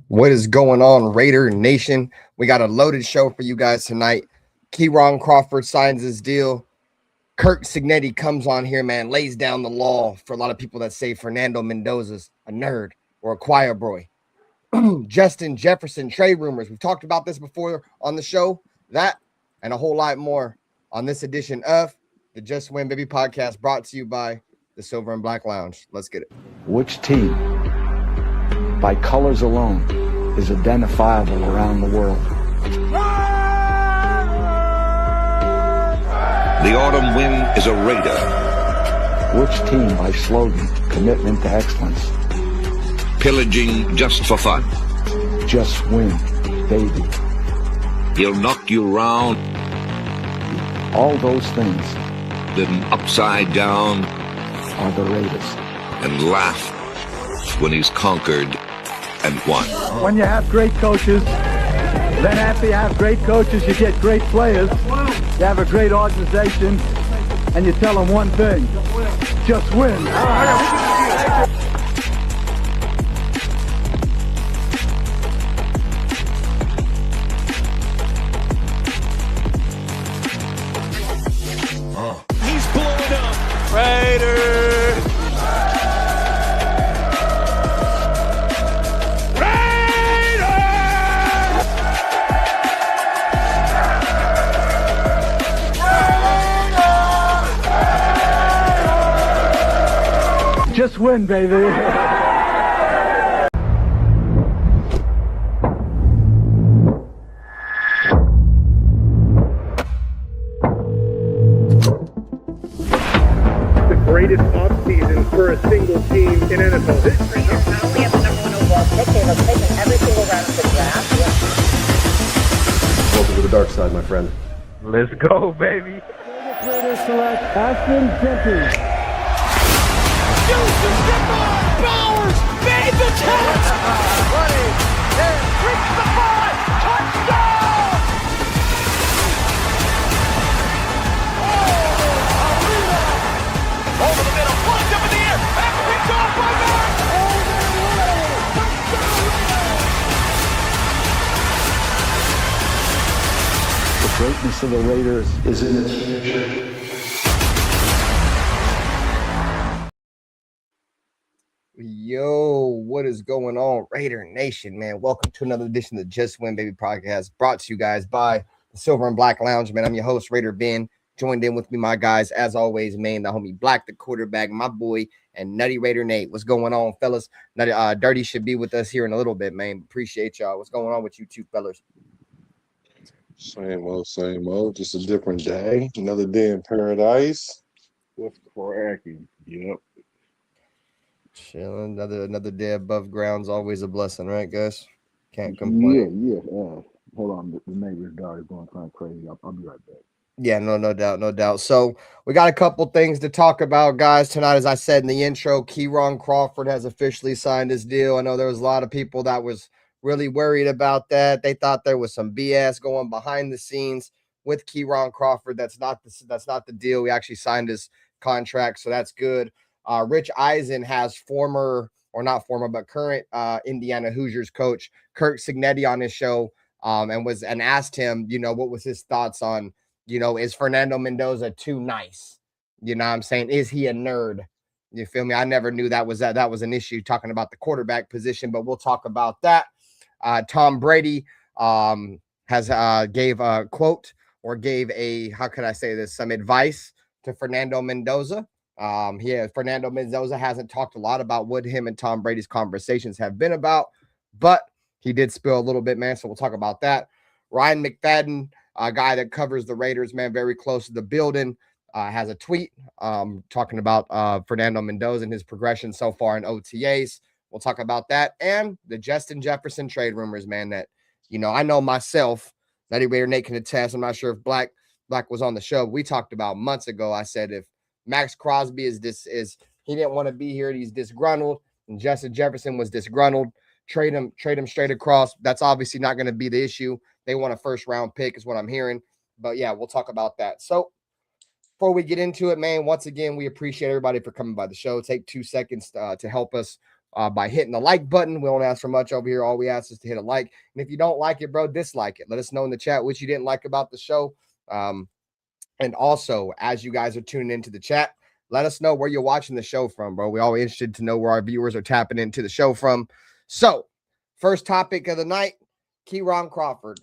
What is going on, Raider Nation? We got a loaded show for you guys tonight. Keyron Crawford signs his deal. Kirk Signetti comes on here, man, lays down the law for a lot of people that say Fernando Mendoza's a nerd or a choir boy. Justin Jefferson trade rumors. We've talked about this before on the show. That and a whole lot more on this edition of the Just Win Baby podcast, brought to you by the Silver and Black Lounge. Let's get it. Which team, by colors alone, is identifiable around the world? The autumn wind is a Raider. Which team, by slogan, commitment to excellence? Pillaging just for fun. Just win, baby. He'll knock you round, All those things then upside down, are the Raiders. and laugh when he's conquered and won. When you have great coaches, then after you have great coaches, you get great players. You have a great organization, and you tell them one thing: just win. He's blowing up. Raiders! Just win, baby. The greatest offseason for a single team in NFL history. Not only have the number one overall pick, they have taken every single round of the draft. Welcome to the dark side, my friend. Let's go, baby. Raiders select Ashton Jenkins. Houston, Bowers made the catch! Running, and reached the 5! Touchdown! Oh, over the middle, flies up in the air, and picked off by Mark! The greatness of the Raiders is in its future. Yo, what is going on, Raider Nation, man? Welcome to another edition of the Just Win Baby podcast, brought to you guys by the Silver and Black Lounge, man. I'm your host, RaiderBen. Joined in with me, my guys, as always, man, the homie Black, the quarterback, my boy, and NuttyRaiderNate. What's going on, fellas? Dirty should be with us here in a little bit, man. Appreciate y'all. What's going on with you two fellas? Same old. Just a different day. Another day in paradise. What's cracking? Yep. Chilling. Another day above ground's always a blessing, right, guys? Can't complain. Yeah. Hold on, the neighbor's dog is going kind of crazy. I'll be right back. Yeah, no doubt. So we got a couple things to talk about, guys, tonight. As I said in the intro, Keyron Crawford has officially signed his deal. I know there was a lot of people that was really worried about that. They thought there was some BS going behind the scenes with Keyron Crawford. That's not the deal. We actually signed his contract, so that's good. Rich Eisen has current Indiana Hoosiers coach Kirk Signetti on his show, and asked him, what was his thoughts on, is Fernando Mendoza too nice? You know what I'm saying? Is he a nerd? You feel me? I never knew that was an issue talking about the quarterback position, but we'll talk about that. Tom Brady gave a quote, or gave some advice to Fernando Mendoza. Fernando Mendoza hasn't talked a lot about what him and Tom Brady's conversations have been about, but he did spill a little bit, man. So we'll talk about that. Ryan McFadden, a guy that covers the Raiders, man, very close to the building, has a tweet talking about Fernando Mendoza and his progression so far in OTAs. We'll talk about that, and the Justin Jefferson trade rumors, man, that, I know myself, NuttyRaiderNate can attest. I'm not sure if Black was on the show. We talked about months ago. I said, if Max Crosby he didn't want to be here, he's disgruntled, and Justin Jefferson was disgruntled, trade him straight across. That's obviously not going to be the issue. They want a first round pick is what I'm hearing. But yeah, we'll talk about that. So before we get into it, man, once again, we appreciate everybody for coming by the show. Take 2 seconds to help us by hitting the like button. We don't ask for much over here. All we ask is to hit a like. And if you don't like it, bro, dislike it. Let us know in the chat what you didn't like about the show. And also, as you guys are tuning into the chat, let us know where you're watching the show from, bro. We're always interested to know where our viewers are tapping into the show from. So, first topic of the night, Keyron Crawford.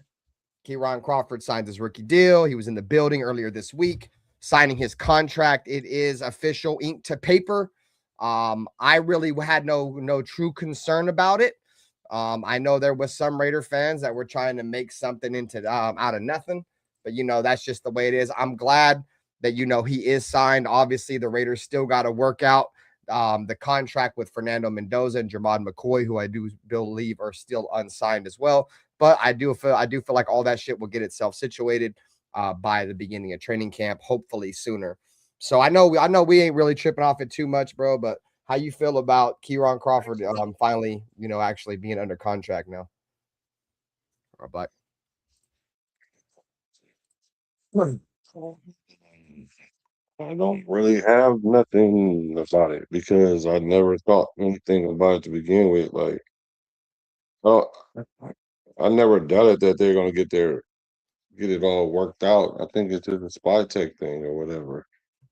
Keyron Crawford signed his rookie deal. He was in the building earlier this week, signing his contract. It is official, ink to paper. I really had no true concern about it. I know there was some Raider fans that were trying to make something into out of nothing, but that's just the way it is. I'm glad that he is signed. Obviously, the Raiders still got to work out the contract with Fernando Mendoza and Jermod McCoy, who I do believe are still unsigned as well. But I do feel like all that shit will get itself situated by the beginning of training camp, hopefully sooner. So I know we ain't really tripping off it too much, bro. But how you feel about Keyron Crawford finally, actually being under contract now? Or Black? I don't really have nothing about it because I never thought anything about it to begin with. Like, oh, I never doubted that they're gonna get it all worked out. I think it's just a spy tech thing or whatever.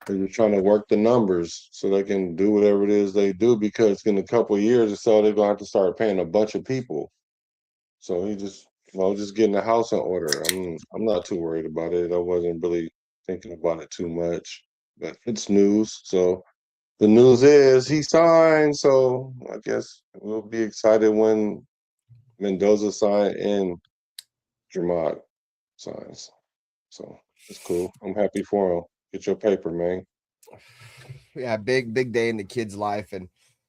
They're just trying to work the numbers so they can do whatever it is they do, because in a couple of years or so they're gonna have to start paying a bunch of people. So he just getting the house in order. I'm not too worried about it. I wasn't really thinking about it too much, but it's news. So the news is he signed. So I guess we'll be excited when Mendoza signed and Jermod signs. So it's cool. I'm happy for him. Get your paper, man. Yeah, big day in the kid's life. And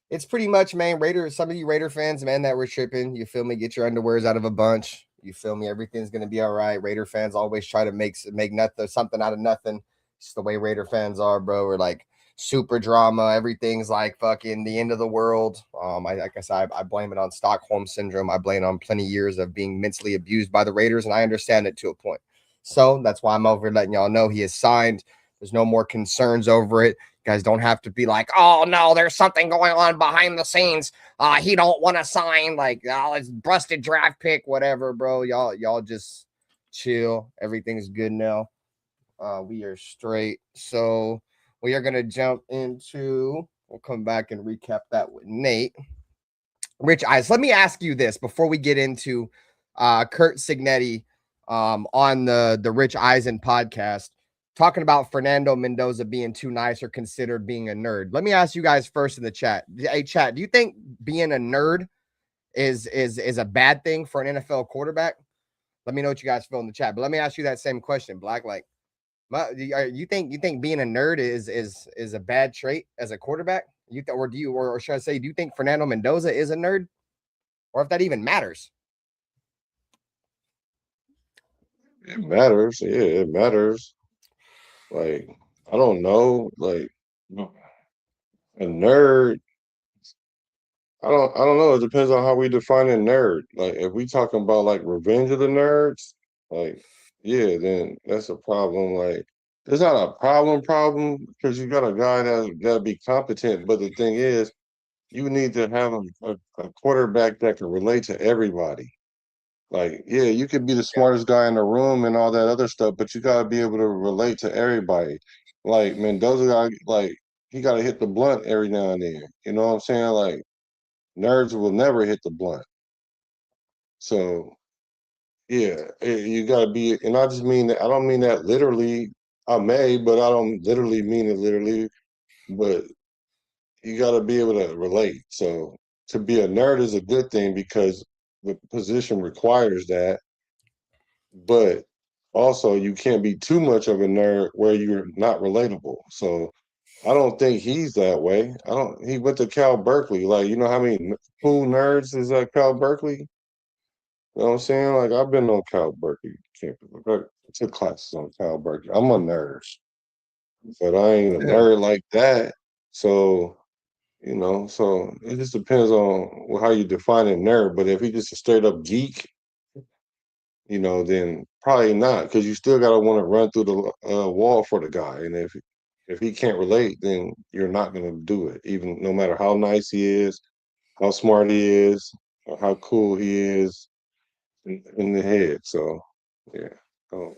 it's pretty much, man, some of you Raider fans, man, that were tripping. You feel me? Get your underwears out of a bunch. You feel me? Everything's going to be all right. Raider fans always try to make nothing, something out of nothing. It's the way Raider fans are, bro. We're like super drama. Everything's like fucking the end of the world. Like I said, I blame it on Stockholm syndrome. I blame it on plenty of years of being mentally abused by the Raiders, and I understand it to a point. So that's why I'm over letting y'all know he is signed. There's no more concerns over it. You guys don't have to be like, oh no, there's something going on behind the scenes. He don't want to sign. Like, oh, it's busted draft pick, whatever, bro. Y'all just chill. Everything's good now. We are straight. So we are gonna jump into. We'll come back and recap that with Nate. Rich Eyes. Let me ask you this before we get into Kurt Signetti on the Rich Eisen podcast, talking about Fernando Mendoza being too nice or considered being a nerd. Let me ask you guys first in the chat. Hey, chat, do you think being a nerd is a bad thing for an NFL quarterback? Let me know what you guys feel in the chat. But let me ask you that same question, Black. Like, you think being a nerd is a bad trait as a quarterback? Or should I say, do you think Fernando Mendoza is a nerd, or if that even matters? It matters. Yeah, it matters. Like, I don't know. Like, a nerd. I don't know. It depends on how we define a nerd. Like, if we talking about like Revenge of the Nerds, like, yeah, then that's a problem. Like, it's not a problem because you got a guy that'll be competent. But the thing is, you need to have a quarterback that can relate to everybody. Like, yeah, you could be the smartest guy in the room and all that other stuff, but you got to be able to relate to everybody. Like, Mendoza, he got to hit the blunt every now and then. You know what I'm saying? Like, nerds will never hit the blunt. So, yeah, you got to be, and I just mean that, I don't mean that literally. I may, but I don't literally mean it literally. But you got to be able to relate. So, to be a nerd is a good thing because the position requires that. But also, you can't be too much of a nerd where you're not relatable. So, I don't think he's that way. He went to Cal Berkeley. Like, you know how many cool nerds is at Cal Berkeley? You know what I'm saying? Like, I've been on Cal Berkeley campus. I took classes on Cal Berkeley. I'm a nerd, but I ain't a nerd like that. So, so it just depends on how you define a nerd. But if he just a straight up geek, then probably not, because you still got to want to run through the wall for the guy. And if he can't relate, then you're not going to do it, even no matter how nice he is, how smart he is, or how cool he is in the head. So yeah, I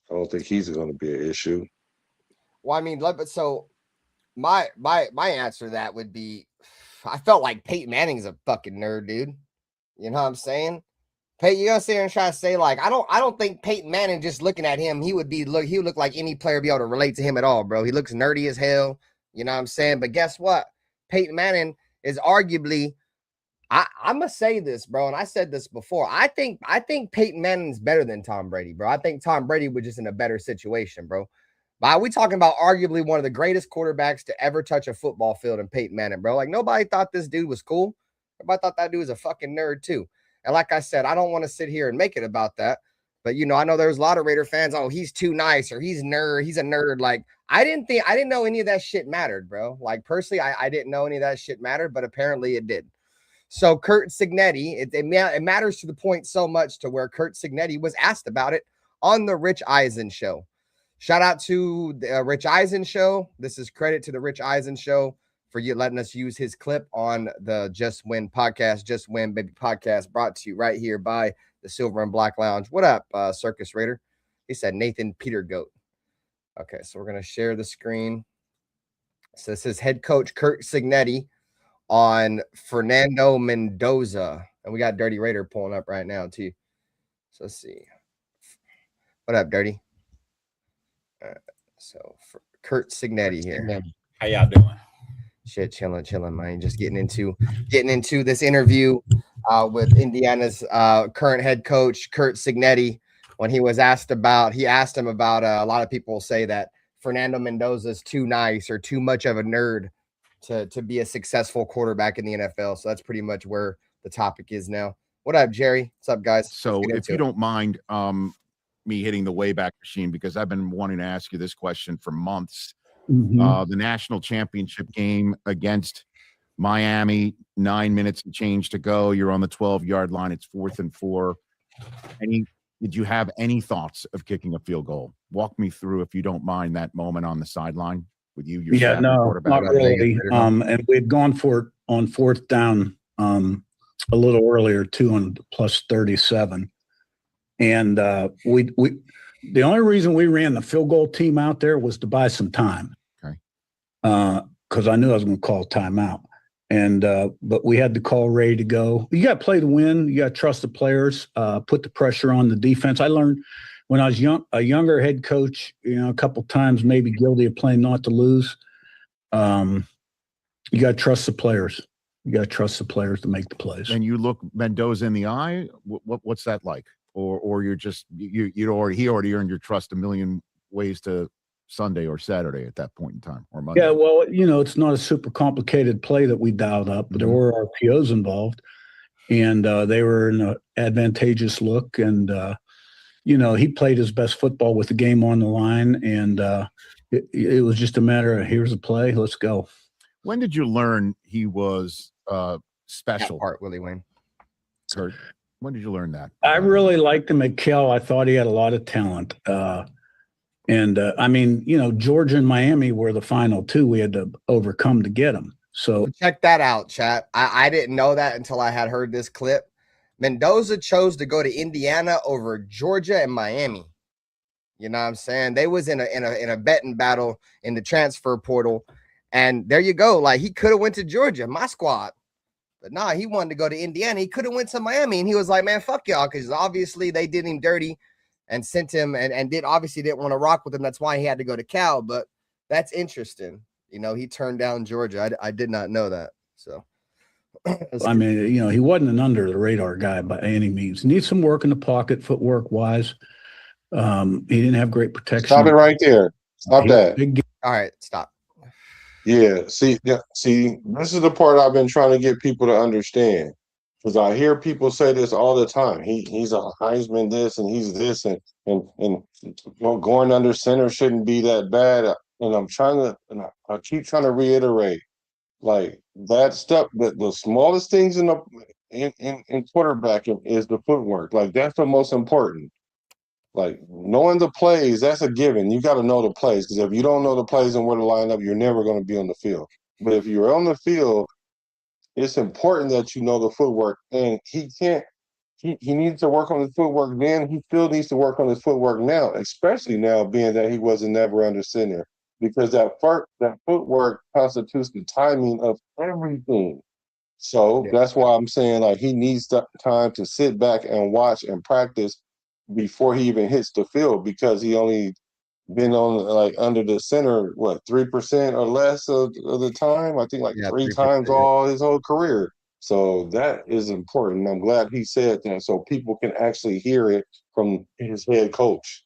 don't think he's going to be an issue. Well, I mean, so my answer to that would be, I felt like Peyton Manning's a fucking nerd, dude. You know what I'm saying? Peyton, you gotta sit here and try to say, like, I don't think Peyton Manning, just looking at him, he would look like any player be able to relate to him at all, bro. He looks nerdy as hell. You know what I'm saying? But guess what? Peyton Manning is arguably, I'm gonna say this, bro, and I said this before. I think Peyton Manning's better than Tom Brady, bro. I think Tom Brady was just in a better situation, bro. But we talking about arguably one of the greatest quarterbacks to ever touch a football field in Peyton Manning, bro. Like, nobody thought this dude was cool. Everybody thought that dude was a fucking nerd too. And like I said, I don't want to sit here and make it about that. But, you know, I know there's a lot of Raider fans. Oh, he's too nice, or he's a nerd. Like, I didn't know any of that shit mattered, bro. Like, personally, I didn't know any of that shit mattered, but apparently it did. So Curt Cignetti, it matters to the point so much to where Curt Cignetti was asked about it on the Rich Eisen show. Shout out to the Rich Eisen show. This is credit to the Rich Eisen show for you letting us use his clip on the Just Win podcast, Just Win Baby podcast, brought to you right here by the Silver and Black Lounge. What up, Circus Raider? He said Nathan Peter Goat. Okay, so we're going to share the screen. So this is head coach Curt Cignetti on Fernando Mendoza. And we got Dirty Raider pulling up right now, too. So let's see. What up, Dirty? So for Curt Cignetti here. How y'all doing? Shit, chilling, man. Just getting into this interview with Indiana's current head coach, Curt Cignetti. When he was asked him about a lot of people say that Fernando Mendoza is too nice or too much of a nerd to be a successful quarterback in the NFL. So that's pretty much where the topic is now. What up, Jerry? What's up, guys? So if you don't mind me hitting the Wayback Machine, because I've been wanting to ask you this question for months. The national championship game against Miami, 9 minutes and change to go. You're on the 12-yard line. It's 4th and 4. Did you have any thoughts of kicking a field goal? Walk me through, if you don't mind, that moment on the sideline with you. Yeah, no, not really. And we'd gone for it on 4th down a little earlier too, on plus 37. And we the only reason we ran the field goal team out there was to buy some time. Okay. Because I knew I was going to call timeout. And but we had the call ready to go. You got to play to win. You got to trust the players. Put the pressure on the defense. I learned when I was a younger head coach, a couple times maybe guilty of playing not to lose. You got to trust the players. You got to trust the players to make the plays. And you look Mendoza in the eye. What's that like? Or you're just he already earned your trust a million ways to Sunday or Saturday at that point in time, or Monday. Yeah, well, it's not a super complicated play that we dialed up, but there were RPOs involved, and they were in an advantageous look. And he played his best football with the game on the line, and it was just a matter of here's a play, let's go. When did you learn he was special? That part, Willie Wayne. Kurt, when did you learn that? I really liked him at Cal. I thought he had a lot of talent. And I mean, Georgia and Miami were the final two we had to overcome to get him. So check that out, chat. I didn't know that until I had heard this clip. Mendoza chose to go to Indiana over Georgia and Miami. You know what I'm saying? They was in a betting battle in the transfer portal. And there you go. Like, he could have went to Georgia, my squad. But nah, he wanted to go to Indiana. He could have went to Miami. And he was like, man, fuck y'all. Because obviously they did him dirty and sent him and didn't want to rock with him. That's why he had to go to Cal. But that's interesting. He turned down Georgia. I did not know that. So, I mean, he wasn't an under the radar guy by any means. He needs some work in the pocket, footwork wise. He didn't have great protection. Stop it right there. Stop that. All right, stop. Yeah. See, this is the part I've been trying to get people to understand. Because I hear people say this all the time. He's a Heisman this and he's this and going under center shouldn't be that bad. And I keep trying to reiterate, like, that stuff, the smallest things in quarterbacking is the footwork. Like, that's the most important. Like, knowing the plays, that's a given. You got to know the plays, because if you don't know the plays and where to line up, you're never going to be on the field. But if you're on the field it's important that you know the footwork, and he can't. He needs to work on his footwork then. He still needs to work on his footwork now, especially now being that he wasn't never under center, because that footwork constitutes the timing of everything. So Yeah. that's why I'm saying like he needs time to sit back and watch and practice before he even hits the field, because he only been on like under the center 3% or less of the time. I think like Yeah, 3 3%. times all his whole career. So that is important. I'm glad he said that so people can actually hear it from his head coach.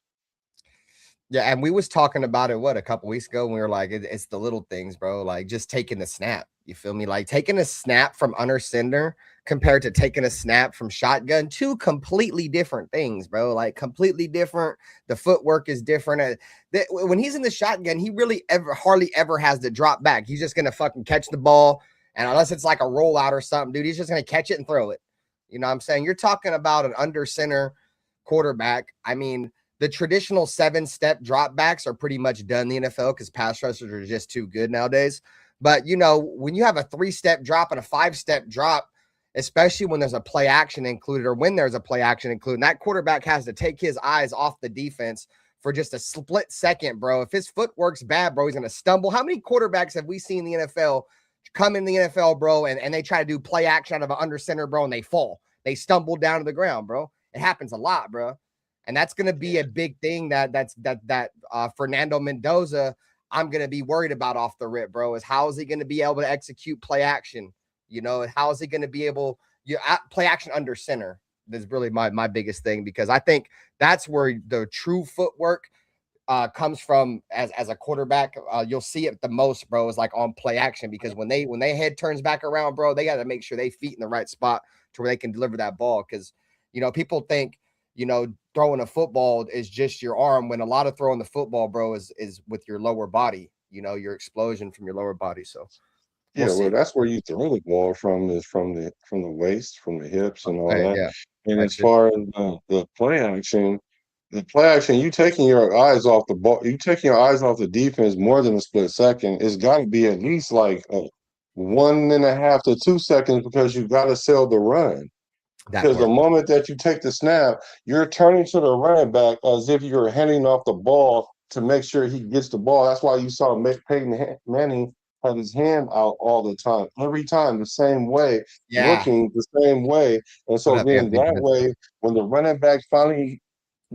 Yeah, and we was talking about it a couple weeks ago when we were like, it's the little things, bro. Like just taking the snap. You feel me? Like taking a snap from under center compared to taking a snap from shotgun, 2 completely different things, bro. Like completely different. The footwork is different. When he's in the shotgun, he really hardly ever has to drop back. He's just gonna fucking catch the ball, and unless it's like a rollout or something, dude, he's just gonna catch it and throw it. You know what I'm saying? You're talking about an under center quarterback. I mean, the traditional 7-step drop backs are pretty much done in the NFL because pass rushers are just too good nowadays. But, you know, when you have a 3-step drop and a 5-step drop, especially when there's a play action included or when there's a play action included, that quarterback has to take his eyes off the defense for just a split second, bro. If his footwork's bad, bro, he's going to stumble. How many quarterbacks have we seen in the NFL come in the NFL, bro, and they try to do play action out of an under center, bro, and they fall. They stumble down to the ground, bro. It happens a lot, bro. And that's going to be a big thing that Fernando Mendoza, I'm going to be worried about off the rip, bro, is how is he going to be able to execute play action? You know, how is he going to be able play action under center? That's really my biggest thing, because I think that's where the true footwork comes from as a quarterback. You'll see it the most, bro, is like on play action, because when they head turns back around, bro, they got to make sure they feet in the right spot to where they can deliver that ball. Because, you know, people think, you know, throwing a football is just your arm, when a lot of throwing the football, bro, is with your lower body, you know, your explosion from your lower body. So well, that's where you throw the ball from, is from the waist, from the hips and all that. Yeah. And as far as the play action, you taking your eyes off the ball, you taking your eyes off the defense more than a split second. It's got to be at least like 1.5 to 2 seconds, because you got to sell the run. Because the moment that you take the snap, you're turning to the running back as if you're handing off the ball to make sure he gets the ball. That's why you saw Peyton Manning had his hand out all the time, every time the same way, looking the same way. And so then that way, when the running back finally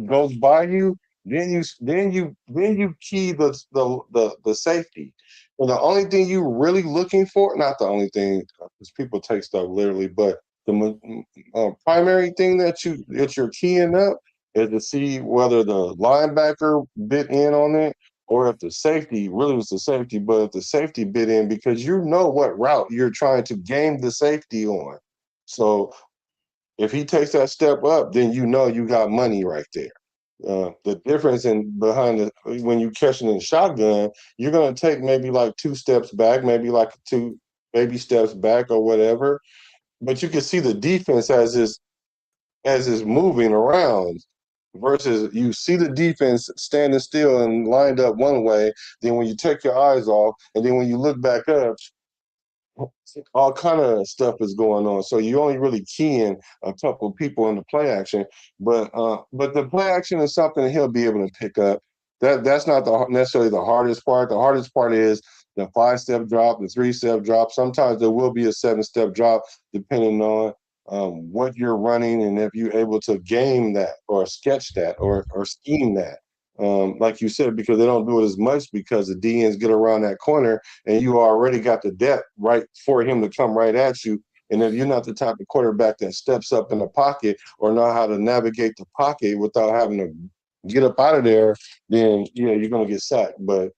goes by you, then you key the safety. And the only thing you really looking for, not the only thing, because people take stuff literally, but the primary thing that you're keying up is to see whether the linebacker bit in on it, or if the safety really was the safety, but if the safety bit in, because you know what route you're trying to game the safety on. So if he takes that step up, then you know you got money right there. The difference when you catching in shotgun, you're gonna take maybe like 2 steps back, maybe like 2 baby steps back or whatever. But you can see the defense as it's moving around, versus you see the defense standing still and lined up one way. Then when you take your eyes off, and then when you look back up, all kind of stuff is going on. So you only really keying a couple of people in the play action, but the play action is something he'll be able to pick up. That's not necessarily the hardest part. The hardest part is the 5-step drop, the 3-step drop. Sometimes there will be a 7-step drop, depending on what you're running, and if you're able to game that or sketch that or scheme that. Like you said, because they don't do it as much, because the DNs get around that corner and you already got the depth right for him to come right at you. And if you're not the type of quarterback that steps up in the pocket or know how to navigate the pocket without having to get up out of there, then you're going to get sacked. But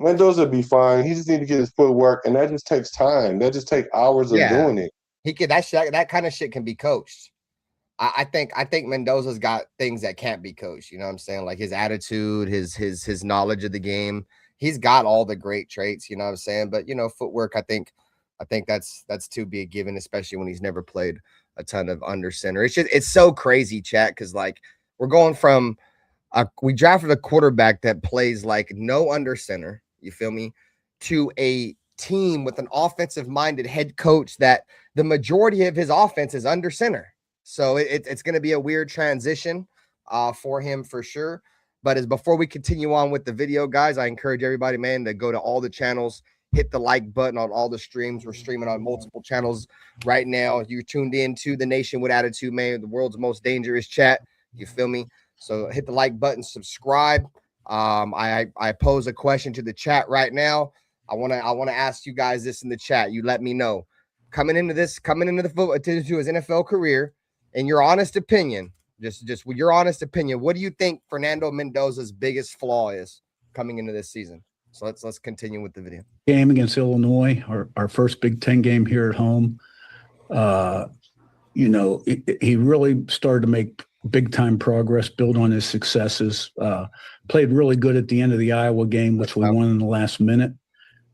Mendoza will be fine. He just need to get his footwork, and that just takes time. That just takes hours of doing it. He could that kind of shit can be coached. I think Mendoza's got things that can't be coached. You know what I'm saying? Like his attitude, his knowledge of the game. He's got all the great traits. You know what I'm saying? But footwork, I think that's to be a given, especially when he's never played a ton of under center. It's so crazy, chat, because like we're going from we drafted a quarterback that plays like no under center. You feel me? To a team with an offensive-minded head coach that the majority of his offense is under center. So it's going to be a weird transition for him for sure. But before we continue on with the video, guys, I encourage everybody, man, to go to all the channels, hit the like button on all the streams. We're streaming on multiple channels right now. You're tuned in to the Nation with Attitude, man, the world's most dangerous chat. You feel me? So hit the like button, subscribe. I pose a question to the chat right now. I want to ask you guys this in the chat. You let me know. Coming into his NFL career, in your honest opinion, just with your honest opinion, what do you think Fernando Mendoza's biggest flaw is coming into this season? So let's continue with the video. Game against Illinois, our first Big Ten game here at home. He really started to make big time progress, build on his successes. Played really good at the end of the Iowa game, which we won in the last minute.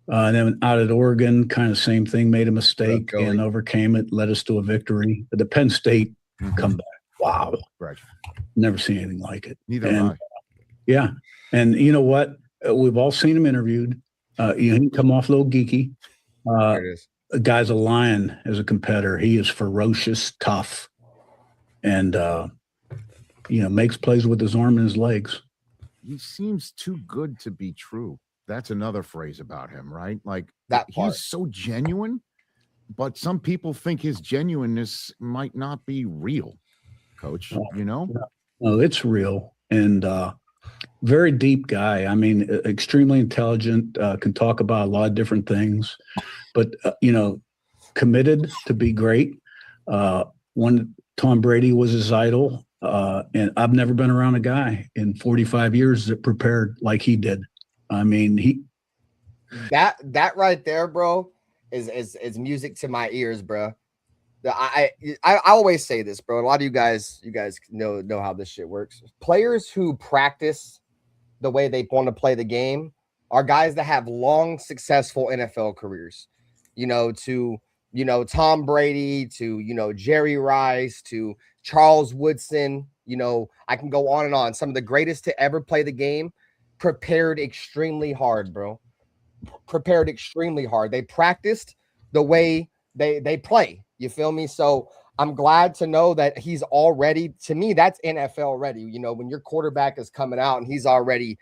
And then out at Oregon, kind of same thing, made a mistake and overcame it, led us to a victory. The Penn State comeback. Wow. Right. Never seen anything like it. Neither have I. Yeah. And you know what? We've all seen him interviewed. He come off a little geeky. The guy's a lion as a competitor. He is ferocious, tough, and makes plays with his arm and his legs. He seems too good to be true. That's another phrase about him, right? Like he's so genuine, but some people think his genuineness might not be real, Coach. No, it's real, and very deep guy. I mean, extremely intelligent, can talk about a lot of different things, but committed to be great. When Tom Brady was his idol, and I've never been around a guy in 45 years that prepared like he did. I mean, that right there, bro, is music to my ears, bro. I always say this, bro. A lot of you guys know how this shit works. Players who practice the way they want to play the game are guys that have long, successful NFL careers. Tom Brady, to Jerry Rice, to Charles Woodson. I can go on and on. Some of the greatest to ever play the game prepared extremely hard, bro. Prepared extremely hard. They practiced the way they play. You feel me? So I'm glad to know that he's already, to me, that's NFL ready. When your quarterback is coming out and he's already,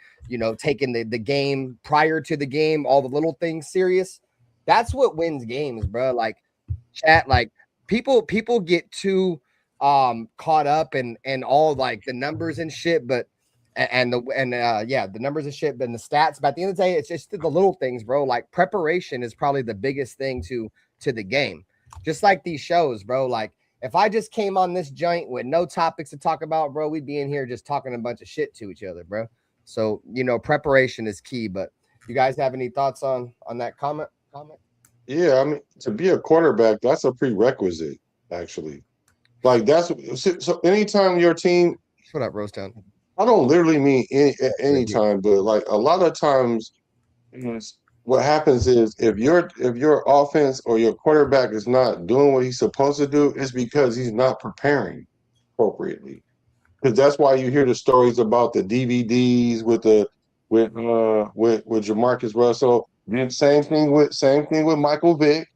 taking the game prior to the game, all the little things serious. That's what wins games, bro. Like chat, like people get too caught up in all like the numbers and shit, but the numbers and shit, and the stats. But at the end of the day, it's just the little things, bro. Like preparation is probably the biggest thing to the game. Just like these shows, bro. Like if I just came on this joint with no topics to talk about, bro, we'd be in here just talking a bunch of shit to each other, bro. So preparation is key. But you guys have any thoughts on that comment? Yeah, I mean, to be a quarterback, that's a prerequisite, actually. Like so anytime your team. What up, Rosetown? I don't literally mean any time, but like a lot of times, what happens is if your offense or your quarterback is not doing what he's supposed to do, it's because he's not preparing appropriately. Because that's why you hear the stories about the DVDs with Jamarcus Russell. Then same thing with Michael Vick.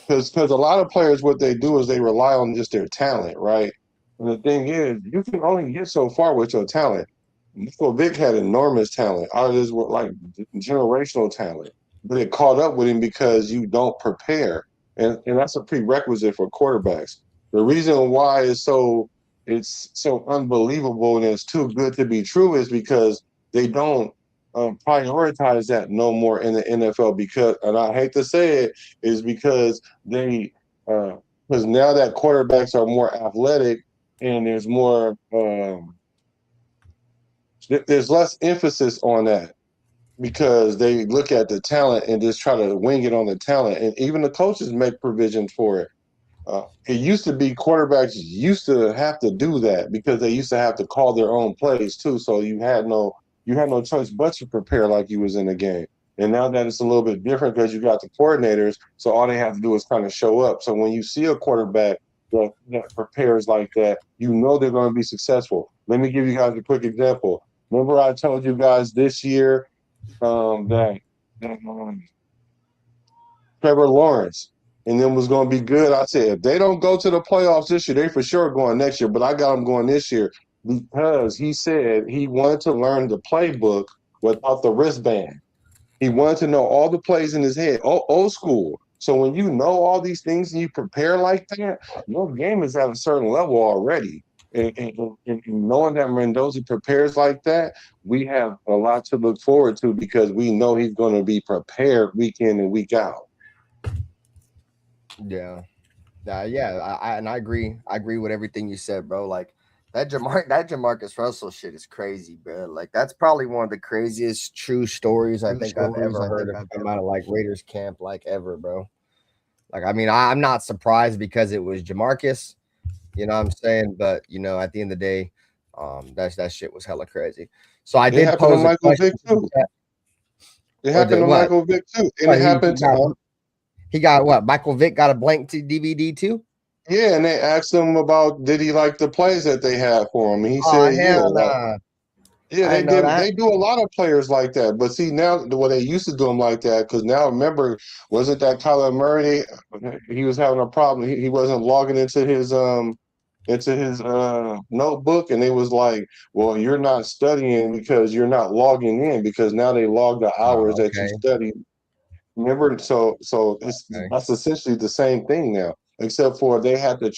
Because a lot of players, what they do is they rely on just their talent, right? And the thing is, you can only get so far with your talent. Michael Vick had enormous talent. Out of this, like generational talent, but it caught up with him because you don't prepare, and that's a prerequisite for quarterbacks. The reason why it's so unbelievable and it's too good to be true is because they don't prioritize that no more in the NFL. Because, and I hate to say it, is because they because now that quarterbacks are more athletic. And there's more, there's less emphasis on that because they look at the talent and just try to wing it on the talent. And even the coaches make provisions for it. It used to be quarterbacks used to have to do that because they used to have to call their own plays too. So you had no choice but to prepare like you was in the game. And now that it's a little bit different because you got the coordinators, so all they have to do is kind of show up. So when you see a quarterback that prepares like that, they're going to be successful. Let me give you guys a quick example. Remember I told you guys this year that Trevor Lawrence, and then was going to be good. I said, if they don't go to the playoffs this year, they for sure going next year. But I got them going this year because he said he wanted to learn the playbook without the wristband. He wanted to know all the plays in his head, old school. So when you know all these things and you prepare like that, your game is at a certain level already. And knowing that Mendoza prepares like that, we have a lot to look forward to because we know he's going to be prepared week in and week out. Yeah. I agree. I agree with everything you said, bro. Like that Jamarcus Russell shit is crazy, bro. Like that's probably one of the craziest true stories I think I've ever heard of come out of like Raiders camp, like ever, bro. Like, I mean, I'm not surprised because it was Jamarcus, you know what I'm saying? But you know, at the end of the day, that shit was hella crazy. So I did pose a question. It happened to Michael Vick too. And it happened to he got what? Michael Vick got a blank DVD too? Yeah, and they asked him about did he like the plays that they had for him, and he said, "Yeah, they did. They do a lot of players like that." But see, now they used to do them like that because now remember, wasn't that Kyler Murray? He was having a problem. He wasn't logging into his notebook, and it was like, "Well, you're not studying because you're not logging in because now they log the hours that you studied." Remember, so that's essentially the same thing now. Except for they had to,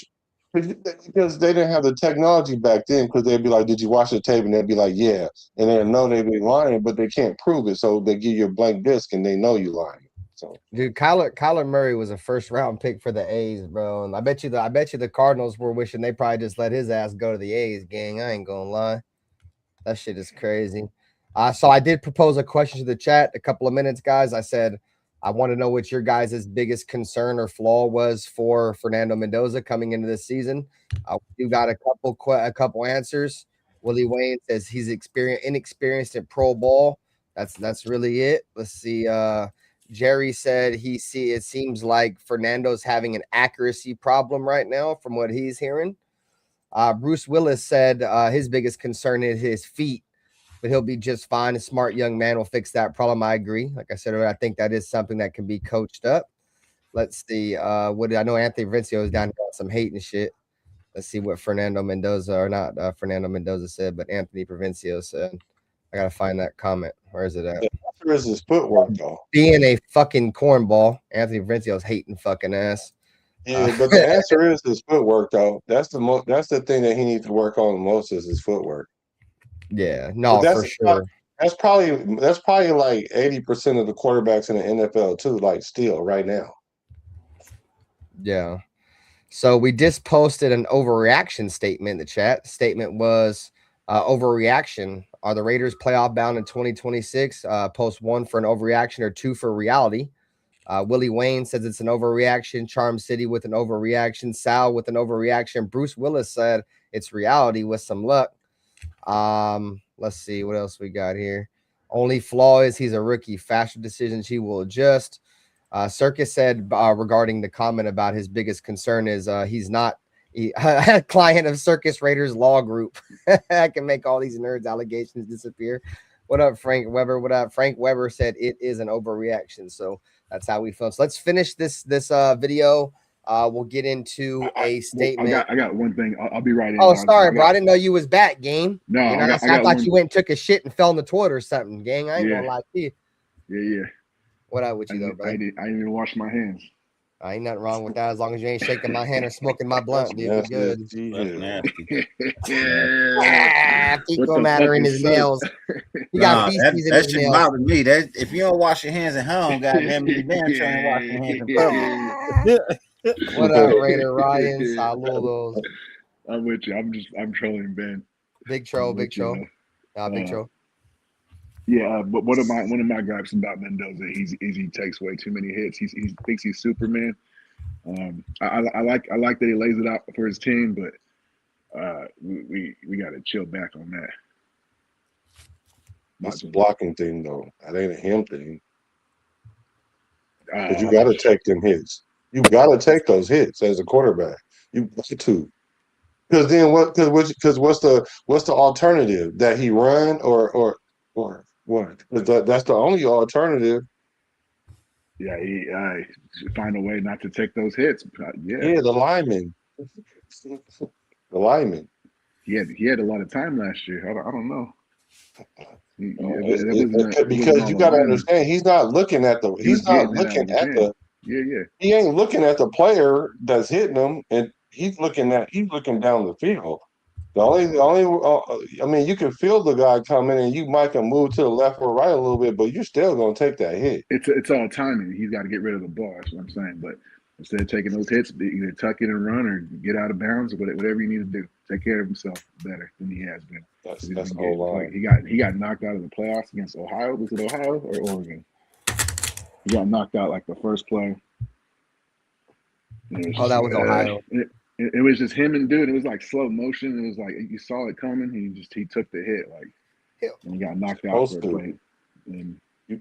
because they didn't have the technology back then. Because they'd be like, "Did you watch the tape?" And they'd be like, "Yeah," and they know they'd be lying, but they can't prove it. So they give you a blank disc, and they know you lying. So, dude, Kyler Murray was a first round pick for the A's, bro. And I bet you the Cardinals were wishing they probably just let his ass go to the A's, gang. I ain't gonna lie, that shit is crazy. So I did propose a question to the chat a couple of minutes, guys. I said, I want to know what your guys' biggest concern or flaw was for Fernando Mendoza coming into this season. You got a couple answers. Willie Wayne says he's inexperienced at pro ball. That's really it. Let's see. Jerry said it seems like Fernando's having an accuracy problem right now from what he's hearing. Bruce Willis said his biggest concern is his feet, but he'll be just fine. A smart young man will fix that problem. I agree. Like I said earlier, I think that is something that can be coached up. Let's see. I know Anthony Vincio is down here on some hate and shit. Let's see what Fernando Mendoza said, but Anthony Provencio said. I gotta find that comment. Where is it at? Where is his footwork though? Being a fucking cornball. Anthony Provencio's hating fucking ass. Yeah, but the answer is his footwork though. That's the thing that he needs to work on the most is his footwork. Yeah, no, for sure. That's probably like 80% of the quarterbacks in the NFL too, like still right now. Yeah. So we just posted an overreaction statement in the chat. The statement was overreaction. Are the Raiders playoff bound in 2026? Post 1 for an overreaction or 2 for reality. Willie Wayne says it's an overreaction. Charm City with an overreaction. Sal with an overreaction. Bruce Willis said it's reality with some luck. Let's see what else we got here. Only flaw is he's a rookie. Faster decisions he will adjust. Circus said regarding the comment about his biggest concern is he's not a client of Circus Raiders Law Group. I can make all these nerds allegations disappear. What up, Frank Weber? What up? Frank Weber said it is an overreaction. So that's how we feel. So let's finish this video. We'll get into a statement. I got one thing. I'll be right in. Oh, sorry, bro. I didn't know you was back, game. No, I thought you went and took a shit and fell in the toilet or something, gang. I ain't gonna lie to you. Yeah. What up with you though, bro? I didn't even wash my hands. Ain't nothing wrong with that as long as you ain't shaking my hand or smoking my blunt, dude. We're good. Fecal matter in his nails. He got feces in his nails. That shit bothers me. That if you don't wash your hands at home, goddamn, you damn sure ain't wash your hands in public. What up, Raider Ryan? Saludos. I'm with you. I'm trolling Ben. Big troll. Big troll. Yeah, but one of my gripes about Mendoza, he takes way too many hits. He thinks he's Superman. I like that he lays it out for his team, but we got to chill back on that. It's a blocking thing though. That ain't a him thing. But you got to take them hits. You got to take those hits as a quarterback. You got to. Because then what? Because what's the alternative? That he run or what? That's the only alternative. Yeah, he should find a way not to take those hits. Yeah, the lineman. The lineman. He had a lot of time last year. I don't know. It Because wasn't all you got to alignment. understand, he's not looking at the. He was He's not getting it out looking of at his the. hand. Yeah. He ain't looking at the player that's hitting him, and he's looking down the field. The only, I mean, you can feel the guy coming, and you might can move to the left or right a little bit, but you're still gonna take that hit. It's all timing. He's got to get rid of the ball. That's what I'm saying. But instead of taking those hits, either tuck it and run or get out of bounds or whatever you need to do. Take care of himself better than he has been. That's all. He got knocked out of the playoffs against Ohio. Was it Ohio or Oregon? He got knocked out like the first play. That was Ohio. It was just him and dude. It was like slow motion. It was like you saw it coming. He took the hit and he got knocked out for a play. And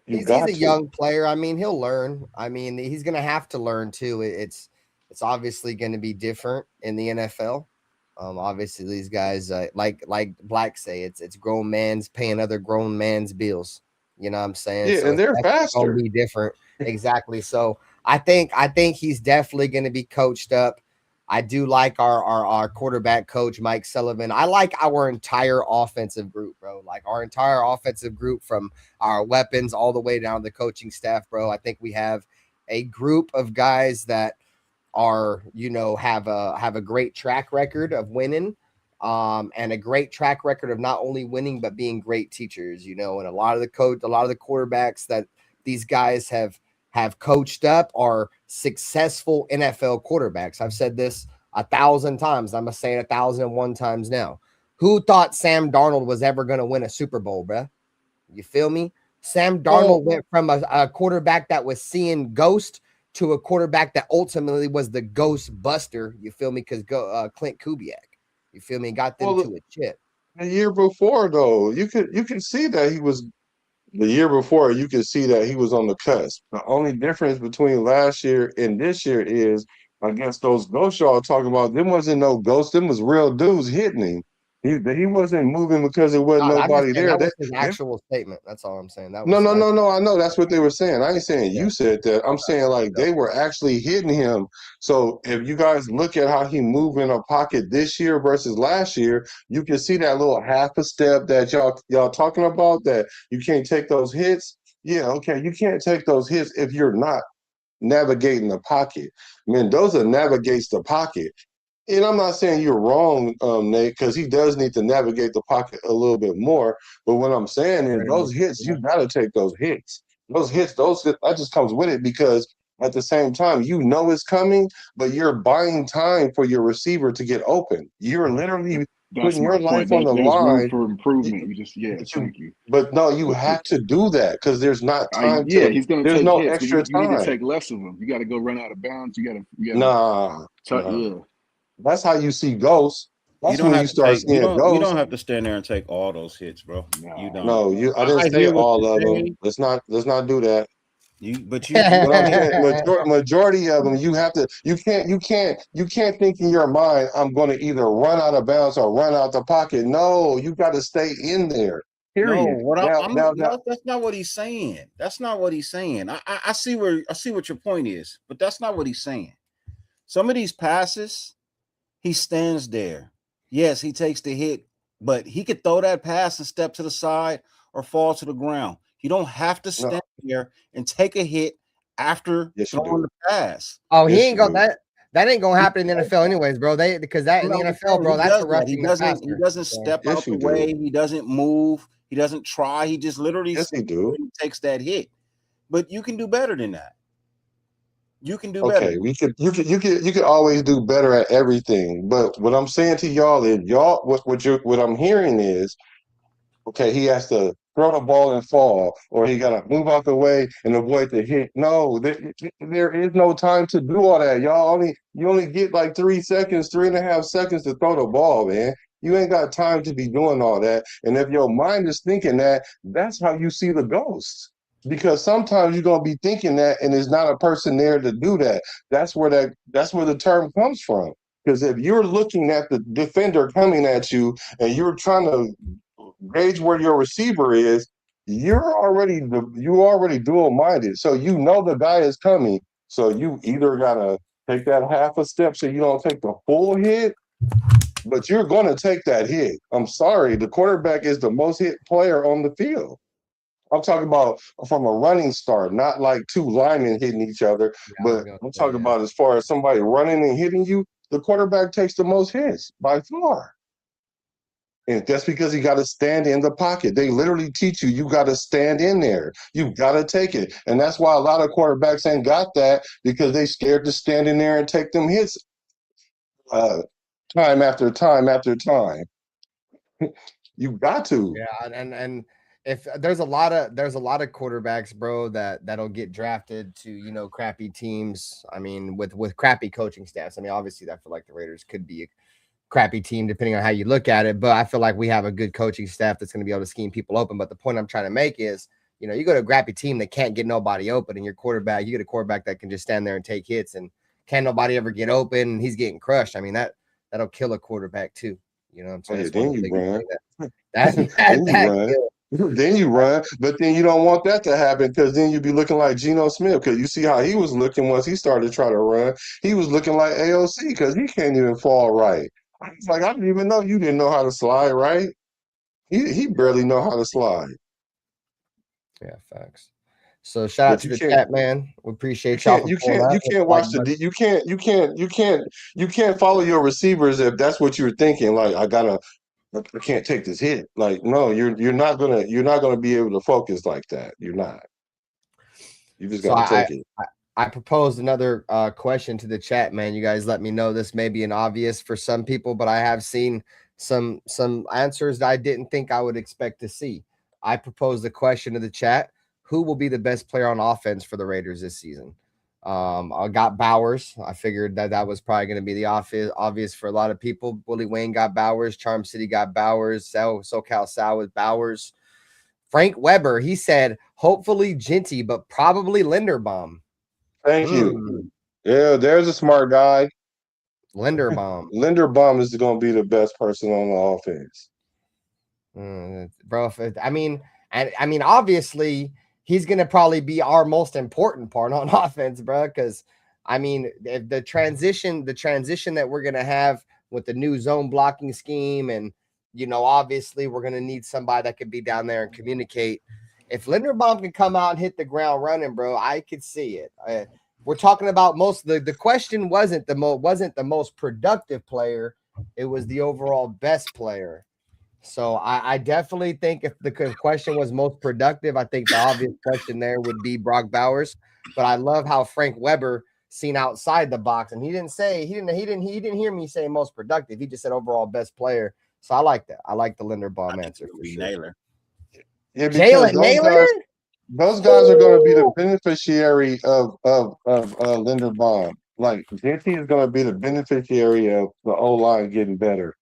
he's a young player. I mean, he'll learn. I mean, he's going to have to learn too. It's obviously going to be different in the NFL. Obviously, these guys like Black say, it's grown man's paying other grown man's bills. You know what I'm saying? Yeah, so and they're faster. Gonna be different. Exactly. So I think he's definitely going to be coached up. I do like our quarterback coach, Mike Sullivan. I like our entire offensive group, bro. Like our entire offensive group, from our weapons all the way down to the coaching staff, bro. I think we have a group of guys that are, have a great track record of winning, and a great track record of not only winning but being great teachers. And a lot of the quarterbacks that these guys have coached up are successful NFL quarterbacks. I've said this 1,000 times. I'm going to say it 1,001 times now. Who thought Sam Darnold was ever going to win a Super Bowl, bruh? You feel me? Sam Darnold went from a quarterback that was seeing ghost to a quarterback that ultimately was the ghost buster. You feel me? Because Clint Kubiak. You feel me? Got them to a chip. The year before, though, you could see that he was. The year before, you could see that he was on the cusp. The only difference between last year and this year is, I guess those ghosts y'all talking about, them wasn't no ghosts. Them was real dudes hitting him. He wasn't moving because there wasn't nobody there. That was his actual statement. That's all I'm saying. No. I know that's what they were saying. I ain't saying you said that. I'm saying like they were actually hitting him. So if you guys look at how he moved in a pocket this year versus last year, you can see that little half a step that y'all talking about, that you can't take those hits. Yeah, okay, you can't take those hits if you're not navigating the pocket. Mendoza navigates the pocket. And I'm not saying you're wrong, Nate, because he does need to navigate the pocket a little bit more. But what I'm saying is those hits, you got to take those hits. Those hits, that just comes with it, because at the same time, it's coming, but you're buying time for your receiver to get open. You're literally putting your life on the line. Room for improvement. Thank you. But no, you have to do that because there's not time. He's going to take no hits. Extra time. You need to take less of them. You got to go run out of bounds. You got to. That's how you see ghosts. That's when you start seeing ghosts. You don't have to stand there and take all those hits, bro. You don't. No, I didn't say all of them. Let's not do that. Majority of them, you have to. You can't think in your mind, I'm going to either run out of bounds or run out the pocket. No, you got to stay in there. Period. No, that's not what he's saying. That's not what he's saying. I see what your point is, but that's not what he's saying. Some of these passes, he stands there. Yes, he takes the hit, but he could throw that pass and step to the side or fall to the ground. You don't have to stand there and take a hit after throwing the pass. Oh, he ain't gonna that ain't gonna happen in the NFL anyways, bro. Because that in the NFL, bro, that's a he doesn't step out the way. He doesn't move. He doesn't try. He just literally takes that hit. But you can do better than that. You can do better. Okay, you could always do better at everything. But what I'm saying to y'all is, what I'm hearing is, okay, he has to throw the ball and fall, or he got to move out the way and avoid the hit. No, there is no time to do all that. You only get like 3.5 seconds to throw the ball, man. You ain't got time to be doing all that. And if your mind is thinking that, that's how you see the ghosts. Because sometimes you're gonna be thinking that, and there's not a person there to do that. That's where the term comes from. Because if you're looking at the defender coming at you and you're trying to gauge where your receiver is, you're already dual-minded. So you know the guy is coming. So you either gotta take that half a step so you don't take the full hit, but you're gonna take that hit. I'm sorry, the quarterback is the most hit player on the field. I'm talking about from a running start, not like two linemen hitting each other, but I'm talking about as far as somebody running and hitting you, the quarterback takes the most hits by far. And that's because you got to stand in the pocket. They literally teach you, you got to stand in there. You got to take it. And that's why a lot of quarterbacks ain't got that, because they scared to stand in there and take them hits time after time after time. You got to. Yeah, and if there's a lot of quarterbacks, bro, that'll get drafted to, you know, crappy teams. I mean, with crappy coaching staffs. I mean, obviously, I feel like the Raiders could be a crappy team depending on how you look at it, but I feel like we have a good coaching staff that's going to be able to scheme people open. But the point I'm trying to make is, you know, you go to a crappy team that can't get nobody open, and your quarterback, you get a quarterback that can just stand there and take hits, and can't nobody ever get open, and he's getting crushed. I mean, that'll kill a quarterback too. You know what I'm saying? Yeah, then you run. Then you run, but then you don't want that to happen, because then you'd be looking like Geno Smith, because you see how he was looking once he started trying to run. He was looking like AOC because he can't even fall right. I was like, I didn't even know you didn't know how to slide right. He barely know how to slide. Yeah, facts. So shout out to the chat, man. We appreciate y'all. You can't watch you can't follow your receivers if that's what you're thinking. Like, I can't take this hit. Like, no, you're not gonna be able to focus like that. You're not. You just gotta take it. I proposed another question to the chat, man. You guys let me know. This may be an obvious for some people, but I have seen some answers that I didn't think I would expect to see. I proposed the question to the chat: who will be the best player on offense for the Raiders this season? I got Bowers. I figured that was probably going to be the obvious for a lot of people. Willie Wayne got Bowers. Charm City got Bowers. SoCal Sal with Bowers. Frank Weber, he said, hopefully Genty, but probably Linderbaum. Thank you. Yeah, there's a smart guy. Linderbaum. Linderbaum is going to be the best person on the offense. Bro, I mean, obviously, he's going to probably be our most important part on offense, bro, because, I mean, if the transition that we're going to have with the new zone blocking scheme, and, you know, obviously, we're going to need somebody that could be down there and communicate. If Linderbaum can come out and hit the ground running, bro, I could see it. We're talking about the question wasn't the most productive player. It was the overall best player. So I definitely think if the question was most productive, I think the obvious question there would be Brock Bowers. But I love how Frank Weber seen outside the box, and he didn't hear me say most productive. He just said overall best player. So I like that. I like the Linderbaum answer for sure. Naylor. Yeah, because those guys are going to be the beneficiary of Linderbaum. Like, Genty is going to be the beneficiary of the O-line getting better.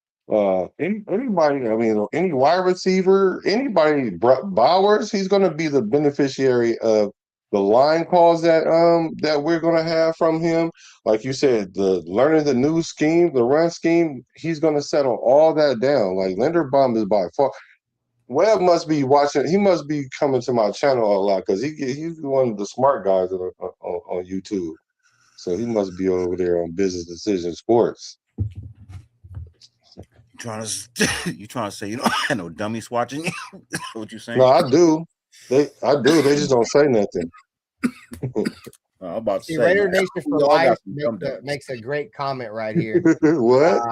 Anybody, I mean, any wide receiver, anybody, Bowers, he's going to be the beneficiary of the line calls that we're going to have from him. Like you said, learning the new scheme, the run scheme, he's going to settle all that down. Like, Linderbaum is by far. Webb must be watching. He must be coming to my channel a lot, because he's one of the smart guys on YouTube. So he must be over there on Business Decision Sports. You trying to say you don't have no dummies watching you? What you saying? No, I do. They just don't say nothing. I'm about to say, Raider Nation for Life makes a great comment right here. What?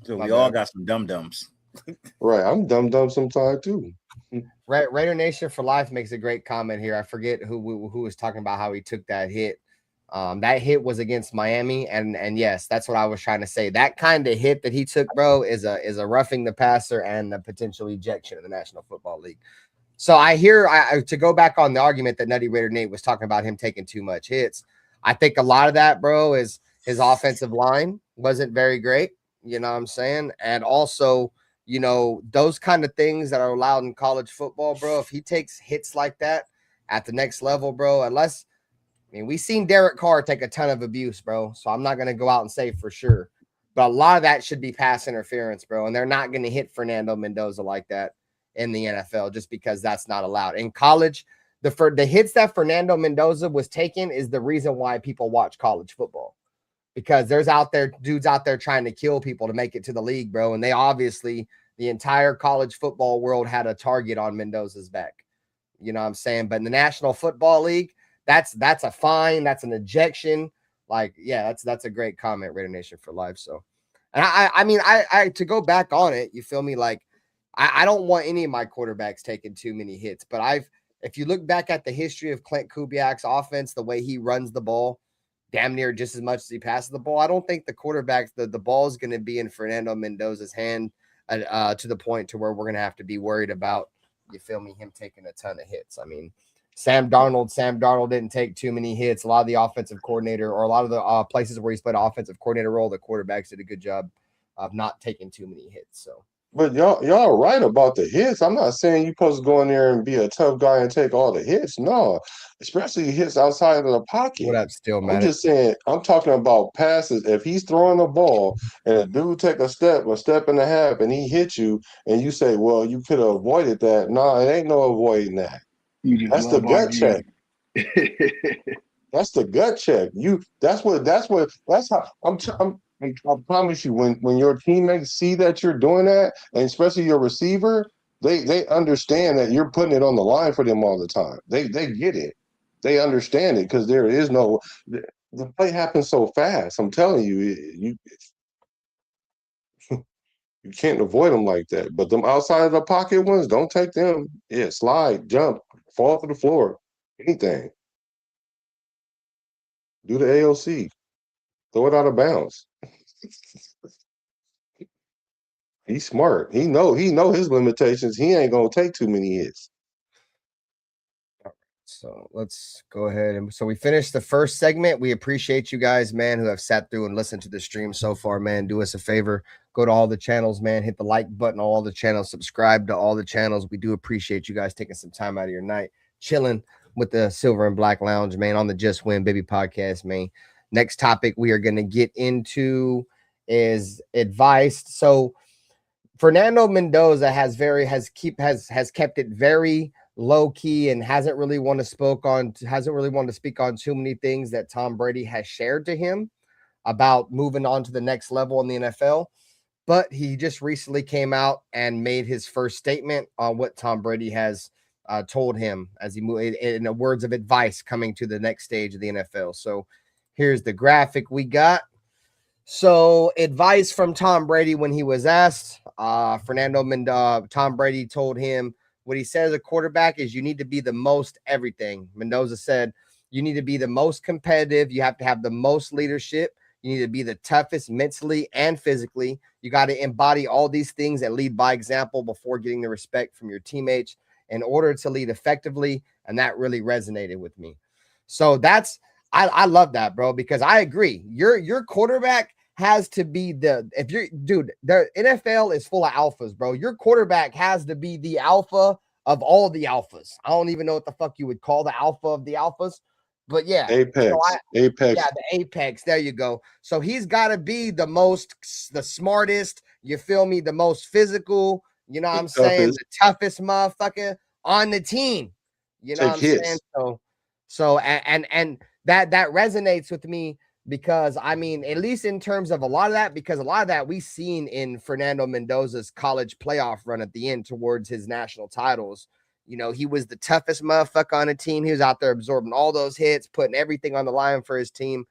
So we all got some dum-dums. Right, I'm dumb sometimes too. Raider Nation for Life makes a great comment here. I forget who was talking about how he took that hit. That hit was against Miami, and yes, that's what I was trying to say. That kind of hit that he took, bro, is a roughing the passer and a potential ejection in the National Football League. So to go back on the argument that NuttyRaiderNate was talking about him taking too much hits. I think a lot of that, bro, is his offensive line wasn't very great. You know what I'm saying? And also, you know, those kind of things that are allowed in college football, bro, if he takes hits like that at the next level, bro, we've seen Derek Carr take a ton of abuse, bro. So I'm not going to go out and say for sure. But a lot of that should be pass interference, bro. And they're not going to hit Fernando Mendoza like that in the NFL just because that's not allowed. In college, the hits that Fernando Mendoza was taking is the reason why people watch college football, because there's dudes out there trying to kill people to make it to the league, bro. And they obviously, the entire college football world had a target on Mendoza's back. You know what I'm saying? But in the National Football League, that's a fine. That's an ejection. Like, yeah, that's a great comment, Raider Nation for life. So, and I mean, to go back on it, you feel me? Like, I don't want any of my quarterbacks taking too many hits, but if you look back at the history of Clint Kubiak's offense, the way he runs the ball, damn near just as much as he passes the ball, I don't think the quarterback, the ball is going to be in Fernando Mendoza's hand to the point to where we're going to have to be worried about, you feel me, him taking a ton of hits. I mean, Sam Darnold didn't take too many hits. A lot of the offensive coordinator, or a lot of the places where he's played offensive coordinator role, the quarterbacks did a good job of not taking too many hits. So, but y'all are right about the hits. I'm not saying you're supposed to go in there and be a tough guy and take all the hits. No, especially hits outside of the pocket. What still matters. I'm just saying, I'm talking about passes. If he's throwing the ball and a dude take a step and a half, and he hits you, and you say, well, you could have avoided that. No, it ain't no avoiding that. That's the gut check. That's the gut check. That's how I promise you, when your teammates see that you're doing that, and especially your receiver, they understand that you're putting it on the line for them all the time. They get it. They understand it, because there is no, the play happens so fast. I'm telling you, you can't avoid them like that. But them outside of the pocket ones, don't take them. Yeah, slide, jump, fall to the floor, anything. Do the AOC. Throw it out of bounds. He's smart. He know his limitations. He ain't gonna take too many hits. So let's go ahead. And so we finished the first segment. We appreciate you guys, man, who have sat through and listened to the stream so far, man. Do us a favor. Go to all the channels, man. Hit the like button on all the channels. Subscribe to all the channels. We do appreciate you guys taking some time out of your night, chilling with the Silver and Black Lounge, man, on the Just Win Baby podcast, man. Next topic we are going to get into is advice. So Fernando Mendoza has kept it very low key and hasn't really wanted to speak on too many things that Tom Brady has shared to him about moving on to the next level in the NFL. But he just recently came out and made his first statement on what Tom Brady has told him as he moved in the words of advice coming to the next stage of the NFL. So here's the graphic we got. So advice from Tom Brady when he was asked, Tom Brady told him what he said as a quarterback is you need to be the most everything. Mendoza said, you need to be the most competitive. You have to have the most leadership. You need to be the toughest mentally and physically. You got to embody all these things and lead by example before getting the respect from your teammates in order to lead effectively. And that really resonated with me. So I love that, bro, because I agree. Your quarterback has to be the NFL is full of alphas, bro. Your quarterback has to be the alpha of all the alphas. I don't even know what the fuck you would call the alpha of the alphas, but yeah. Apex. Apex. Yeah, the apex. There you go. So he's got to be the smartest, you feel me, the most physical, you know what I'm saying, the toughest motherfucker on the team. You know what I'm saying? So and that resonates with me because, I mean, at least in terms of a lot of that we've seen in Fernando Mendoza's college playoff run at the end towards his national titles. You know, he was the toughest motherfucker on the team. He was out there absorbing all those hits, putting everything on the line for his team.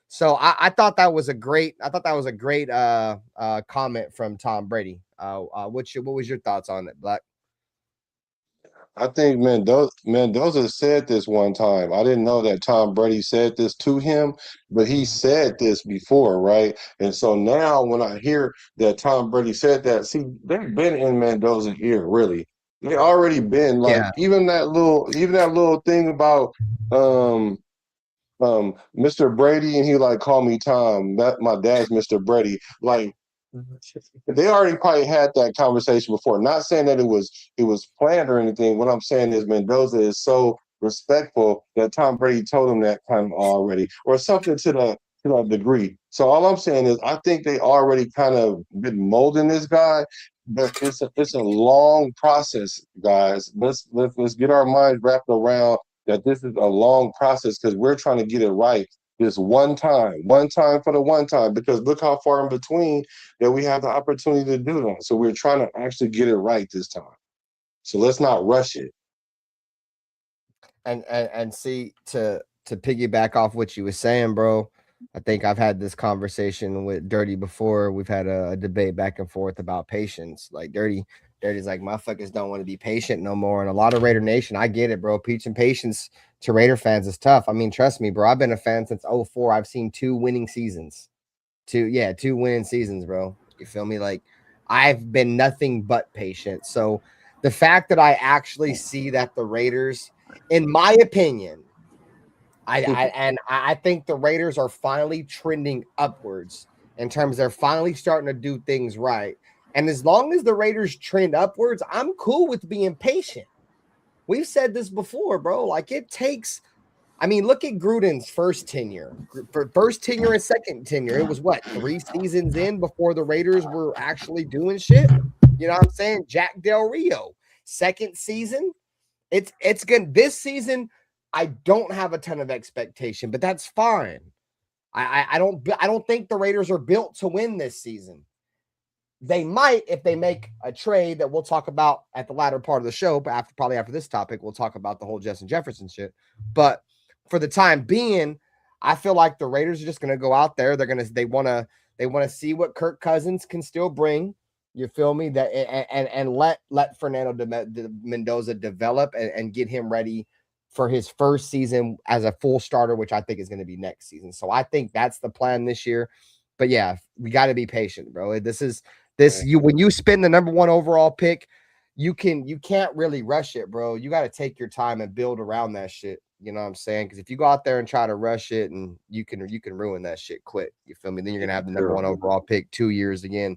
So I thought that was a great comment from Tom Brady. What was your thoughts on it, Black? I think Mendoza said this one time. I didn't know that Tom Brady said this to him, but he said this before, right? And so now when I hear that Tom Brady said that, see, they've been in Mendoza's ear, really. They already been like, even that little thing about Mr. Brady, and he like, call me Tom. My dad's Mr. Brady. Like, they already probably had that conversation before. Not saying that it was planned or anything. What I'm saying is Mendoza is so respectful that Tom Brady told him that kind of already, or something to that degree. So all I'm saying is I think they already kind of been molding this guy, but it's a long process, guys. Let's get our minds wrapped around that this is a long process because we're trying to get it right this one time for the one time, because look how far in between that we have the opportunity to do that. So we're trying to actually get it right this time. So let's not rush it. And see, to piggyback off what you were saying, bro, I think I've had this conversation with Dirty before. We've had a debate back and forth about patience. Like Dirty's like, motherfuckers don't want to be patient no more. And a lot of Raider Nation, I get it, bro. Teaching patience to Raider fans is tough. I mean, trust me, bro. I've been a fan since 2004. I've seen 2 winning seasons. 2 winning seasons, bro. You feel me? Like, I've been nothing but patient. So the fact that I actually see that the Raiders, in my opinion, I think the Raiders are finally trending upwards in terms they're finally starting to do things right. And as long as the Raiders trend upwards, I'm cool with being patient. We've said this before, bro. Like, it takes, I mean, look at Gruden's first tenure. For first tenure and second tenure, it was what, 3 seasons in before the Raiders were actually doing shit? You know what I'm saying? Jack Del Rio, second season. It's good. This season, I don't have a ton of expectation, but that's fine. I don't think the Raiders are built to win this season. They might if they make a trade that we'll talk about at the latter part of the show, but probably after this topic, we'll talk about the whole Justin Jefferson shit. But for the time being, I feel like the Raiders are just going to go out there. They want to see what Kirk Cousins can still bring. You feel me? That and let Fernando Mendoza develop and get him ready for his first season as a full starter, which I think is going to be next season. So I think that's the plan this year. But yeah, we got to be patient, bro. When you spend the number 1 overall pick, you can't really rush it, bro. You got to take your time and build around that shit. You know what I'm saying? Because if you go out there and try to rush it, and you can ruin that shit quick. You feel me? Then you're gonna have the number 1 overall pick 2 years again.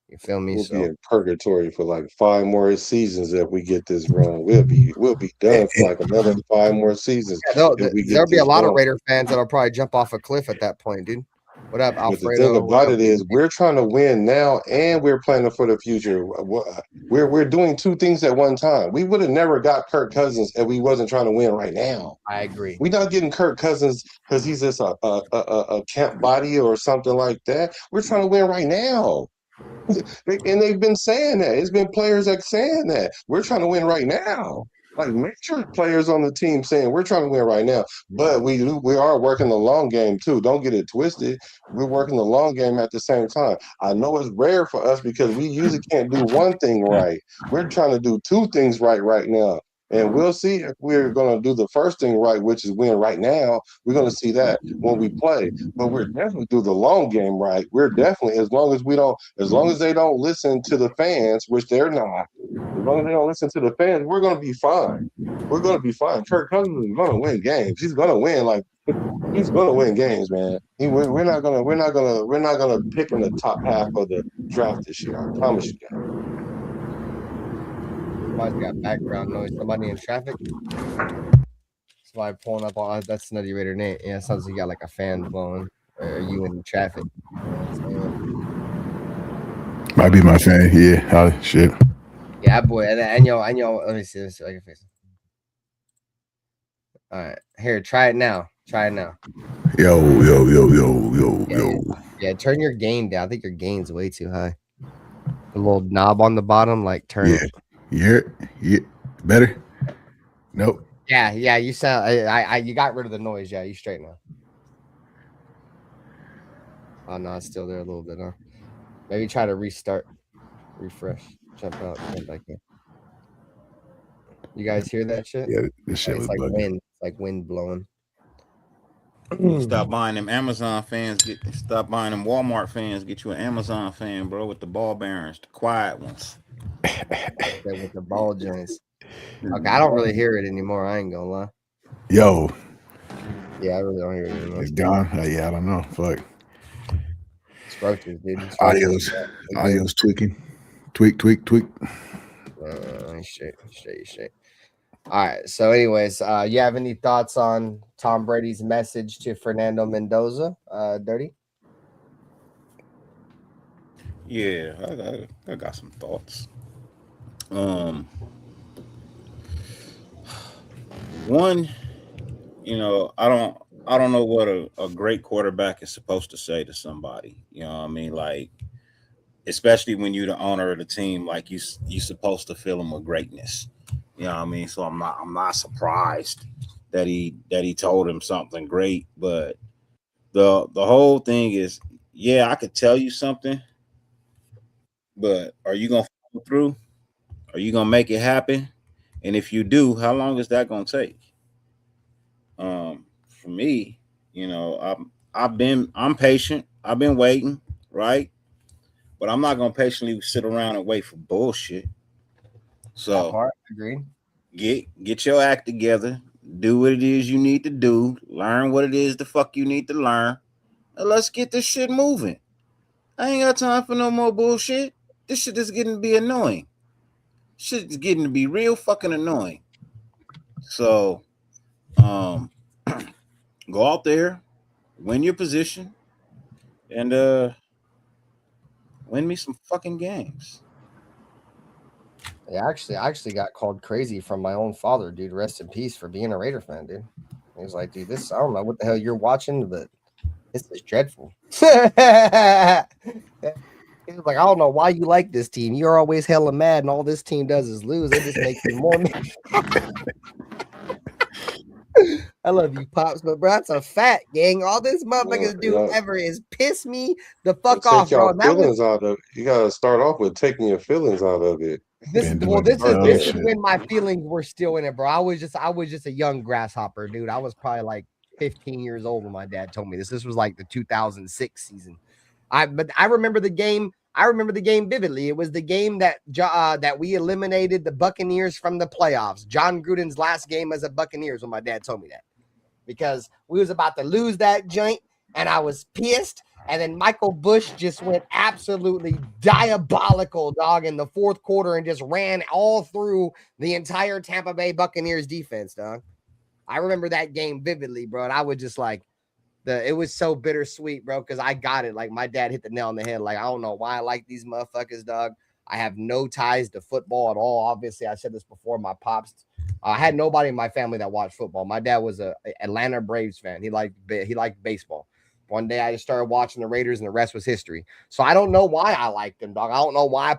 You feel me? We'll be in purgatory for like 5 more seasons if we get this wrong. We'll be done for like another 5 more seasons. Yeah, there'll be a lot of Raider fans that'll probably jump off a cliff at that point, dude. What up, Alfredo? But the thing about it is, we're trying to win now, and we're planning for the future. We're doing 2 things at one time. We would have never got Kirk Cousins if we wasn't trying to win right now. I agree. We're not getting Kirk Cousins because he's just a camp body or something like that. We're trying to win right now. And they've been saying that. It's been players that saying that. We're trying to win right now. Like major players on the team saying we're trying to win right now. But we are working the long game too. Don't get it twisted. We're working the long game at the same time. I know it's rare for us because we usually can't do one thing right. We're trying to do 2 things right now. And we'll see if we're going to do the first thing right, which is win right now. We're going to see that when we play. But we're definitely do the long game right. We're definitely, as long as they don't listen to the fans, which they're not, as long as they don't listen to the fans, we're going to be fine. We're going to be fine. Kirk Cousins is going to win games. He's going to win. He's going to win games, man. We're not going to pick in the top half of the draft this year. I promise you that. Somebody's got background noise. Somebody in traffic. Somebody pulling up on. That's NuttyRaiderNate. Yeah, it sounds like you got like a fan blowing. Or are you in traffic? Might be my fan. Yeah. Oh, shit. Yeah, boy. And yo. Let me see this. I can face it. All right, here. Try it now. Yo. Yeah, turn your gain down. I think your gain's way too high. The little knob on the bottom, like turn it. Yeah. Better? Nope. Yeah. You sound. You got rid of the noise. Yeah, you straight now. Oh no, it's still there a little bit, huh? Maybe try to restart, refresh, jump out, come back in. You guys hear that shit? Yeah, this shit was like bugging. wind. It's like wind blowing. Stop buying them Amazon fans. Stop buying them Walmart fans. Get you an Amazon fan, bro, with the ball bearings, the quiet ones. With the ball joints. Okay, I don't really hear it anymore. I ain't gonna lie. Yo. Yeah, I really don't hear it anymore. It's gone. Yeah, I don't know. Fuck. It's roaches, dude. Audio's tweaking. Tweak. Straight. All right. So, anyways, you have any thoughts on Tom Brady's message to Fernando Mendoza, Dirty? Yeah, I got some thoughts. One, I don't know what a great quarterback is supposed to say to somebody. You know what I mean? Like, especially when you're the owner of the team, like you supposed to fill them with greatness. You know what I mean? So I'm not surprised that he told him something great, but the whole thing is, yeah, I could tell you something, but are you gonna follow through? Are you gonna make it happen? And if you do, how long is that gonna take? For me, I'm patient. I've been waiting, right? But I'm not gonna patiently sit around and wait for bullshit. That So part, agreed. get your act together, do what it is you need to do, learn what it is the fuck you need to learn, and let's get this shit moving. I ain't got time for no more bullshit. This shit is getting to be annoying. Shit is getting to be real fucking annoying. So, go out there, win your position, and win me some fucking games. Yeah, I actually got called crazy from my own father, dude. Rest in peace for being a Raider fan, dude. He was like, dude, I don't know what the hell you're watching, but this is dreadful. He was like, I don't know why you like this team. You're always hella mad, and all this team does is lose. It just makes you more mad. I love you, Pops, but bro, that's a fact, gang. All this motherfuckers do ever is piss me the fuck off, bro. And that was out of you gotta start off with taking your feelings out of it. this is when my feelings were still in it, bro. I was just a young grasshopper, dude. I was probably like 15 years old when my dad told me this. This was like the 2006 season. But I remember the game. I remember the game vividly. It was the game that we eliminated the Buccaneers from the playoffs. John Gruden's last game as a Buccaneers when my dad told me that. Because we was about to lose that joint, and I was pissed. And then Michael Bush just went absolutely diabolical, dog, in the fourth quarter and just ran all through the entire Tampa Bay Buccaneers defense, dog. I remember that game vividly, bro. And I was just like, it was so bittersweet, bro, because I got it. Like, my dad hit the nail on the head. Like, I don't know why I like these motherfuckers, dog. I have no ties to football at all. Obviously, I said this before. My pops, I had nobody in my family that watched football. My dad was a Atlanta Braves fan. He liked baseball. One day I just started watching the Raiders, and the rest was history. So I don't know why I liked them, dog. I don't know why I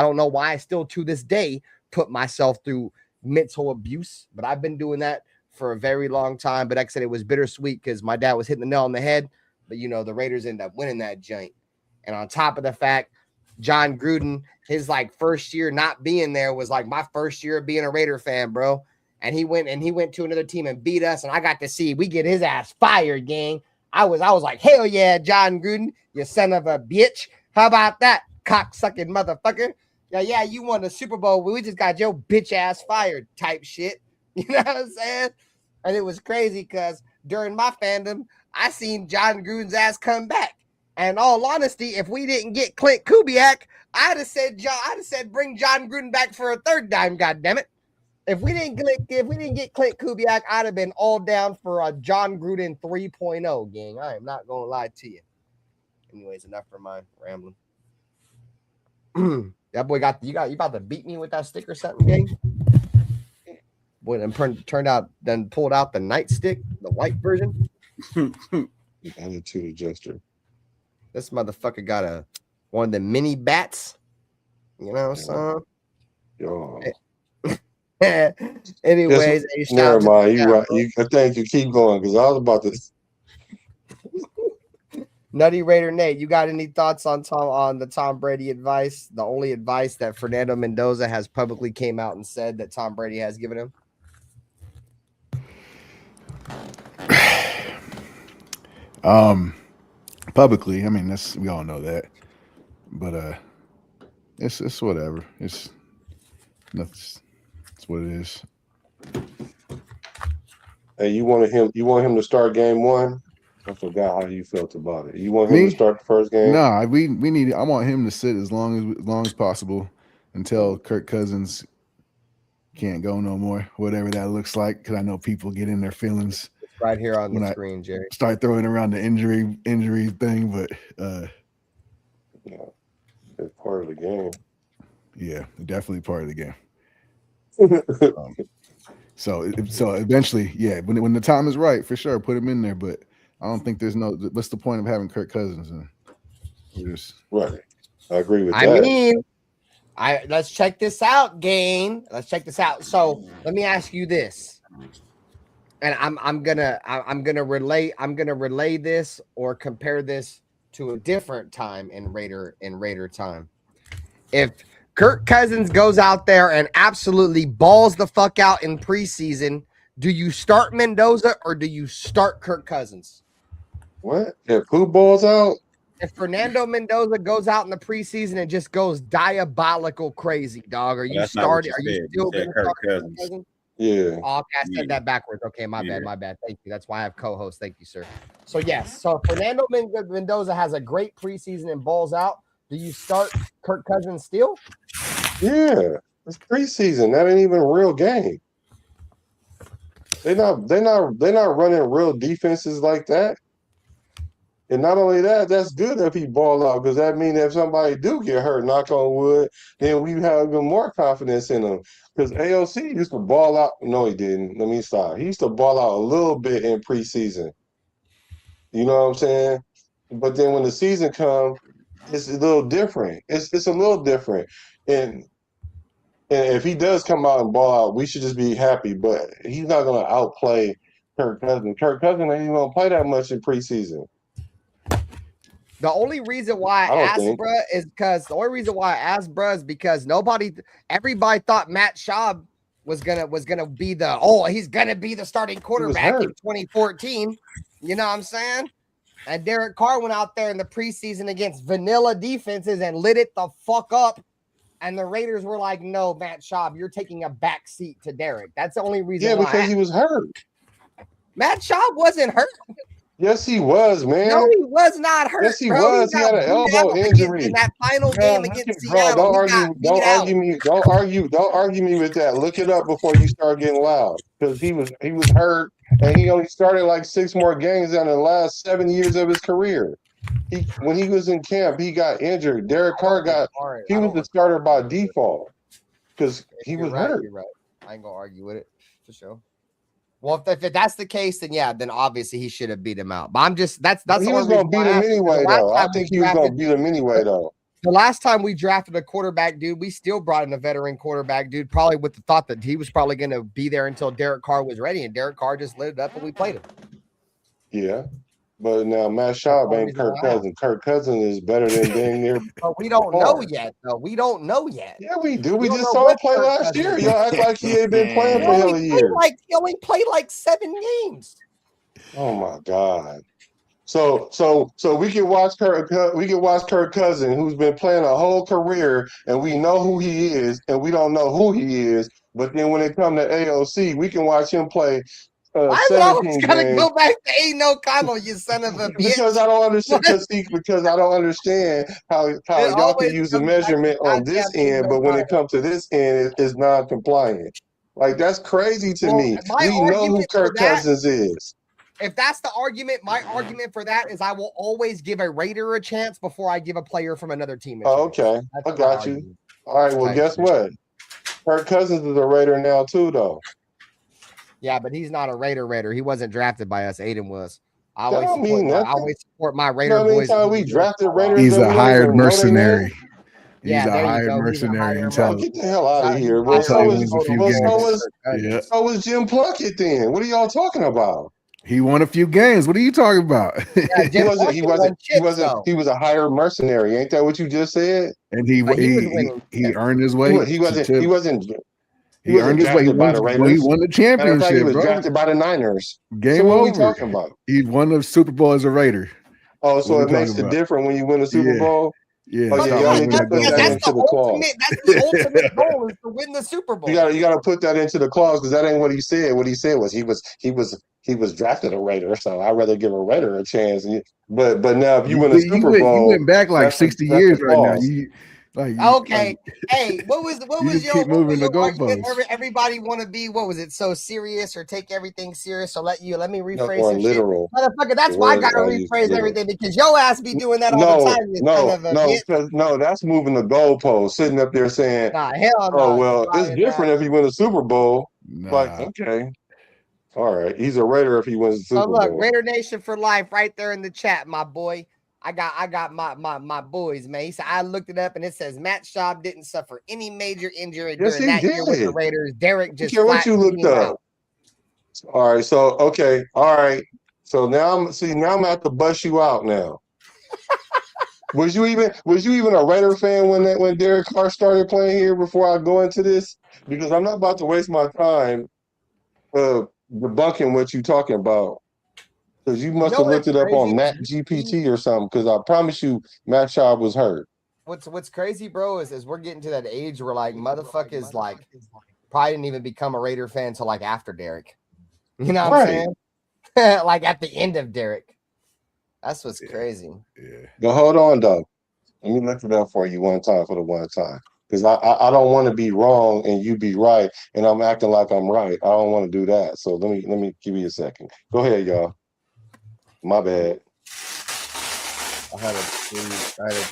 don't know why I still to this day put myself through mental abuse, but I've been doing that for a very long time. But like I said, it was bittersweet because my dad was hitting the nail on the head, but the Raiders ended up winning that joint. And on top of the fact, John Gruden, his like first year not being there was like my first year of being a Raider fan, bro. And he went to another team and beat us, and I got to see we get his ass fired, gang. I was like, hell yeah, John Gruden, you son of a bitch. How about that, cocksucking motherfucker? Yeah, you won the Super Bowl. We just got your bitch ass fired type shit. You know what I'm saying? And it was crazy because during my fandom, I seen John Gruden's ass come back. And all honesty, if we didn't get Clint Kubiak, I'd have said bring John Gruden back for a third time, goddammit. If we didn't get Clint Kubiak, I'd have been all down for a John Gruden 3.0, gang. I am not gonna lie to you. Anyways, enough for my rambling. That boy you about to beat me with that stick or something, gang? Boy, then pulled out the nightstick, the white version. Attitude adjuster. This motherfucker got one of the mini bats. Son. Yo. Anyways, never mind. You right. I think you keep going because I was about to. NuttyRaiderNate, you got any thoughts on the Tom Brady advice? The only advice that Fernando Mendoza has publicly came out and said that Tom Brady has given him. Publicly, I mean, we all know that, but it's whatever. It's what it is. Hey, you want him to start game one? I forgot how you felt about it. You want him to start the first game? Nah, I want him to sit as long as possible until Kirk Cousins can't go no more, whatever that looks like. Because I know people get in their feelings. It's right here on the screen, Jerry. Start throwing around the injury thing, but Part of the game. Yeah, definitely part of the game. So eventually, yeah, when the time is right, for sure, put him in there. But I don't think there's no. What's the point of having Kirk Cousins? And right. I agree with I that. mean, let's check this out, gang. Let's check this out. So let me ask you this, and I'm gonna relay this or compare this to a different time in Raider time. If Kirk Cousins goes out there and absolutely balls the fuck out in preseason, do you start Mendoza or do you start Kirk Cousins? What? If who balls out? If Fernando Mendoza goes out in the preseason and just goes diabolical crazy, dog, are you starting? Are you still going to start Kirk Cousins? Yeah. Oh, okay, I said that backwards. Okay, my bad. Thank you. That's why I have co-host. Thank you, sir. So yes, so Fernando Mendoza has a great preseason and balls out. Do you start Kirk Cousins still? Yeah, it's preseason. That ain't even a real game. They're not running real defenses like that. And not only that, that's good if he ball out, because that means if somebody do get hurt, knock on wood, then we have even more confidence in them. Because AOC used to ball out. No, he didn't. Let me stop. He used to ball out a little bit in preseason. You know what I'm saying? But then when the season comes, it's a little different. It's a little different. And if he does come out and ball out, we should just be happy. But he's not going to outplay Kirk Cousins. Kirk Cousins ain't even going to play that much in preseason. The only reason why I asked, bruh, is because everybody thought Matt Schaub was gonna be he's gonna be the starting quarterback in 2014. You know what I'm saying? And Derek Carr went out there in the preseason against vanilla defenses and lit it the fuck up. And the Raiders were like, "No, Matt Schaub, you're taking a back seat to Derek." That's the only reason. Yeah, because he was hurt. Matt Schaub wasn't hurt. Yes, he was, man. No, he was not hurt. Yes, he was. He had an elbow injury in that final game against Seattle. Don't argue me with that. Look it up before you start getting loud. Because he was hurt, and he only started like 6 more games in the last 7 years of his career. When he was in camp, he got injured. Derek Carr he was the starter by default because he was hurt. You're right. I ain't gonna argue with it for sure. Well, if that's the case, then obviously he should have beat him out. But I'm just that's he was going to beat him anyway, though. I think he was going to beat him anyway, though. The last time we drafted a quarterback, dude, we still brought in a veteran quarterback, dude, probably with the thought that he was probably going to be there until Derek Carr was ready, and Derek Carr just lit it up and we played him. Yeah. But now Matt Schaub ain't Kirk Cousins. Kirk Cousins is better than dang near. But we don't know yet, though. We don't know yet. Yeah, we do. We just saw him play last year. Y'all act like he ain't been playing for hell a year. He only played like 7 games. Oh my God. So we can watch Kirk Cousins, who's been playing a whole career, and we know who he is, and we don't know who he is. But then when it comes to AOC, we can watch him play. Why is always gotta go back to Aiden O'Connell, you son of a bitch? Because I don't understand. Because I don't understand how y'all can use the measurement on this end, but when it comes to this end, it's non-compliant. Like, that's crazy to me. We know who Kirk Cousins is. If that's the argument, my argument for that is I will always give a Raider a chance before I give a player from another team a chance. Okay, I got you. All right, well, guess what? Kirk Cousins is a Raider now too, though. Yeah, but he's not a Raider. He wasn't drafted by us. Aiden was. I always support my Raider boys. We drafted Raiders. He's a hired mercenary. He's a hired mercenary. Get the hell out of here. Well, so was Jim Plunkett then. What are y'all talking about? He won a few games. What are you talking about? Yeah, he was a hired mercenary. Ain't that what you just said? And he earned his way. He wasn't. He earned his way. He won the championship. He was drafted by the Niners. Game over. What are we talking about? He won the Super Bowl as a Raider. Oh, so it makes it different when you win the Super Bowl? Yeah. That's the ultimate goal is to win the Super Bowl. You got to put that into the clause because that ain't what he said. What he said was he was drafted a Raider, so I'd rather give a Raider a chance. But now if you win a Super Bowl, you went back like 60 years right now. Like, okay. Hey, what was just your keep moving the argument? goalposts. Everybody want to be, what was it, so serious or take everything serious? So let me rephrase Or some literal. shit. Motherfucker, that's The why I word gotta I use rephrase literal. everything, because your ass be doing that all the time, you son of a bitch. No, that's moving the goalpost, sitting up there saying, Nah, hell no. oh, well, it's different if he wins a Super Bowl. Like, Nah. okay. All right. He's a Raider if he wins the So Super look, Bowl. Raider Nation for life right there in the chat, my boy. I got my boys, man. He said, I looked it up and it says Matt Schaub didn't suffer any major injury Yes, during he that year with the did. Raiders. Derek just Care what flat you looked beat him up. out. All right. So, okay. All right. So now I'm gonna have to bust you out now. Was you even a Raider fan when Derek Carr started playing here before I go into this? Because I'm not about to waste my time debunking what you're talking about. Because you must have looked it up on Matt GPT or something. Because I promise you, Matt Schaub was hurt. What's crazy, bro, is we're getting to that age where like motherfuckers like probably didn't even become a Raider fan until like after Derek. You know what I'm saying? Like at the end of Derek. That's what's crazy. Yeah. But hold on though. Let me look it up for you one time for the one time. Because I don't want to be wrong and you be right, and I'm acting like I'm right. I don't want to do that. So let me give you a second. Go ahead, y'all. My bad. I had a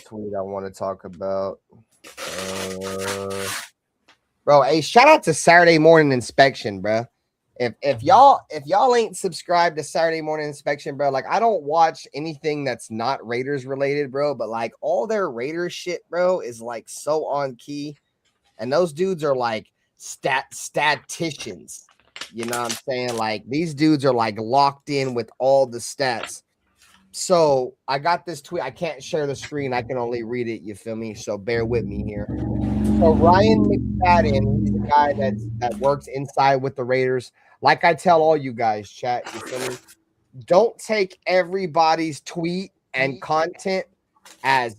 tweet I want to talk about. Bro, hey, shout out to Saturday Morning Inspection, bro. If y'all ain't subscribed to Saturday Morning Inspection, bro, like I don't watch anything that's not Raiders related, bro, but like all their Raiders shit, bro, is like so on key. And those dudes are like statisticians. You know what I'm saying? Like these dudes are like locked in with all the stats. So I got this tweet. I can't share the screen. I can only read it. You feel me? So bear with me here. So Ryan McFadden, he's a guy that works inside with the Raiders. Like I tell all you guys, chat, you feel me? Don't take everybody's tweet and content as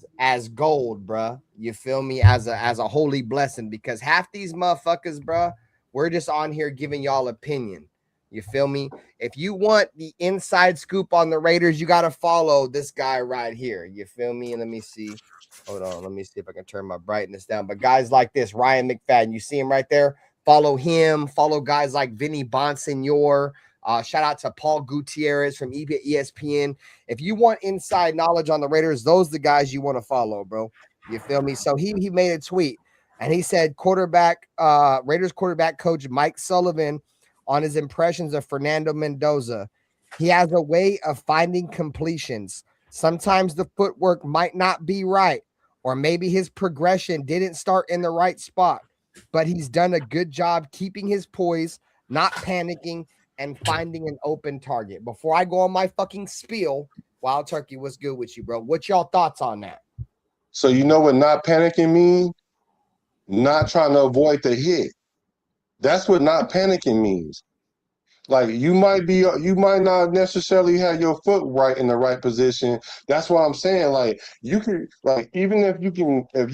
gold, bruh. You feel me? As a holy blessing, because half these motherfuckers, bruh, we're just on here giving y'all opinion. You feel me? If you want the inside scoop on the Raiders, you got to follow this guy right here. You feel me? And let me see. Hold on. Let me see if I can turn my brightness down. But guys like this, Ryan McFadden, you see him right there? Follow him. Follow guys like Vinny Bonsignor. Shout out to Paul Gutierrez from ESPN. If you want inside knowledge on the Raiders, those are the guys you want to follow, bro. You feel me? So he made a tweet, and he said Raiders quarterback coach Mike Sullivan on his impressions of Fernando Mendoza. He has a way of finding completions. Sometimes the footwork might not be right, or maybe his progression didn't start in the right spot, but he's done a good job keeping his poise, not panicking, and finding an open target. Before I go on my fucking spiel, Wild Turkey, what's good with you, bro? What's y'all thoughts on that? So you know what not panicking means? Not trying to avoid the hit. That's what not panicking means. Like you might not necessarily have your foot right in the right position. That's why I'm saying, like, you can, like, even if you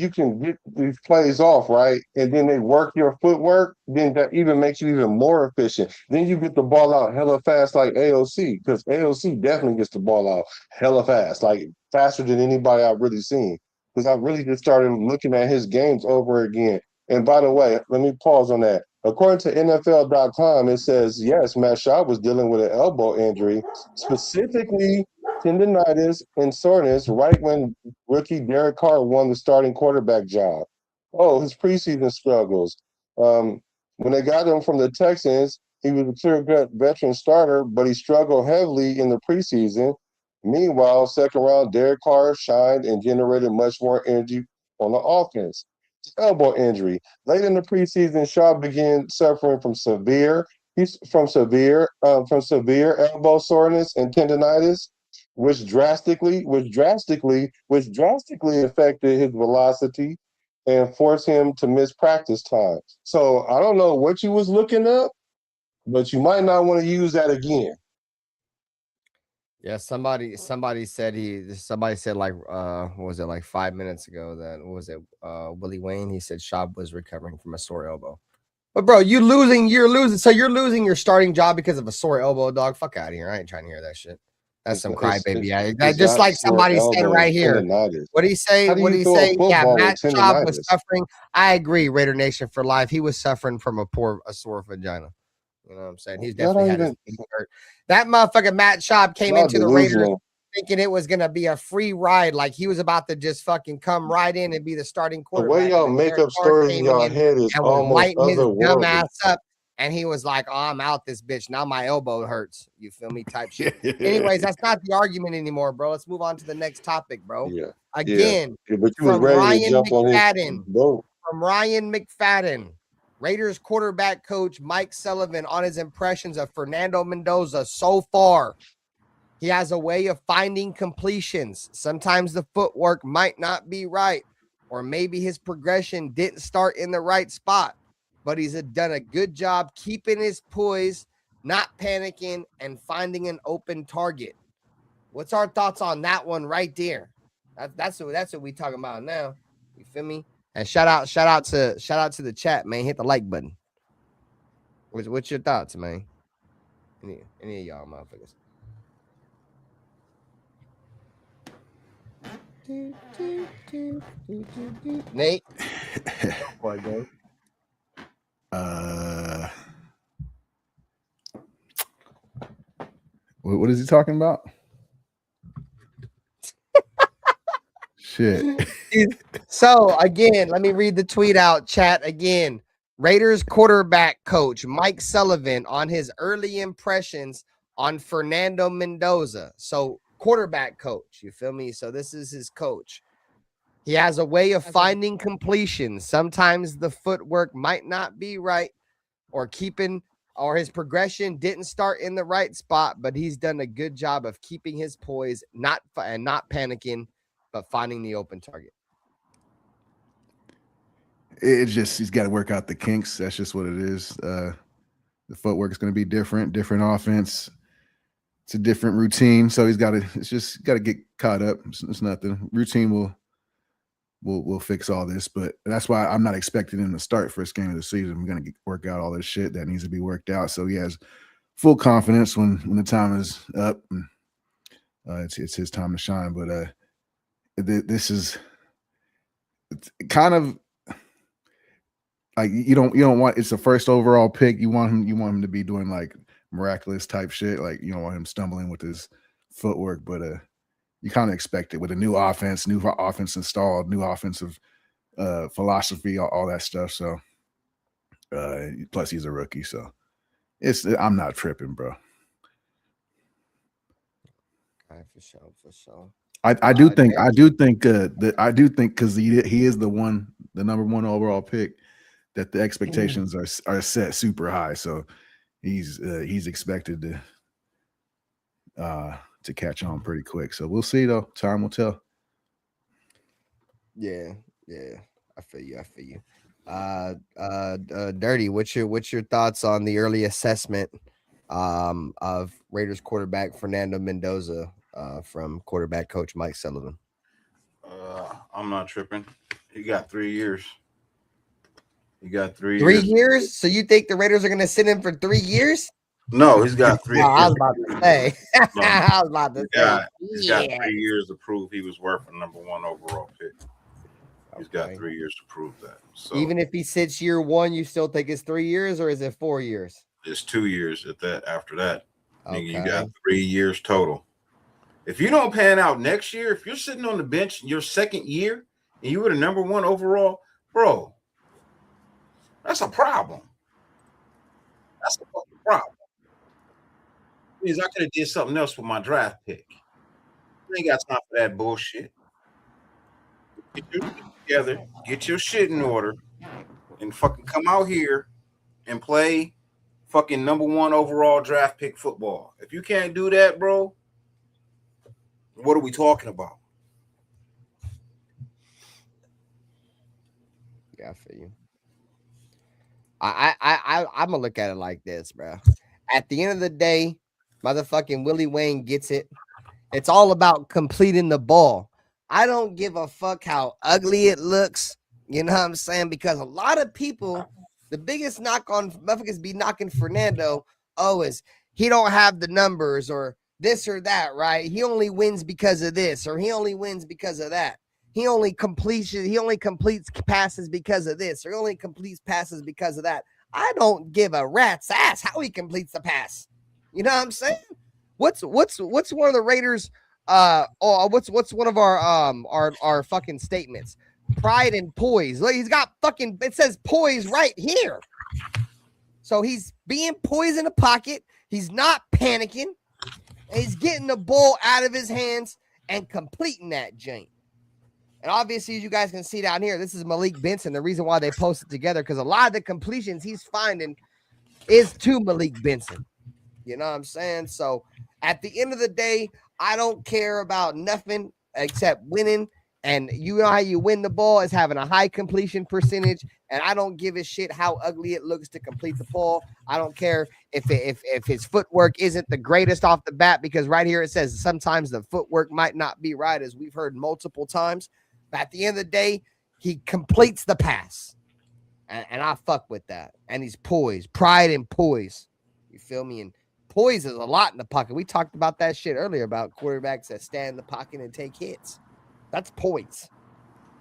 can get these plays off, right, and then they work your footwork, then that even makes you even more efficient. Then you get the ball out hella fast like AOC, because AOC definitely gets the ball out hella fast, like faster than anybody I've really seen. Because I really just started looking at his games over again. And by the way, let me pause on that. According to NFL.com, it says, yes, Matt Schaub was dealing with an elbow injury, specifically tendonitis and soreness, right when rookie Derek Carr won the starting quarterback job. Oh, his preseason struggles. When they got him from the Texans, he was a clear-cut veteran starter, but he struggled heavily in the preseason. Meanwhile, second round, Derek Carr shined and generated much more energy on the offense. Elbow injury. Late in the preseason, Schaub began suffering from severe elbow soreness and tendonitis, which drastically affected his velocity and forced him to miss practice time. So I don't know what you was looking up, but you might not want to use that again. Yeah, somebody said like what was it, like 5 minutes ago, that what was it, Willie Wayne, he said Schaub was recovering from a sore elbow. But bro, you're losing, so you're losing your starting job because of a sore elbow, dog. Fuck out of here. I ain't trying to hear that shit. That's some It's crybaby. Yeah, it's just not like sore somebody said elbow, right here. tendonitis. What did he say? How do What you did he throw a say? Yeah, football Matt with Schaub was tendonitis? suffering. I agree, Raider Nation for life. He was suffering from a sore vagina. You know what I'm saying? He's That definitely don't had his even. feet hurt. That motherfucker Matt Schaub came Y'all into the Raiders delusional. thinking it was gonna be a free ride, like he was about to just fucking come right in and be the starting The quarterback. way y'all And then make Derek up Carr stories in came y'all in head is and was almost lighting his dumb otherworldly. ass up. And he was like, "Oh, I'm out this bitch. Now my elbow hurts." You feel me? Type shit. Anyways, that's not the argument anymore, bro. Let's move on to the next topic, bro. Yeah. Again, Yeah, but you was from ready to Ryan jump on his McFadden. boat. From Ryan McFadden, Raiders quarterback coach Mike Sullivan on his impressions of Fernando Mendoza so far. He has a way of finding completions. Sometimes the footwork might not be right, or maybe his progression didn't start in the right spot, but he's done a good job keeping his poise, not panicking, and finding an open target. What's our thoughts on that one right there? That's what we talking about now. You feel me? And shout out to the chat, man. Hit the like button. What's your thoughts, man? Any of y'all motherfuckers? Nate, what is he talking about? Shit. So again, let me read the tweet out, chat again. Raiders quarterback coach Mike Sullivan on his early impressions on Fernando Mendoza. So quarterback coach, you feel me? So this is his coach. He has a way of finding completion. Sometimes the footwork might not be right, or his progression didn't start in the right spot, but he's done a good job of keeping his poise, not panicking, but finding the open target. It's just he's got to work out the kinks. That's just what it is. The footwork is going to be different offense. It's a different routine, so he's got to get caught up. It's nothing. Routine will fix all this, but that's why I'm not expecting him to start first game of the season. We're going to work out all this shit that needs to be worked out, so he has full confidence when the time is up. And, it's his time to shine. But this is kind of like you don't want, it's the first overall pick. You want him to be doing like miraculous type shit. Like you don't want him stumbling with his footwork, but you kind of expect it with a new offense installed, new offensive philosophy, all that stuff. So plus he's a rookie, so I'm not tripping, bro. All right, for sure. I do think because he is the number one overall pick, that the expectations are set super high. So he's expected to catch on pretty quick. So we'll see though. Time will tell. Yeah. I feel you. Dirty, what's your thoughts on the early assessment of Raiders quarterback Fernando Mendoza from quarterback coach Mike Sullivan? I'm not tripping. He got 3 years. He got 3 3 years. years? So you think the Raiders are going to sit him for 3 years? No, he's got 3 years. I was about to say. He's got 3 years to prove he was worth a number one overall pick. He's got 3 years to prove that. So even if he sits year one, you still think it's 3 years, or is it 4 years? It's 2 years after that. Okay. You got 3 years total. If you don't pan out next year, if you're sitting on the bench your second year and you were the number one overall, bro, that's a problem. That's a fucking problem. It means I could have did something else with my draft pick. I ain't got time for that bullshit. Get your shit together, get your shit in order, and fucking come out here and play fucking number one overall draft pick football. If you can't do that, bro, what are we talking about? Yeah, I feel you. I'm gonna look at it like this, bro. At the end of the day, motherfucking Willie Wayne gets it. It's all about completing the ball. I don't give a fuck how ugly it looks. You know what I'm saying? Because a lot of people, the biggest knock on motherfuckers be knocking Fernando, is he don't have the numbers, or this or that, right? He only wins because of this, or he only wins because of that. He only completes passes because of this, or he only completes passes because of that. I don't give a rat's ass how he completes the pass. You know what I'm saying? What's one of the Raiders what's one of our fucking statements? Pride and poise. Look, he's got fucking, it says poise right here. So he's being poised in the pocket. He's not panicking. And he's getting the ball out of his hands and completing that jank. And obviously, as you guys can see down here, this is Malik Benson. The reason why they posted together, because a lot of the completions he's finding is to Malik Benson. You know what I'm saying? So at the end of the day, I don't care about nothing except winning. And you know how you win the ball is having a high completion percentage. And I don't give a shit how ugly it looks to complete the ball. I don't care if his footwork isn't the greatest off the bat, because right here it says sometimes the footwork might not be right, as we've heard multiple times. But at the end of the day, he completes the pass. And I fuck with that. And he's poised. Pride and poise. You feel me? And poise is a lot in the pocket. We talked about that shit earlier about quarterbacks that stand in the pocket and take hits. That's poise.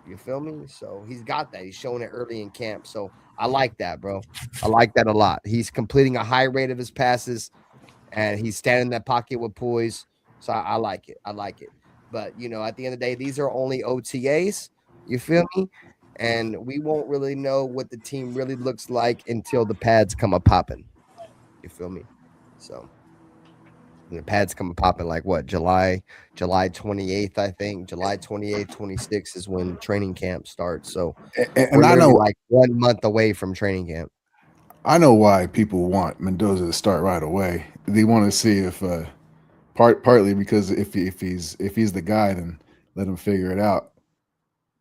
You feel me? So he's got that. He's showing it early in camp. So I like that, bro. I like that a lot. He's completing a high rate of his passes, and he's standing in that pocket with poise. So I like it. I like it. But, you know, at the end of the day, these are only OTAs. You feel me? And we won't really know what the team really looks like until the pads come a popping. You feel me? So and the pads come a popping like what? July 28th, I think. July 28th, 26th is when training camp starts. So and I know like 1 month away from training camp. I know why people want Mendoza to start right away. They want to see if partly because if he's the guy, then let him figure it out.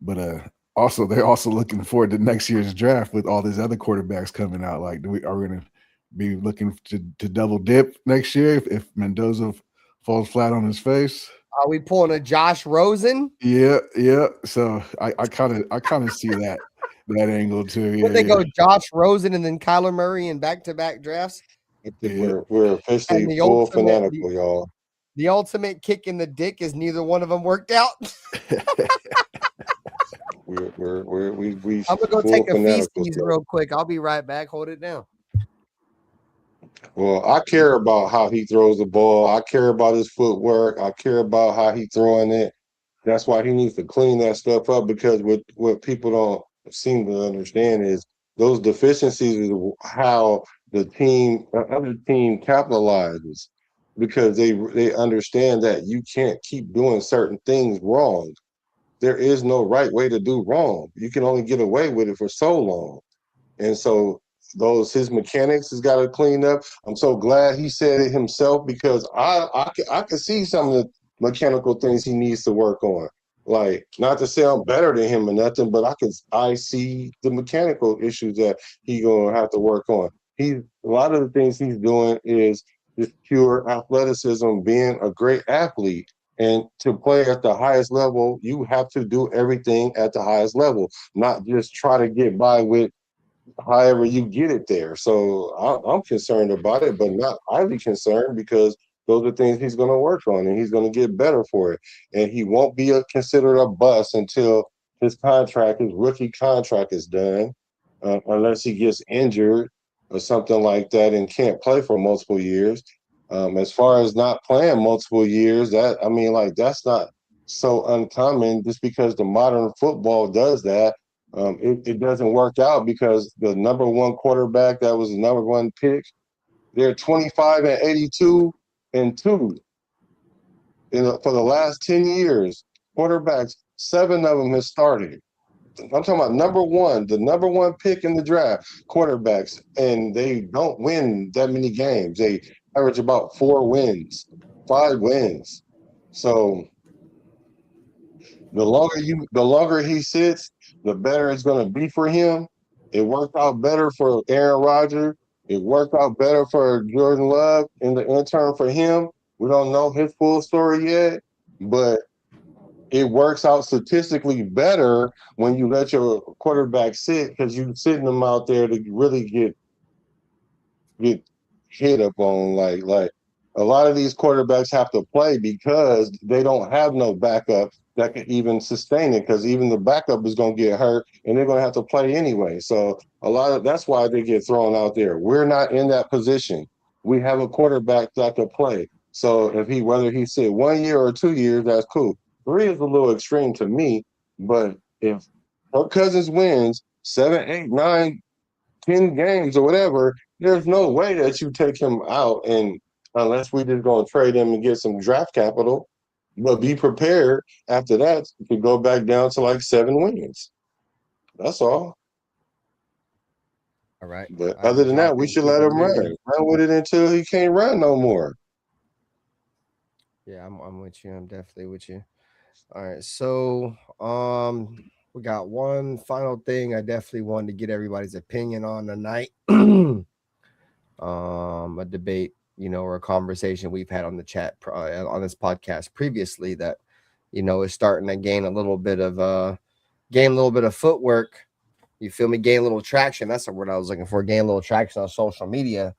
But also they're also looking forward to next year's draft with all these other quarterbacks coming out. Like, are we going to be looking to double dip next year if Mendoza falls flat on his face? Are we pulling a Josh Rosen? Yeah. So I kind of see that angle too. Yeah, they go Josh Rosen and then Kyler Murray in back-to-back drafts. We're officially full fanatical, y'all. The ultimate kick in the dick is neither one of them worked out. we I'm gonna go take a feasties real quick. I'll be right back. Hold it down. Well, I care about how he throws the ball. I care about his footwork. I care about how he's throwing it. That's why he needs to clean that stuff up, because what people don't seem to understand is those deficiencies is how the other team capitalizes, because they understand that you can't keep doing certain things wrong. There is no right way to do wrong. You can only get away with it for so long. And so his mechanics has got to clean up. I'm so glad he said it himself, because I can see some of the mechanical things he needs to work on. Like, not to say I'm better than him or nothing, but I see the mechanical issues that he's gonna have to work on. A lot of the things he's doing is just pure athleticism, being a great athlete. And to play at the highest level, you have to do everything at the highest level, not just try to get by with however you get it there. So I'm concerned about it, but not highly concerned, because those are things he's going to work on, and he's going to get better for it. And he won't be considered a bust until his rookie contract is done, unless he gets injured or something like that and can't play for multiple years. As far as not playing multiple years, that's not so uncommon, just because the modern football does that. It doesn't work out, because the number one quarterback that was the number one pick, they're 25-82-2. For the last 10 years, quarterbacks, 7 of them have started. I'm talking about the number one pick in the draft, quarterbacks, and they don't win that many games. They average about 4 wins, 5 wins. So the longer he sits, the better it's going to be for him. It worked out better for Aaron Rodgers. It worked out better for Jordan Love in the interim for him. We don't know his full story yet, but it works out statistically better when you let your quarterback sit, because you're sitting them out there to really get hit up on. Like a lot of these quarterbacks have to play because they don't have no backup that can even sustain it, because even the backup is going to get hurt and they're going to have to play anyway. So that's why they get thrown out there. We're not in that position. We have a quarterback that can play. So whether he sit 1 year or 2 years, that's cool. 3 is a little extreme to me, but if Kirk Cousins wins 7, 8, 9, 10 games or whatever, there's no way that you take him out, and unless we just going to trade him and get some draft capital, but be prepared after that to go back down to like 7 wins. That's all. All right. But other than that, we should let him run. Run with it until he can't run no more. Yeah, I'm with you. I'm definitely with you. All right. So we got one final thing I definitely wanted to get everybody's opinion on tonight. A debate, or a conversation we've had on the chat on this podcast previously that, is starting to gain a little bit of footwork. You feel me? Gain a little traction. That's the word I was looking for. Gain a little traction on social media.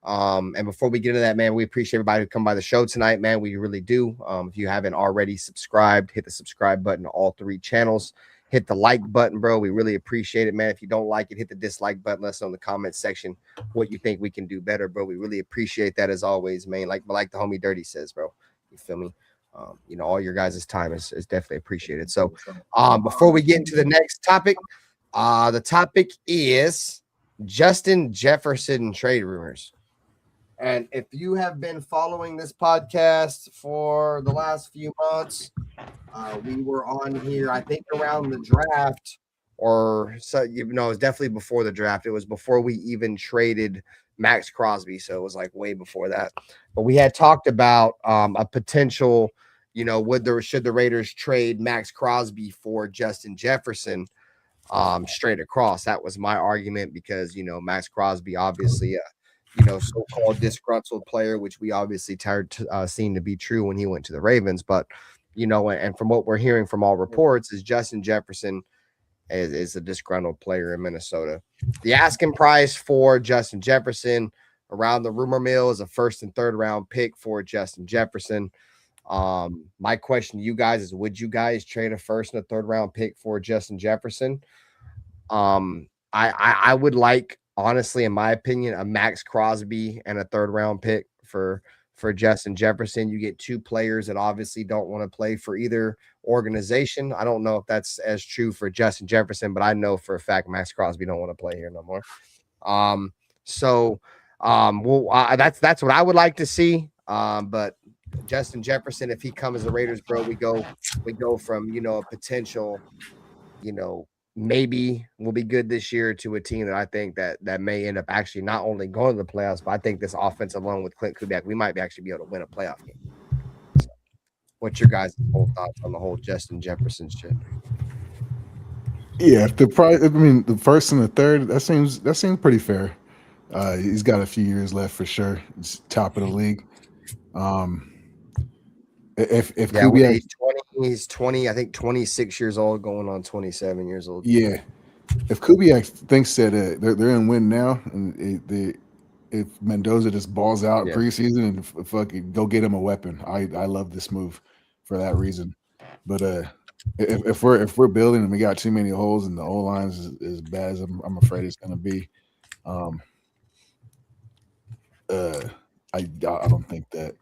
And before we get into that, man, we appreciate everybody who come by the show tonight, man. We really do. If you haven't already subscribed, hit the subscribe button to all 3 channels. Hit the like button, bro. We really appreciate it, man. If you don't like it, hit the dislike button. Let us know in the comments section what you think we can do better, bro. We really appreciate that as always, man. Like the homie Dirty says, bro. You feel me? All your guys' time is definitely appreciated. So before we get into the next topic, the topic is Justin Jefferson trade rumors. And if you have been following this podcast for the last few months, we were on here, I think, around the draft, or so it's definitely before the draft. It was before we even traded Max Crosby, so it was like way before that. But we had talked about a potential, should the Raiders trade Max Crosby for Justin Jefferson straight across. That was my argument because Max Crosby, obviously so-called disgruntled player, which we obviously seen to be true when he went to the Ravens. But, and from what we're hearing from all reports is Justin Jefferson is a disgruntled player in Minnesota. The asking price for Justin Jefferson around the rumor mill is a 1st and 3rd round pick for Justin Jefferson. My question to you guys is, would you guys trade a 1st and a 3rd round pick for Justin Jefferson? I would like, honestly, in my opinion, a Max Crosby and a 3rd round pick for Justin Jefferson. You get 2 players that obviously don't want to play for either organization. I don't know if that's as true for Justin Jefferson, but I know for a fact Max Crosby don't want to play here no more. That's what I would like to see. But Justin Jefferson, if he comes as a Raiders, bro, we go from a potential, maybe we'll be good this year to a team that I think that may end up actually not only going to the playoffs, but I think this offense alone with Clint Kubiak, we might actually be able to win a playoff game. So, what's your guys' whole thoughts on the whole Justin Jefferson shit? Yeah, the 1st and the 3rd, that seems pretty fair. He's got a few years left for sure. He's top of the league. If Kubiak, he's 20, I think 26 years old, going on 27 years old. Yeah, if Kubiak thinks that they're in win now, and if Mendoza just balls out in preseason and fucking go get him a weapon, I love this move for that reason. But if we're building and we got too many holes and the O lines is as bad as I'm afraid it's going to be, I don't think that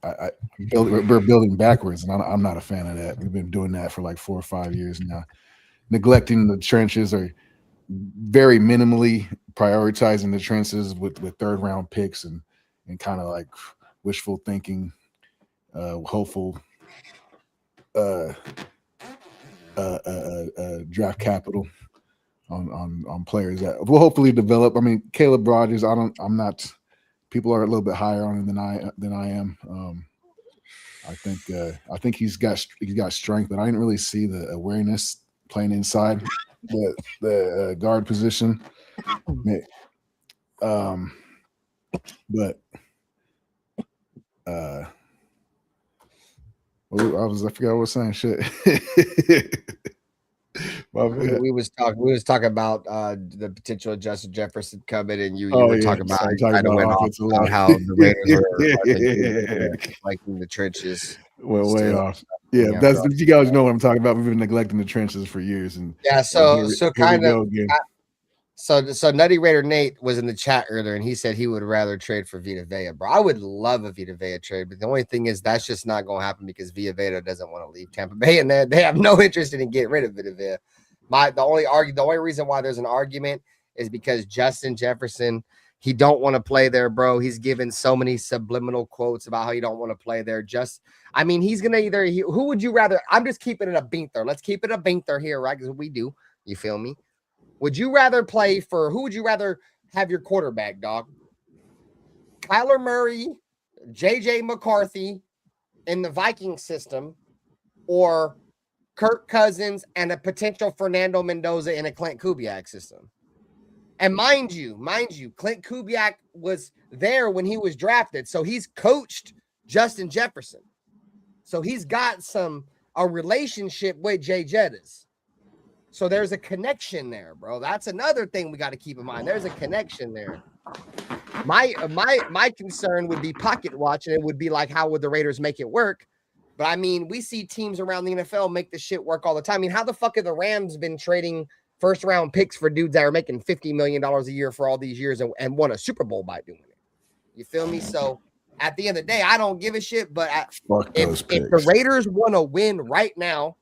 we're building backwards, and I'm not a fan of that. We've been doing that for like 4 or 5 years now, neglecting the trenches or very minimally prioritizing the trenches with 3rd round picks and kind of like wishful thinking, hopeful draft capital on players that will hopefully develop. I mean, Caleb Rogers, I'm not. People are a little bit higher on him than I am. I think he's got strength, but I didn't really see the awareness playing inside the guard position. But I forgot what I was saying. Shit. We was talking about the potential of Justin Jefferson coming, and you were talking about so how talking about off offensive about line. how the Raiders are neglecting the trenches. Well, way Still. off. Yeah, Yeah, that's bro. you guys know what I'm talking about. We've been neglecting the trenches for years, and Yeah, here we kind of. go again. So NuttyRaiderNate was in the chat earlier, and he said he would rather trade for Vita Vea, bro. I would love a Vita Vea trade, but the only thing is that's just not going to happen because Vita Vea doesn't want to leave Tampa Bay, and they have no interest in getting rid of Vita Vea. The only reason why there's an argument is because Justin Jefferson, he don't want to play there, bro. He's given so many subliminal quotes about how he don't want to play there. He's gonna who would you rather? I'm just keeping it a Binther. Let's keep it a Binther here, right? Because we do. You feel me? Would you rather play for who would you rather have your quarterback, dog? Kyler Murray, JJ McCarthy in the Viking system, or Kirk Cousins and a potential Fernando Mendoza in a Clint Kubiak system? And mind you, Clint Kubiak was there when he was drafted, so he's coached Justin Jefferson. So he's got a relationship with Jay Jettas. So there's a connection there, bro. That's another thing we got to keep in mind. There's a connection there. My concern would be pocket watching. It would be like, how would the Raiders make it work? But I mean, we see teams around the NFL make this shit work all the time. I mean, how the fuck have the Rams been trading first round picks for dudes that are making $50 million a year for all these years and won a Super Bowl by doing it? You feel me? So at the end of the day, I don't give a shit. But if the Raiders want to win right now,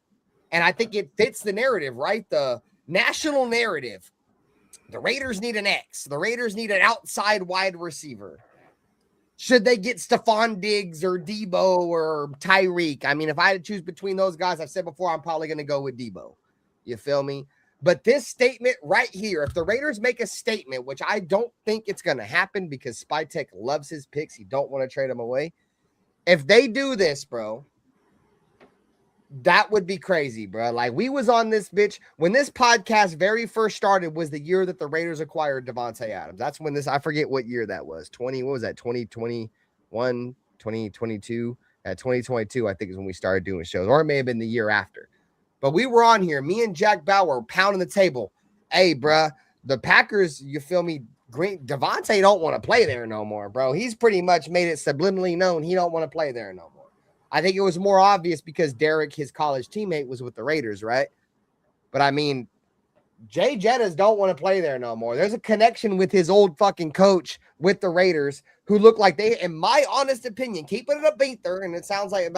and I think it fits the narrative, right? The national narrative. The Raiders need an X. The Raiders need an outside wide receiver. Should they get Stephon Diggs or Debo or Tyreek? I mean, if I had to choose between those guys, I've said before, I'm probably going to go with Debo. You feel me? But this statement right here, if the Raiders make a statement, which I don't think it's going to happen because Spytek loves his picks. He don't want to trade them away. If they do this, bro, that would be crazy, bro. Like, we was on this bitch when this podcast very first started was the year that the Raiders acquired Devontae Adams. That's when I forget what year that was. 2021, 2022. At 2022, I think is when we started doing shows, or it may have been the year after. But we were on here, me and Jack Bauer pounding the table. Hey, bro, the Packers, you feel me? Devontae don't want to play there no more, bro. He's pretty much made it subliminally known he don't want to play there no more. I think it was more obvious because Derek, his college teammate, was with the Raiders, right? But I mean, Jay Jettas don't want to play there no more. There's a connection with his old fucking coach with the Raiders who look like they, in my honest opinion, keeping it a Binther, and it sounds like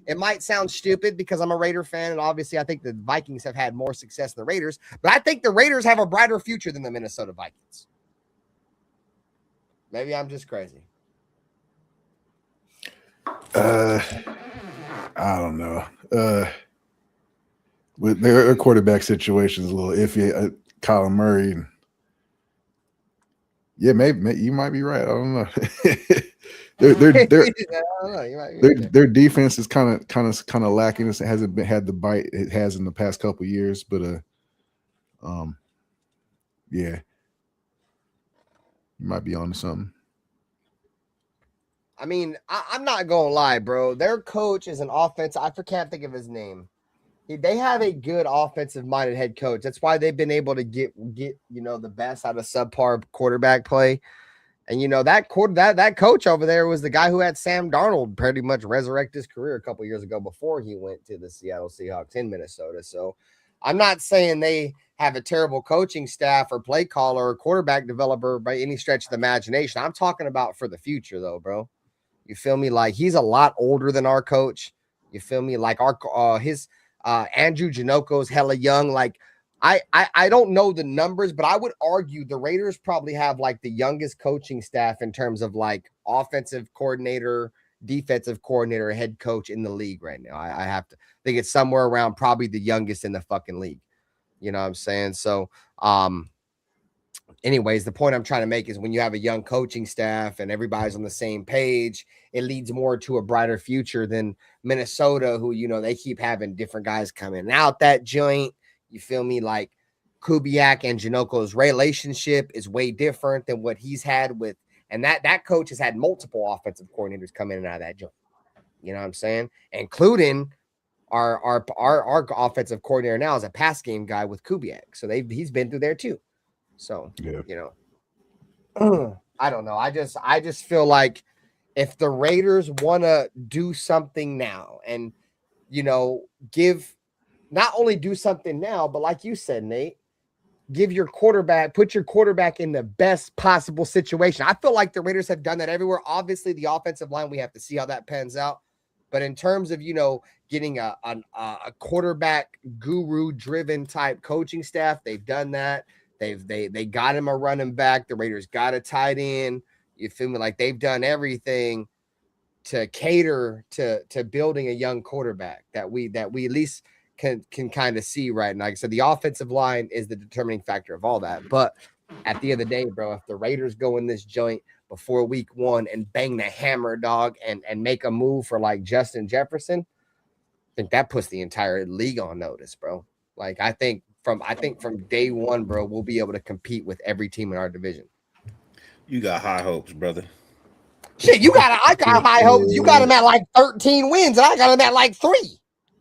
it might sound stupid because I'm a Raider fan, and obviously I think the Vikings have had more success than the Raiders, but I think the Raiders have a brighter future than the Minnesota Vikings. Maybe I'm just crazy. I don't know. With their quarterback situation is a little iffy. Kyler Murray. Yeah, maybe you might be right. I don't know. Their defense is kind of lacking. It hasn't had the bite it has in the past couple of years, but yeah, you might be on to something. I mean, I'm not gonna lie, bro. Their coach is an offense. I can't think of his name. They have a good offensive-minded head coach. That's why they've been able to get the best out of subpar quarterback play. And that coach over there was the guy who had Sam Darnold pretty much resurrect his career a couple years ago before he went to the Seattle Seahawks in Minnesota. So I'm not saying they have a terrible coaching staff or play caller or quarterback developer by any stretch of the imagination. I'm talking about for the future, though, bro. You feel me? Like, he's a lot older than our coach. You feel me? Like his Andrew Janoko's hella young. Like, I don't know the numbers, but I would argue the Raiders probably have like the youngest coaching staff in terms of like offensive coordinator, defensive coordinator, head coach in the league right now. I have to think it's somewhere around probably the youngest in the fucking league. You know what I'm saying? So, anyways, the point I'm trying to make is when you have a young coaching staff and everybody's on the same page, it leads more to a brighter future than Minnesota, who, they keep having different guys coming out that joint. You feel me? Like, Kubiak and Janoko's relationship is way different than what he's had with, and that coach has had multiple offensive coordinators come in and out of that joint. You know what I'm saying? Including our offensive coordinator now is a pass game guy with Kubiak, so he's been through there too. So you know, I don't know. I just feel like if the Raiders want to do something now, and you know, not only do something now, but like you said, Nate, put your quarterback in the best possible situation. I feel like the Raiders have done that everywhere. Obviously, the offensive line, we have to see how that pans out. But in terms of, you know, getting a quarterback guru driven type coaching staff, they've done that. They got him a running back. The Raiders got a tight end. You feel me? Like they've done everything to cater to building a young quarterback that we at least can kind of see right now. Like I said, the offensive line is the determining factor of all that. But at the end of the day, bro, if the Raiders go in this joint before week 1 and bang the hammer, dog, and make a move for like Justin Jefferson, I think that puts the entire league on notice, bro. Like I think from day 1, bro, we'll be able to compete with every team in our division. You got high hopes, brother. Shit, I got high hopes. You got him at like 13 wins, and I got him at like 3.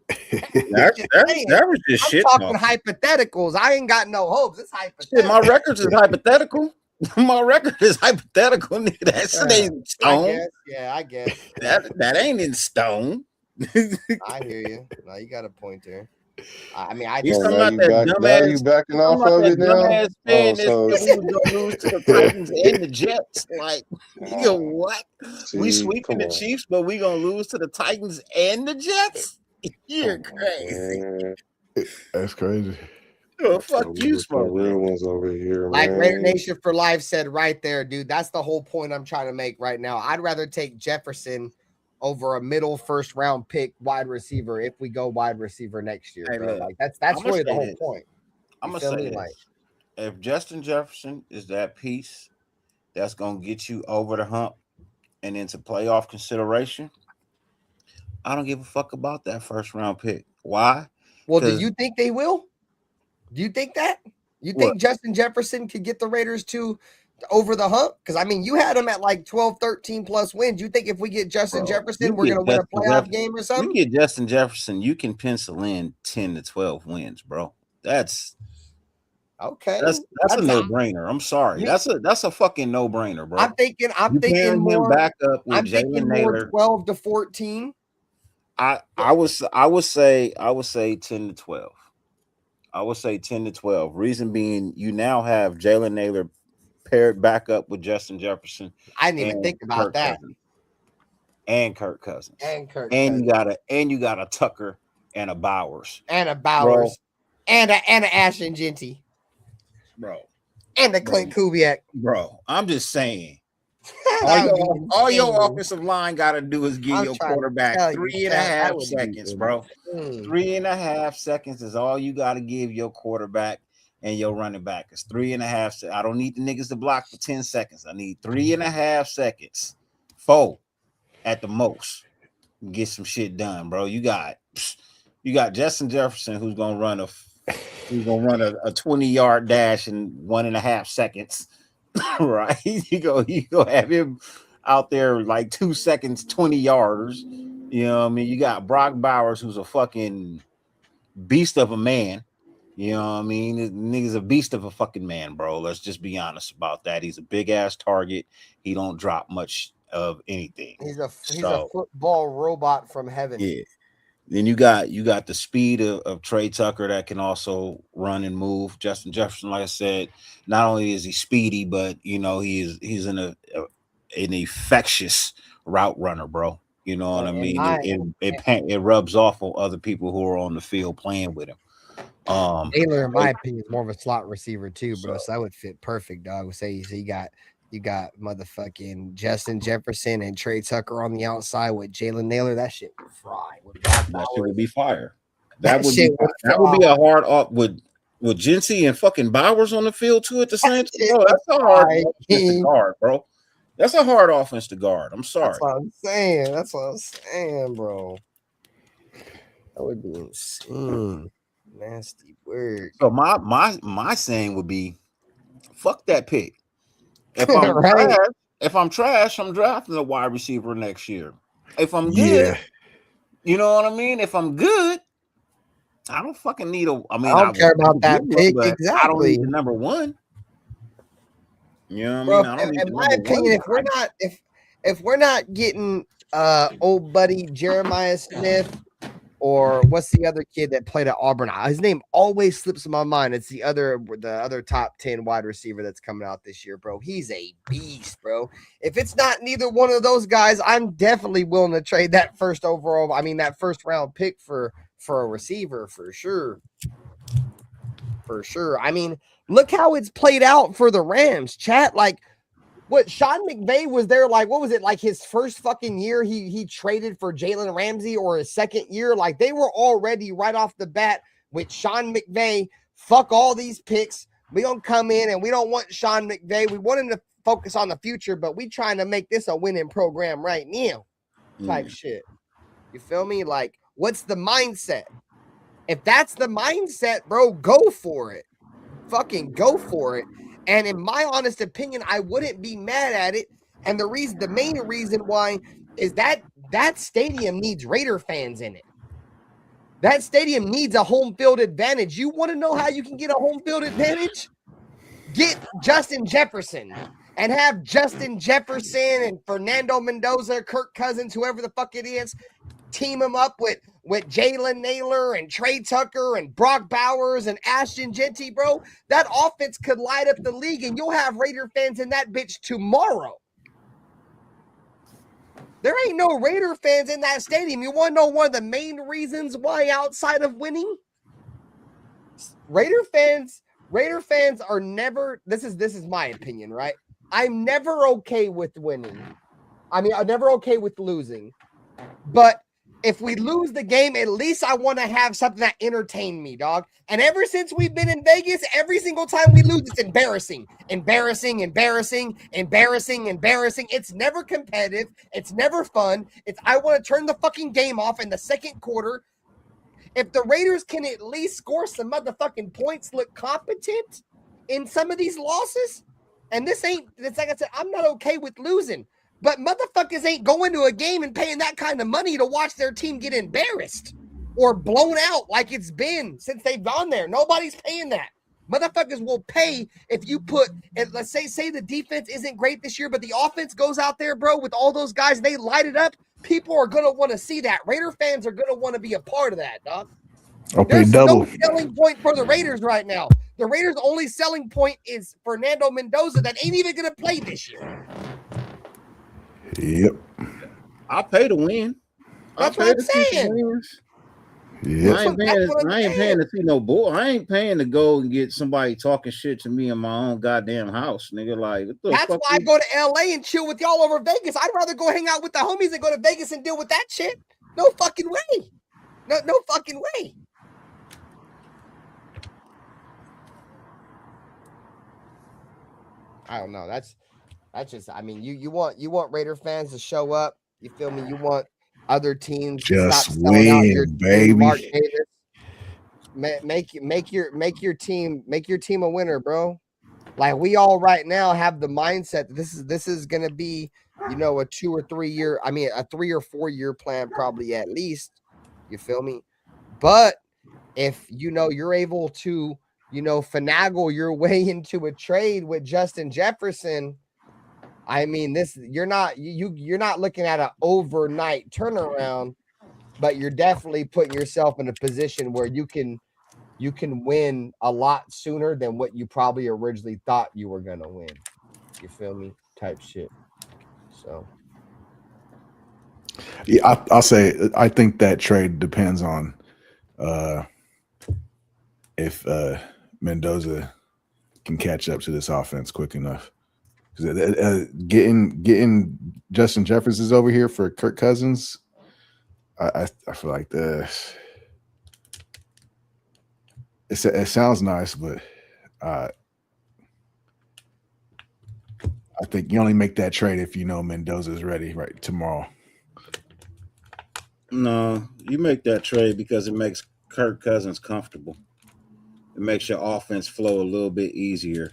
That was just shit. I'm talking hypotheticals. I ain't got no hopes. It's hypothetical. Shit, my records is hypothetical. My record is hypothetical, nigga. That's ain't stone. I guess. That ain't in stone. I hear you. No, you got a point there. I mean, you backing off of it now? So we was gonna lose to the Titans and the Jets. Like, you know what? We sweeping the Chiefs, but we gonna lose to the Titans and the Jets? You're crazy. That's crazy. Oh, fuck you, smoke. Real ones over here, like man. Raider Nation for Life said right there, dude. That's the whole point I'm trying to make right now. I'd rather take Jefferson over a middle first round pick wide receiver if we go wide receiver next year. Bro. Like that's really the whole point. I'm gonna say this. If Justin Jefferson is that piece that's gonna get you over the hump and into playoff consideration, I don't give a fuck about that first round pick. Why? Well, do you think they will? Do you think that? You think Justin Jefferson could get the Raiders to over the hump? Because, I mean, you had them at like 12, 13 plus wins. You think if we get Justin Jefferson, we're going to win a playoff game or something? You get Justin Jefferson, you can pencil in 10 to 12 wins, bro. That's okay. That's a no-brainer. I'm sorry. That's a fucking no-brainer, bro. I'm thinking more back up with I'm thinking more 12 to 14. I would say 10 to 12. I would say 10 to 12. Reason being, you now have Jalen Nailor paired back up with Justin Jefferson. I didn't even think about that. And Kirk Cousins. You got a Tucker and a Bowers. And a Bowers. Bro. And a Ashton Genty. Bro. And a Clint Kubiak. Bro, I'm just saying. All your offensive line got to do is give your quarterback 3.5 seconds, bro. 3.5 seconds is all you got to give your quarterback and your running back. It's 3.5 seconds. I don't need the niggas to block for 10 seconds. I need 3.5 seconds. 4 at the most. Get some shit done, bro. You got Justin Jefferson who's gonna run a 20-yard dash in 1.5 seconds. Right, you go have him out there like 2 seconds, 20 yards. You know what I mean? You got Brock Bowers, who's a fucking beast of a man. You know what I mean? This nigga's a beast of a fucking man, bro. Let's just be honest about that. He's a big ass target. He don't drop much of anything. He's a football robot from heaven. Yeah. Then you got the speed of Trey Tucker that can also run and move. Justin Jefferson, like I said, not only is he speedy, but you know he's an infectious route runner, bro. You know what I mean? It rubs off on other people who are on the field playing with him. Taylor, in my opinion, is more of a slot receiver too, bro. So that would fit perfect, dog. Would say you got motherfucking Justin Jefferson and Trey Tucker on the outside with Jalen Nailor. That shit would fry. That shit would be fire. That would be a hard off with Jincy and fucking Bowers on the field too at the same time. Bro, that's a hard offense to guard, bro. That's a hard offense to guard. I'm sorry. That's what I'm saying, bro. That would be insane. Nasty word. So my saying would be, fuck that pick. If I'm trash, I'm drafting a wide receiver next year. If I'm good, You know what I mean? If I'm good, I don't fucking need a. I mean, I don't care about that pick. but Exactly. I don't need the number one. You know what I Bro, mean? I don't need in the my number opinion, one. if we're not getting old buddy Jeremiah Smith, or what's the other kid that played at Auburn? His name always slips in my mind. It's the other top 10 wide receiver that's coming out this year, bro. He's a beast, bro. If it's not neither one of those guys, I'm definitely willing to trade that first round pick for a receiver for sure. For sure. I mean, look how it's played out for the Rams, chat. Like, what Sean McVay was there, like, what was it, like his first fucking year he traded for Jalen Ramsey, or his second year? Like, they were already right off the bat with Sean McVay, fuck all these picks. We gonna come in and we don't want Sean McVay. We want him to focus on the future, but we trying to make this a winning program right now type shit. You feel me? Like, what's the mindset? If that's the mindset, bro, go for it. Fucking go for it. And in my honest opinion, I wouldn't be mad at it. And the main reason why is that stadium needs Raider fans in it. That stadium needs a home field advantage. You want to know how you can get a home field advantage? Get Justin Jefferson and have Justin Jefferson and Fernando Mendoza, Kirk Cousins, whoever the fuck it is, team them up with Jalen Naylor and Trey Tucker and Brock Bowers and Ashton Genty, bro. That offense could light up the league, and you'll have Raider fans in that bitch tomorrow. There ain't no Raider fans in that stadium. You want to know one of the main reasons why, outside of winning? Raider fans are never, this is my opinion, right? I'm never okay with winning. I mean, I'm never okay with losing. But if we lose the game, at least I want to have something that entertain me, dog. And ever since we've been in Vegas, every single time we lose, it's embarrassing. It's never competitive. It's never fun. I want to turn the fucking game off in the second quarter. If the Raiders can at least score some motherfucking points, look competent in some of these losses, and it's like I said, I'm not okay with losing. But motherfuckers ain't going to a game and paying that kind of money to watch their team get embarrassed or blown out like it's been since they've gone there. Nobody's paying that. Motherfuckers will pay if you put, and let's say the defense isn't great this year, but the offense goes out there, bro, with all those guys, they light it up. People are going to want to see that. Raider fans are going to want to be a part of that, dog. There's no selling point for the Raiders right now. The Raiders' only selling point is Fernando Mendoza that ain't even going to play this year. Yep. I'll pay to win. That's what I'm saying. Yeah. I ain't paying to see no bull. I ain't paying to go and get somebody talking shit to me in my own goddamn house, nigga. Like, that's why I go to LA and chill with y'all over Vegas. I'd rather go hang out with the homies than go to Vegas and deal with that shit. No fucking way. No fucking way. I don't know. That's just, I mean, you want Raider fans to show up. You feel me? You want other teams to stop selling out your baby. Team, Mark Davis. Make your team a winner, bro. Like, we all right now have the mindset that this is gonna be, a 2 or 3 year, I mean a 3 or 4 year plan, probably at least. You feel me? But if you're able to finagle your way into a trade with Justin Jefferson, I mean, you're not looking at an overnight turnaround, but you're definitely putting yourself in a position where you can win a lot sooner than what you probably originally thought you were gonna win. You feel me? Type shit. So yeah, I'll say I think that trade depends on if Mendoza can catch up to this offense quick enough. Because getting Justin Jefferson over here for Kirk Cousins, I feel like it sounds nice, but I think you only make that trade if Mendoza is ready right tomorrow. No, you make that trade because it makes Kirk Cousins comfortable. It makes your offense flow a little bit easier.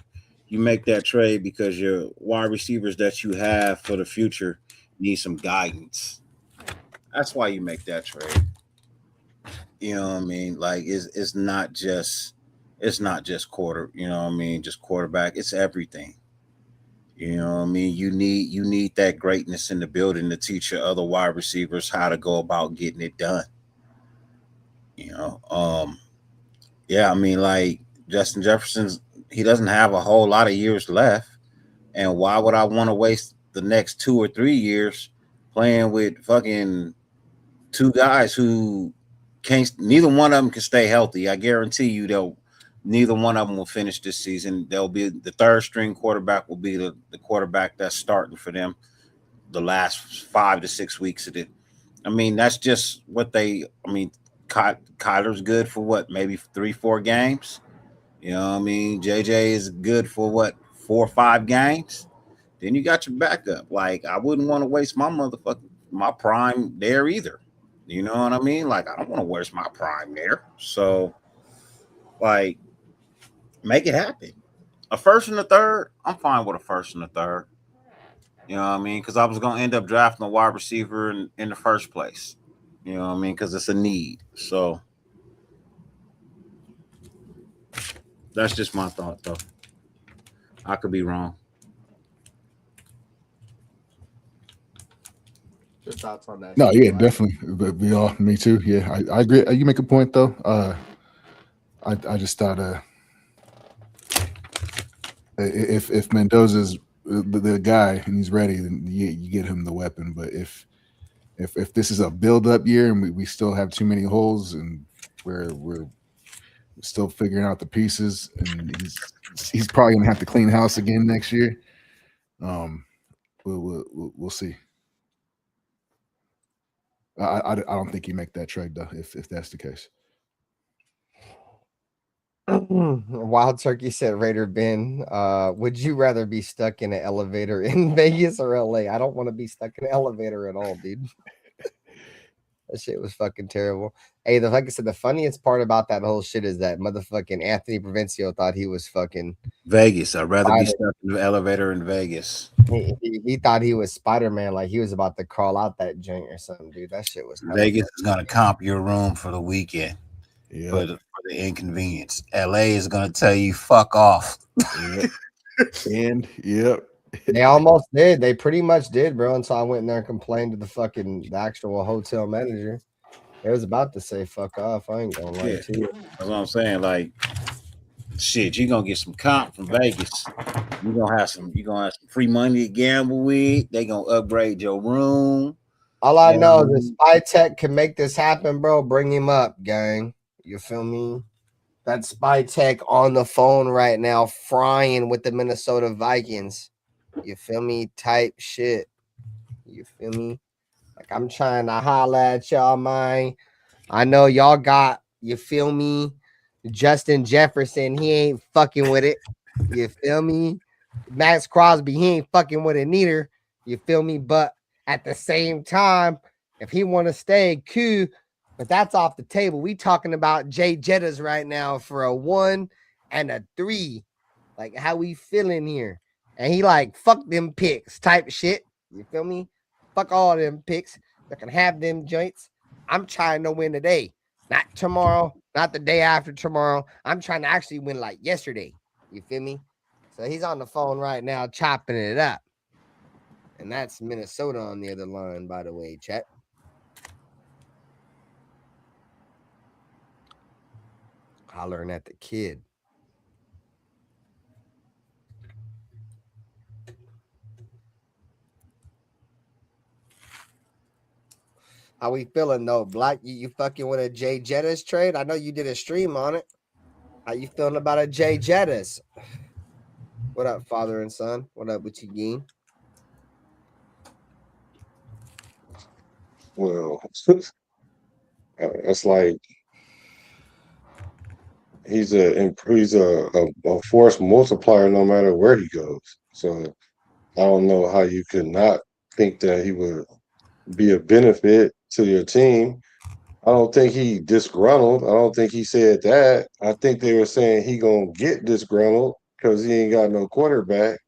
You make that trade because your wide receivers that you have for the future need some guidance. That's why you make that trade. You know what I mean? Like it's not just quarter, you know what I mean, just quarterback. It's everything. You know what I mean? You need that greatness in the building to teach your other wide receivers how to go about getting it done. You know, yeah, I mean, like Justin Jefferson's, he doesn't have a whole lot of years left, and why would I want to waste the next 2 or 3 years playing with fucking two guys who can't? Neither one of them can stay healthy. I guarantee you, neither one of them will finish this season. They'll be the third string quarterback will be the quarterback that's starting for them the last 5 to 6 weeks of it. I mean, that's just what they. I mean, Kyler's good for what, maybe 3-4 games. You know what I mean? JJ is good for what, 4 or 5 games. Then you got your backup. Like, I wouldn't want to waste my prime there either. You know what I mean? Like, I don't want to waste my prime there. So, like, make it happen. A first and a third, I'm fine with a first and a third. You know what I mean? Because I was going to end up drafting a wide receiver in the first place. You know what I mean? Because it's a need. So that's just my thought, though. I could be wrong. Your thoughts on that? No, yeah, definitely. But me too. Yeah, I agree. You make a point though. I just thought if Mendoza's the guy and he's ready, then you get him the weapon. But if this is a build-up year and we still have too many holes and we're still figuring out the pieces, and he's probably gonna have to clean house again next year. We'll see. I don't think you make that trade though if that's the case. Wild Turkey said, RaiderBen, would you rather be stuck in an elevator in Vegas or LA? I don't want to be stuck in an elevator at all, dude. That shit was fucking terrible. Hey, like I said, the funniest part about that whole shit is that motherfucking Anthony Provencio thought he was fucking Vegas. I'd rather be stuck in the elevator in Vegas. He thought he was Spider-Man, like he was about to crawl out that joint or something, dude. That shit was Vegas is gonna comp your room for the weekend. Yeah. For the inconvenience. LA is gonna tell you fuck off. And yep. They almost did. They pretty much did, bro. And so I went in there and complained to the actual hotel manager. They was about to say fuck off. I ain't gonna lie to you. That's what I'm saying. Like, shit, you're gonna get some comp from Vegas. You're gonna have some free money to gamble with. They gonna upgrade your room. All I know is if Spy Tech can make this happen, bro, bring him up, gang. You feel me? That Spy Tech on the phone right now, frying with the Minnesota Vikings. You feel me? Type shit. You feel me? Like, I'm trying to holla at y'all, man. I know y'all got, you feel me? Justin Jefferson, he ain't fucking with it. You feel me? Max Crosby, he ain't fucking with it neither. You feel me? But at the same time, if he want to stay, cool. But that's off the table. We talking about Jay Jettas right now for a 1 and a 3. Like, how we feeling here? And he like, fuck them picks type shit. You feel me? Fuck all them picks. I can have them joints. I'm trying to win today. Not tomorrow. Not the day after tomorrow. I'm trying to actually win like yesterday. You feel me? So he's on the phone right now chopping it up. And that's Minnesota on the other line, by the way, chat. Hollering at the kid. How we feeling though, Black? You fucking with a Jay Jettas trade? I know you did a stream on it. How you feeling about a Jay Jettas? What up, father and son? What up with you, Geen? Well, it's like he's a force multiplier no matter where he goes. So I don't know how you could not think that he would be a benefit to your team. I don't think he disgruntled. I don't think he said that. I think they were saying he gonna get disgruntled because he ain't got no quarterback.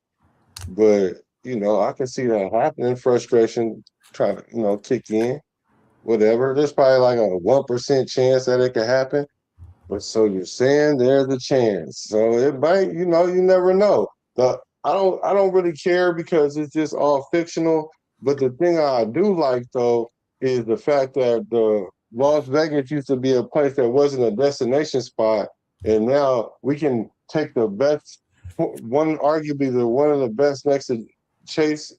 But I can see that happening. Frustration trying to kick in. whatever. There's probably like a 1% chance that it could happen. But so you're saying there's a chance. So it might, you never know. I don't really care because it's just all fictional. But the thing I do like though is the fact that the Las Vegas used to be a place that wasn't a destination spot, and now we can take the best arguably one of the best next to Chase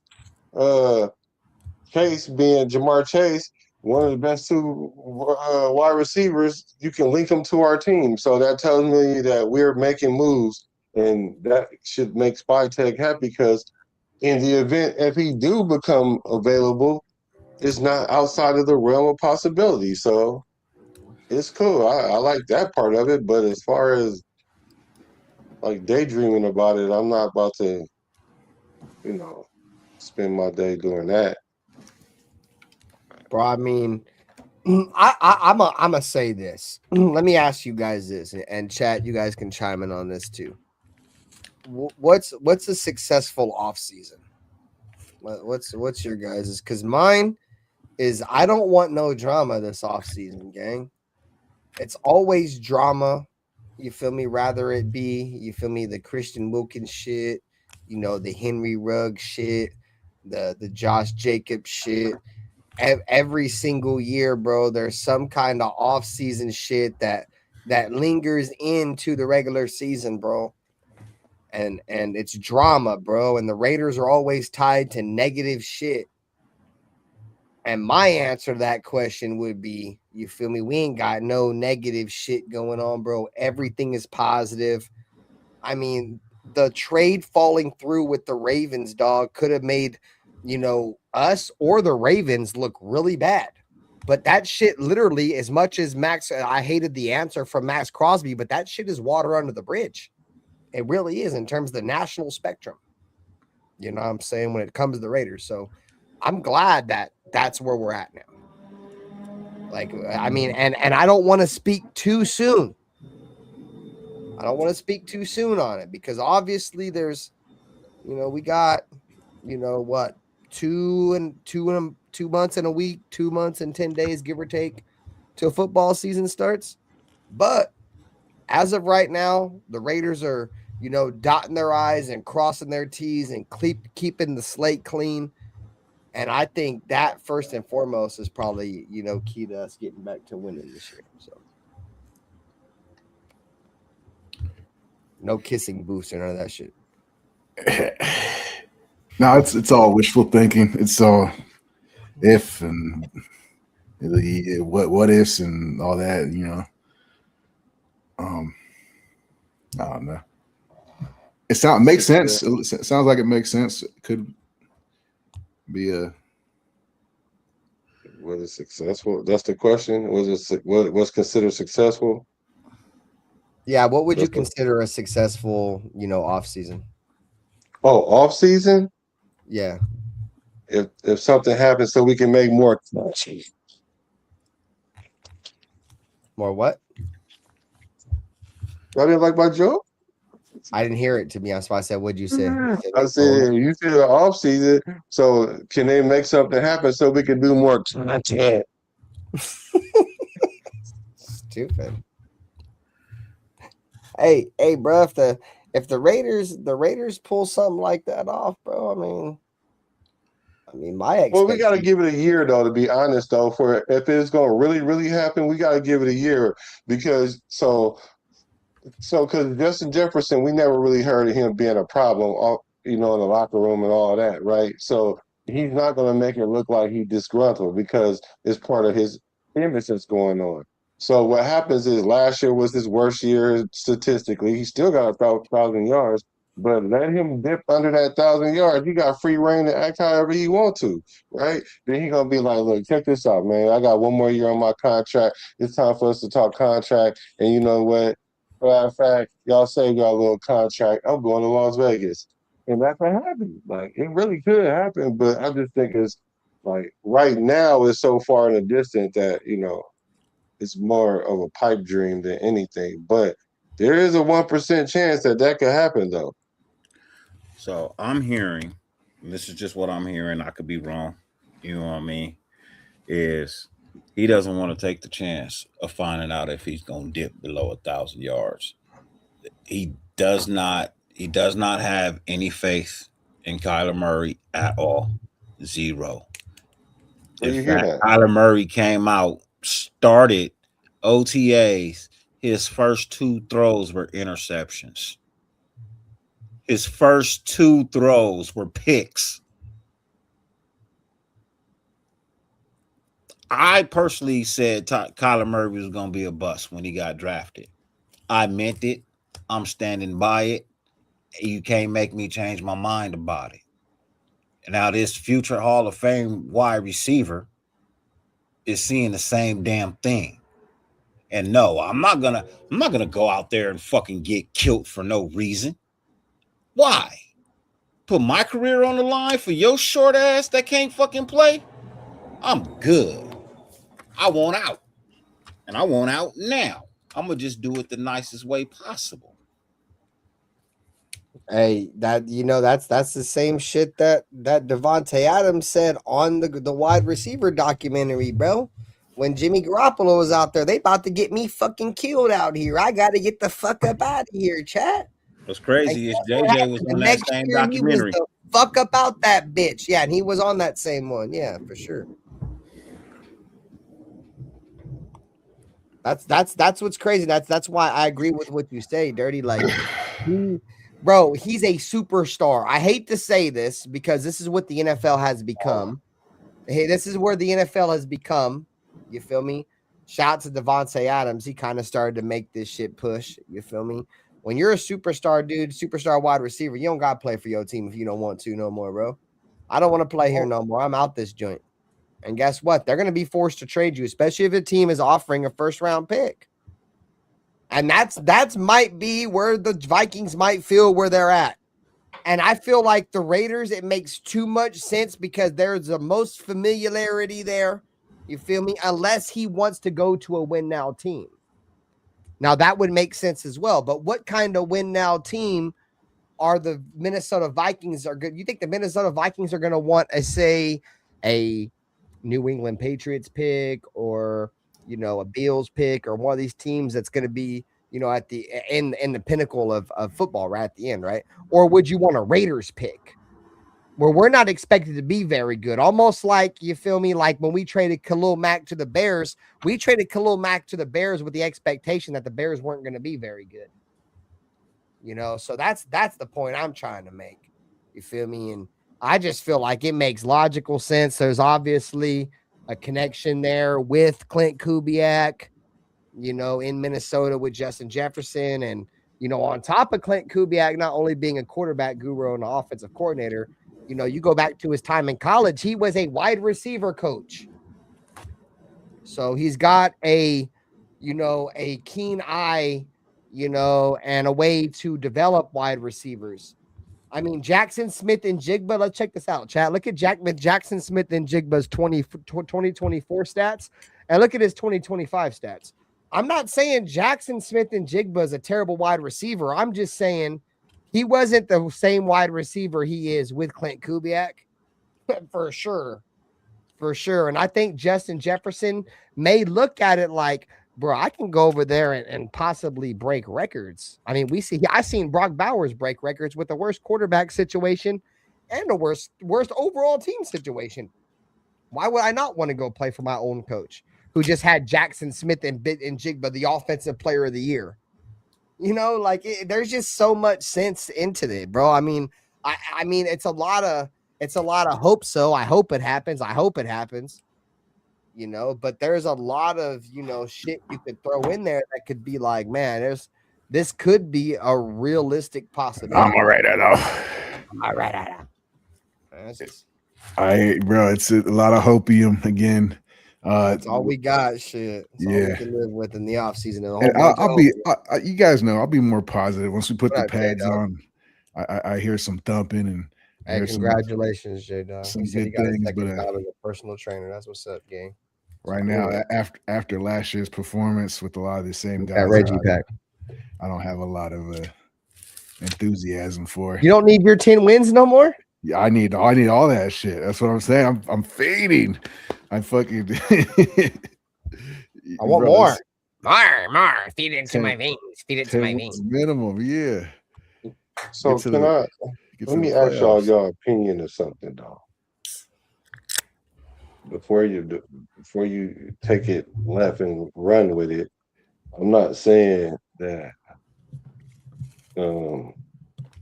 being Jamar Chase, one of the best two wide receivers. You can link them to our team. So that tells me that we're making moves, and that should make SpyTech happy because in the event if he do become available, it's not outside of the realm of possibility. So it's cool. I like that part of it. But as far as like daydreaming about it, I'm not about to, spend my day doing that. Bro, I mean, I'm gonna say this. Let me ask you guys this, and chat, you guys can chime in on this too. What's a successful off season? What's your guys's? Because mine is I don't want no drama this off season, gang. It's always drama. You feel me? Rather it be, you feel me, the Christian Wilkins shit, the Henry Ruggs shit, the Josh Jacobs shit. Every single year, bro, there's some kind of off-season shit that lingers into the regular season, bro. And it's drama, bro. And the Raiders are always tied to negative shit. And my answer to that question would be, you feel me? We ain't got no negative shit going on, bro. Everything is positive. I mean, the trade falling through with the Ravens, dog, could have made, us or the Ravens look really bad. But that shit literally, as much as I hated the answer from Max Crosby, but that shit is water under the bridge. It really is in terms of the national spectrum. You know what I'm saying? When it comes to the Raiders. So I'm glad that that's where we're at now. Like, I mean, and I don't want to speak too soon. I don't want to speak too soon on it because obviously there's, we got, what, 2 months and a week, 2 months and 10 days, give or take, till football season starts. But as of right now, the Raiders are, dotting their I's and crossing their T's and keeping the slate clean. And I think that first and foremost is probably, key to us getting back to winning this year. So no kissing booths or none of that shit. No, it's all wishful thinking. It's all if and what ifs and all that, I don't know. It makes sense. It sounds like it makes sense. It could be Was it successful? That's the question. What's considered successful? Yeah, what would you consider a successful, off season? Oh, off season? Yeah. If something happens so we can make more. More what? I didn't like my joke. I didn't hear it, to be honest. I said, what'd you say? I said, you said the off season, so can they make something happen so we can do more content? Stupid. Hey, bro, if the Raiders pull something like that off, bro, I mean, my expectation. Well, we got to give it a year, though, to be honest, though, for if it's going to really, really happen, we got to give it a year because because Justin Jefferson, we never really heard of him being a problem, in the locker room and all that, right? So he's not going to make it look like he's disgruntled because it's part of his image that's going on. So what happens is last year was his worst year statistically. He still got 1,000 yards, but let him dip under that 1,000 yards. He got free reign to act however he want to, right? Then he's going to be like, look, check this out, man. I got one more year on my contract. It's time for us to talk contract. And you know what? Matter of fact, y'all saved y'all little contract. I'm going to Las Vegas. And that could happen. Like, it really could happen, but I just think it's like right now it's so far in the distance that, it's more of a pipe dream than anything. But there is a 1% chance that could happen, though. So I'm hearing, and this is just what I'm hearing, I could be wrong, you know what I mean, is He doesn't want to take the chance of finding out if he's going to dip below 1,000 yards. He does not have any faith in Kyler Murray at all. Zero. In fact, Kyler Murray came out, started OTAs. His first 2 throws were interceptions. His first 2 throws were picks. I personally said Kyler Murray was going to be a bust when he got drafted. I meant it. I'm standing by it. You can't make me change my mind about it. And now this future Hall of Fame wide receiver is seeing the same damn thing. And no, I'm not gonna go out there and fucking get killed for no reason. Why? Put my career on the line for your short ass that can't fucking play? I'm good. I want out. And I want out now. I'm gonna just do it the nicest way possible. Hey, that's the same shit that Devontae Adams said on the wide receiver documentary, bro. When Jimmy Garoppolo was out there, they about to get me fucking killed out here. I got to get the fuck up out of here, chat. What's crazy is JJ was on that same documentary. He was the fuck up out that bitch. Yeah, and he was on that same one. Yeah, for sure. That's what's crazy. That's why I agree with what you say, Dirty. Like, bro, he's a superstar. I hate to say this because this is what the NFL has become. Hey, this is where the NFL has become. You feel me? Shout out to Devontae Adams. He kind of started to make this shit push. You feel me? When you're a superstar, dude, superstar wide receiver, you don't got to play for your team if you don't want to no more, bro. I don't want to play here no more. I'm out this joint. And guess what? They're going to be forced to trade you, especially if a team is offering a first-round pick. And that's might be where the Vikings might feel where they're at. And I feel like the Raiders, it makes too much sense because there's the most familiarity there. You feel me? Unless he wants to go to a win-now team. Now, that would make sense as well. But what kind of win-now team are the Minnesota Vikings are good? You think the Minnesota Vikings are going to want, a New England Patriots pick or, a Bills pick or one of these teams that's going to be, at the in the pinnacle of football right at the end, right? Or would you want a Raiders pick where we're not expected to be very good? Almost like, you feel me, like when we traded Khalil Mack to the Bears, we traded Khalil Mack to the Bears with the expectation that the Bears weren't going to be very good. So that's the point I'm trying to make. You feel me? And I just feel like it makes logical sense. There's obviously a connection there with Clint Kubiak, in Minnesota with Justin Jefferson. And, on top of Clint Kubiak not only being a quarterback guru and an offensive coordinator, you go back to his time in college, he was a wide receiver coach. So he's got a keen eye, and a way to develop wide receivers. I mean, Jackson Smith and Jigba, let's check this out, chat. Look at Jackson Smith and Jigba's 2024 stats, and look at his 2025 stats. I'm not saying Jackson Smith and Jigba is a terrible wide receiver. I'm just saying he wasn't the same wide receiver he is with Clint Kubiak, for sure. For sure. And I think Justin Jefferson may look at it like, bro, I can go over there and possibly break records. I mean, I've seen Brock Bowers break records with the worst quarterback situation and the worst overall team situation. Why would I not want to go play for my own coach who just had Jackson Smith and Jigba, the offensive player of the year? There's just so much sense into it, bro. I mean, it's a lot of hope. So I hope it happens. But there's a lot of, shit you could throw in there that could be like, man, this could be a realistic possibility. I'm all right at all. All right. Bro, it's a lot of hopium again. That's all we got. Shit. That's all we can live with in the off season. You guys know, I'll be more positive once we put the pads on. I hear some thumping and. Hey, congratulations, J-Dog. Some good things, but as a personal trainer, that's what's up, gang. Right now, after last year's performance with a lot of the same guys, I don't have a lot of enthusiasm for. You don't need your 10 wins no more? Yeah, I need all that shit. That's what I'm saying. I'm feeding. I fucking. I want more. More. Feed it into my veins. Feed it to my 10 veins. minimum, yeah. So Get to can the- I? get Let to me the ask y'all playoffs. your opinion of something though. Before you take it left and run with it, I'm not saying that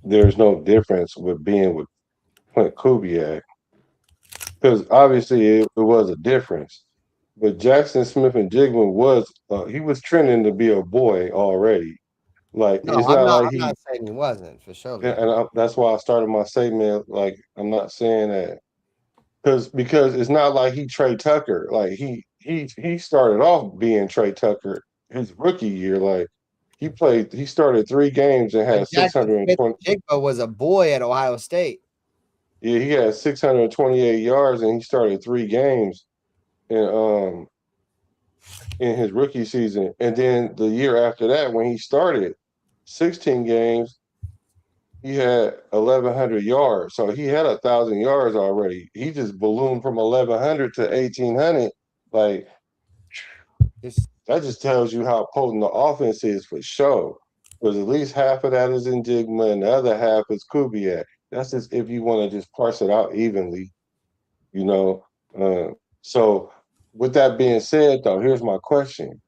there's no difference with being with Clint Kubiak, because obviously it was a difference. But Jackson Smith and Jigma he was trending to be a boy already. Like No, it's I'm not not. like I'm he, not saying he wasn't for sure. that's why I started my segment. Like I'm not saying that because it's not like he Trey Tucker. Like he started off being Trey Tucker his rookie year. Like he started 3 games and had Jackson Smith 620. Jigba was a boy at Ohio State. Yeah, he had 628 yards and he started 3 games in his rookie season. And then the year after that, when he started 16 games, he had 1,100 yards. So he had 1,000 yards already. He just ballooned from 1,100 to 1,800. Like that just tells you how potent the offense is for sure. Because at least half of that is in Jigma and the other half is Kubiak. That's just if you want to just parse it out evenly, you know. So with that being said, though, here's my question.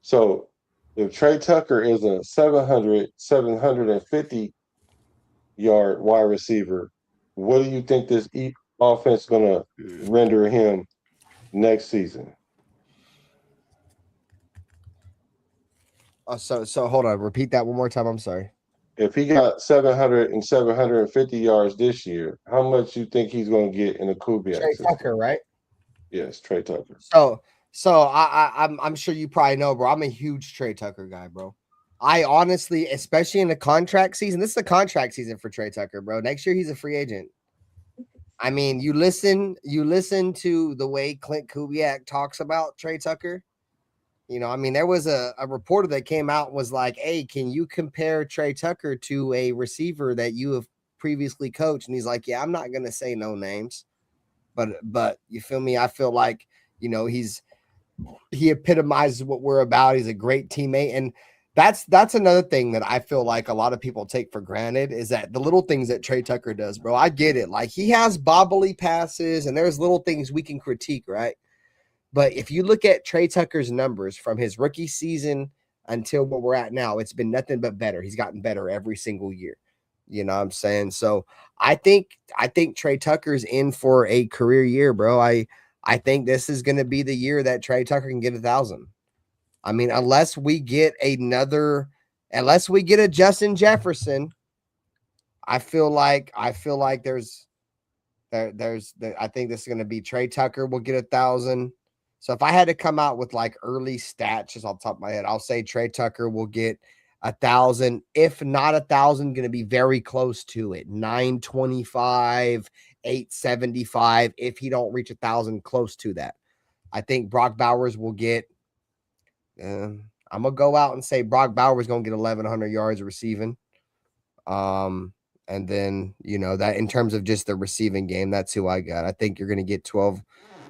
So if Trey Tucker is a 750 yard wide receiver, what do you think this offense is going to render him next season? So hold on. Repeat that one more time. I'm sorry. If he got 700 and 750 yards this year, how much you think he's going to get in the Kubiak Trey system? Tucker, right? Yes, Trey Tucker. So I'm sure you probably know, bro. I'm a huge Trey Tucker guy, bro. I honestly, especially in the contract season, this is a contract season for Trey Tucker, bro. Next year he's a free agent. I mean, you listen to the way Clint Kubiak talks about Trey Tucker. You know, I mean, there was a reporter that came out and was like, hey, can you compare Trey Tucker to a receiver that you have previously coached? And he's like, yeah, I'm not going to say no names, but you feel me? I feel like, you know, he epitomizes what we're about. He's a great teammate. And that's another thing that I feel like a lot of people take for granted is that the little things that Trey Tucker does, bro. I get it. Like he has bobbly passes and there's little things we can critique, right? But if you look at Trey Tucker's numbers from his rookie season until where we're at now, it's been nothing but better. He's gotten better every single year. You know what I'm saying? So I think Trey Tucker's in for a career year, bro. I think this is going to be the year that Trey Tucker can get 1,000. I mean, unless we get a Justin Jefferson, I feel like I think this is going to be Trey Tucker will get 1,000. So if I had to come out with like early stats just off the top of my head, I'll say Trey Tucker will get 1,000. If not 1,000, going to be very close to it. 925, 875. If he don't reach 1,000, close to that. I think Brock Bowers will get. I'm gonna go out and say Brock Bowers gonna get 1,100 yards receiving. And then you know that in terms of just the receiving game, that's who I got. I think you're gonna get 12.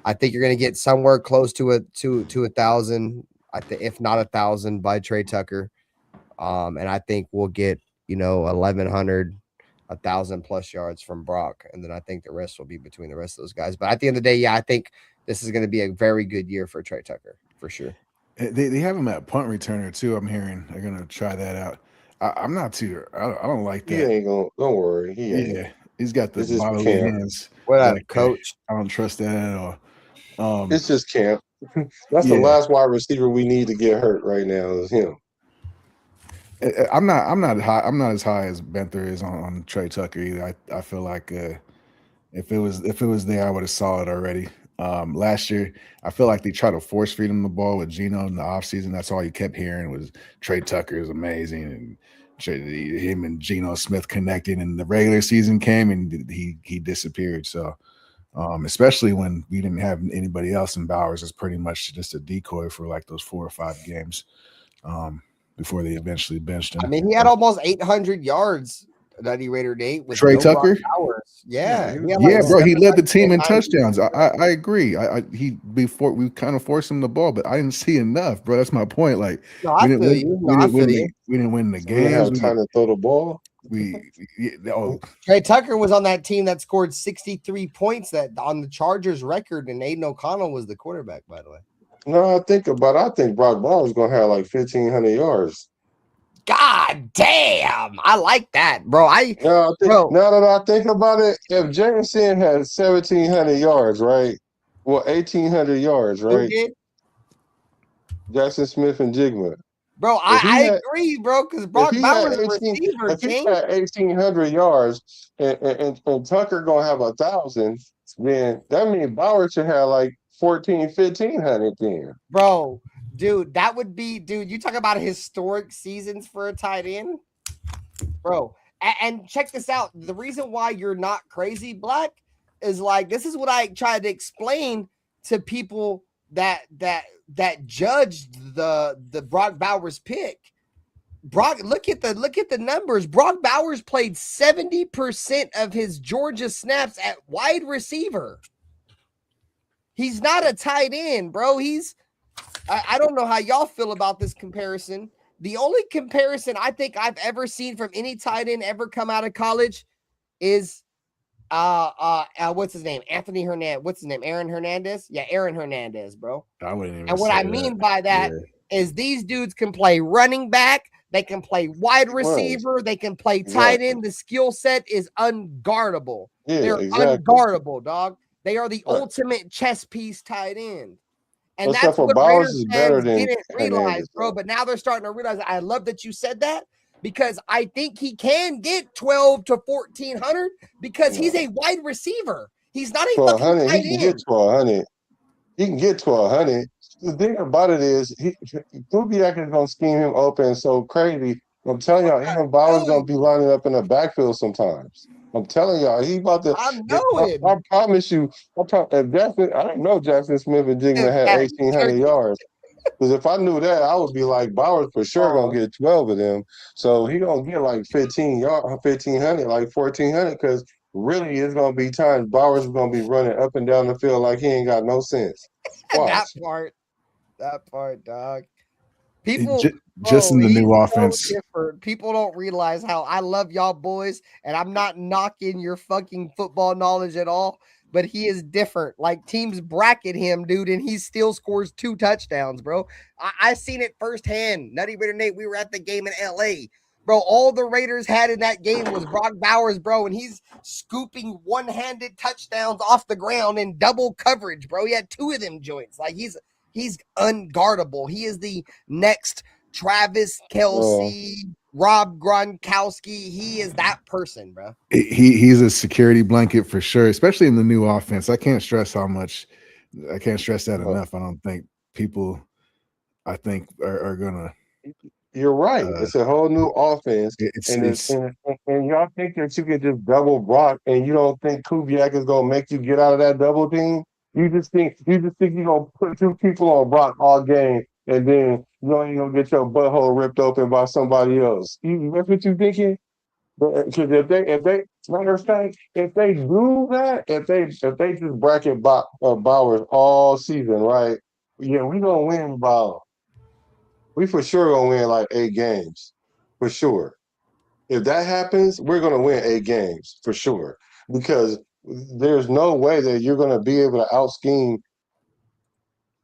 I think you're gonna get somewhere close to 1,000. If not 1,000 by Trey Tucker. And I think we'll get 1,100, 1,000 plus yards from Brock, and then I think the rest will be between the rest of those guys. But at the end of the day, yeah, I think this is going to be a very good year for Trey Tucker for sure. They have him at punt returner too. I'm hearing they're gonna try that out. I'm not too. I don't like that. He ain't gonna. Don't worry. He ain't. Yeah, he's got the It's just bodily camp. hands. What up, coach? I don't trust that at all. It's just camp. That's the last wide receiver we need to get hurt right now is him. I'm not as high as Benther is on Trey Tucker either. I feel like if it was there, I would have saw it already. Last year, I feel like they tried to force feed him the ball with Geno in the offseason. That's all you kept hearing was Trey Tucker is amazing and him and Geno Smith connecting. And the regular season came and he disappeared. So especially when we didn't have anybody else in Bowers, it's pretty much just a decoy for like those 4 or 5 games before they eventually benched him. I mean, he had almost 800 yards NuttyRaiderNate with Trey no Tucker. Brock Bowers. Yeah, Bro, he led the team in 7 touchdowns. I agree. Before we kind of forced him the ball, but I didn't see enough, bro. That's my point. Like No, I feel you. we didn't win the We didn't have games. time to throw the ball. Trey Tucker was on that team that scored 63 points that on the Chargers record, and Aiden O'Connell was the quarterback, by the way. No, I think Brock Bowers gonna have like 1,500 yards. God damn, I like that, bro. Now that I think about it, if Jameson had 1,700 yards, right? Well, 1,800 yards, right? Who did? Jackson Smith and Jigma. Bro, I agree, bro, because Brock Bowers is a receiver, if he had 1,800 yards and Tucker gonna have 1,000, then that means Bowers should have like 1,500 then. Bro, dude, that would be, dude, you talk about historic seasons for a tight end, bro. And check this out. The reason why you're not crazy, Black, is like, this is what I tried to explain to people that judged the Brock Bowers pick. Look at the numbers. Brock Bowers played 70% of his Georgia snaps at wide receiver. He's not a tight end, bro. I don't know how y'all feel about this comparison. The only comparison I think I've ever seen from any tight end ever come out of college is what's his name? Anthony Hernandez. What's his name? Aaron Hernandez? Yeah, Aaron Hernandez, bro. I wouldn't even. And what I mean by that is these dudes can play running back, they can play wide receiver, they can play tight end. The skill set is unguardable. They're unguardable, dog. They are the ultimate chess piece tight end. And that's what Raiders fans didn't realize, bro. But now they're starting to realize. I love that you said that, because I think he can get 12 to 1,400 because he's a wide receiver. He's not a fucking tight end. He can get 1,200. He can get 1,200. The thing about it is, Kubiak is going to scheme him open so crazy. I'm telling y'all, Aaron Bowers going to be lining up in the backfield sometimes. I'm telling y'all, he about to. I know it. I promise you. I didn't know Jackson Smith and Jigma had 1,800 yards. Because if I knew that, I would be like, Bowers for sure gonna get 12 of them. So he gonna get like 1,500, like 1,400. Because really, it's gonna be times Bowers is gonna be running up and down the field like he ain't got no sense. that part, dog. People just in the new offense. People don't realize how I love y'all boys, and I'm not knocking your fucking football knowledge at all, but he is different. Like, teams bracket him, dude, and he still scores 2 touchdowns, bro. I seen it firsthand. NuttyRaiderNate, we were at the game in LA. Bro, all the Raiders had in that game was Brock Bowers, bro, and he's scooping one-handed touchdowns off the ground in double coverage, bro. He had 2 of them joints. Like, he's unguardable. He is the next Travis Kelce, Rob Gronkowski. He is that person, bro. He's a security blanket for sure, especially in the new offense. I can't stress that enough. I don't think people, are gonna. You're right. It's a whole new offense, and y'all think that you can just double Brock, and you don't think Kubiak is gonna make you get out of that double team. You just think you're gonna put 2 people on Brock all game, and then you ain't gonna get your butthole ripped open by somebody else. That's what you thinking? Because if they matter of fact, if they do that, if they just bracket Bowers all season, right? Yeah, we gonna win we for sure gonna win like 8 games, for sure. If that happens, we're gonna win 8 games for sure, because there's no way that you're going to be able to out-scheme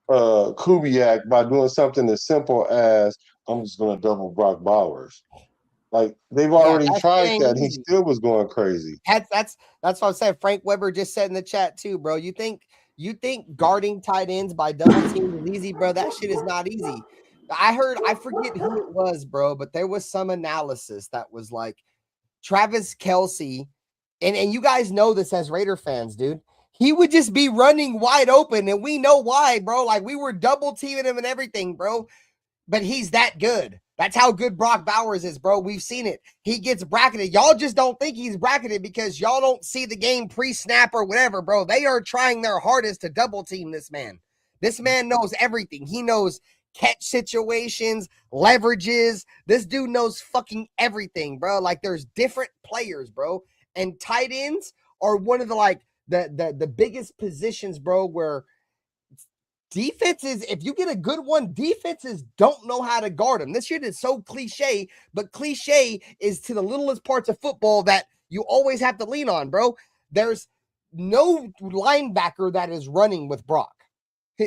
Kubiak by doing something as simple as, I'm just going to double Brock Bowers. Like, they've already tried that. He still was going crazy. That's what I'm saying. Frank Weber just said in the chat too, bro. You think guarding tight ends by double teams is easy, bro? That shit is not easy. I forget who it was, bro, but there was some analysis that was like Travis Kelce. And you guys know this as Raider fans, dude. He would just be running wide open, and we know why, bro. Like, we were double teaming him and everything, bro. But he's that good. That's how good Brock Bowers is, bro. We've seen it. He gets bracketed. Y'all just don't think he's bracketed because y'all don't see the game pre-snap or whatever, bro. They are trying their hardest to double team this man. This man knows everything. He knows catch situations, leverages. This dude knows fucking everything, bro. Like, there's different players, bro. And tight ends are one of the biggest positions, bro, where defenses, if you get a good one, defenses don't know how to guard them. This shit is so cliche, but cliche is to the littlest parts of football that you always have to lean on, bro. There's no linebacker that is running with Brock.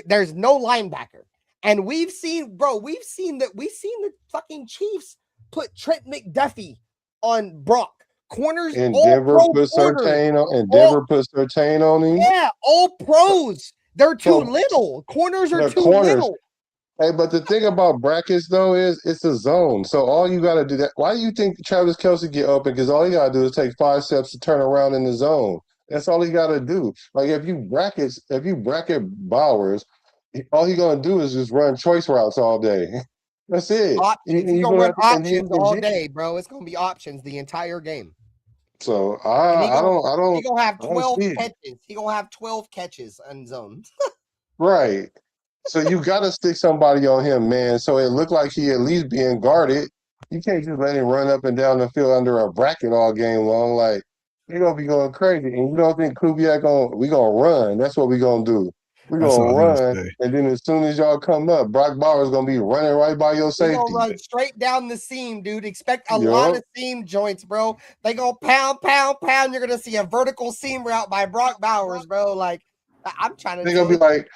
There's no linebacker. And we've seen the fucking Chiefs put Trent McDuffie on Brock. Corners, And all Denver pro put corners. Denver put Surtain on him. Yeah, all pros. They're too little. Corners are too little. Hey, but the thing about brackets though is it's a zone. So all you got to do that. Why do you think Travis Kelce get open? Because all you got to do is take 5 steps to turn around in the zone. That's all he got to do. Like if you bracket Bowers, all he gonna do is just run choice routes all day. That's it. He's gonna run options all day, bro. It's gonna be options the entire game. So I don't. He gonna have 12 catches. He gonna have 12 catches in zone. Right. So you got to stick somebody on him, man. So it looked like he at least being guarded. You can't just let him run up and down the field under a bracket all game long. Like you're gonna be going crazy. And you don't think Kubiak we gonna run? That's what we gonna do. We're gonna run, and then as soon as y'all come up, Brock Bowers gonna be running right by your safety. He's gonna run straight down the seam, dude. Expect a lot of seam joints, bro. They gonna pound. You're gonna see a vertical seam route by Brock Bowers, bro. Like I'm trying to. They're gonna be like,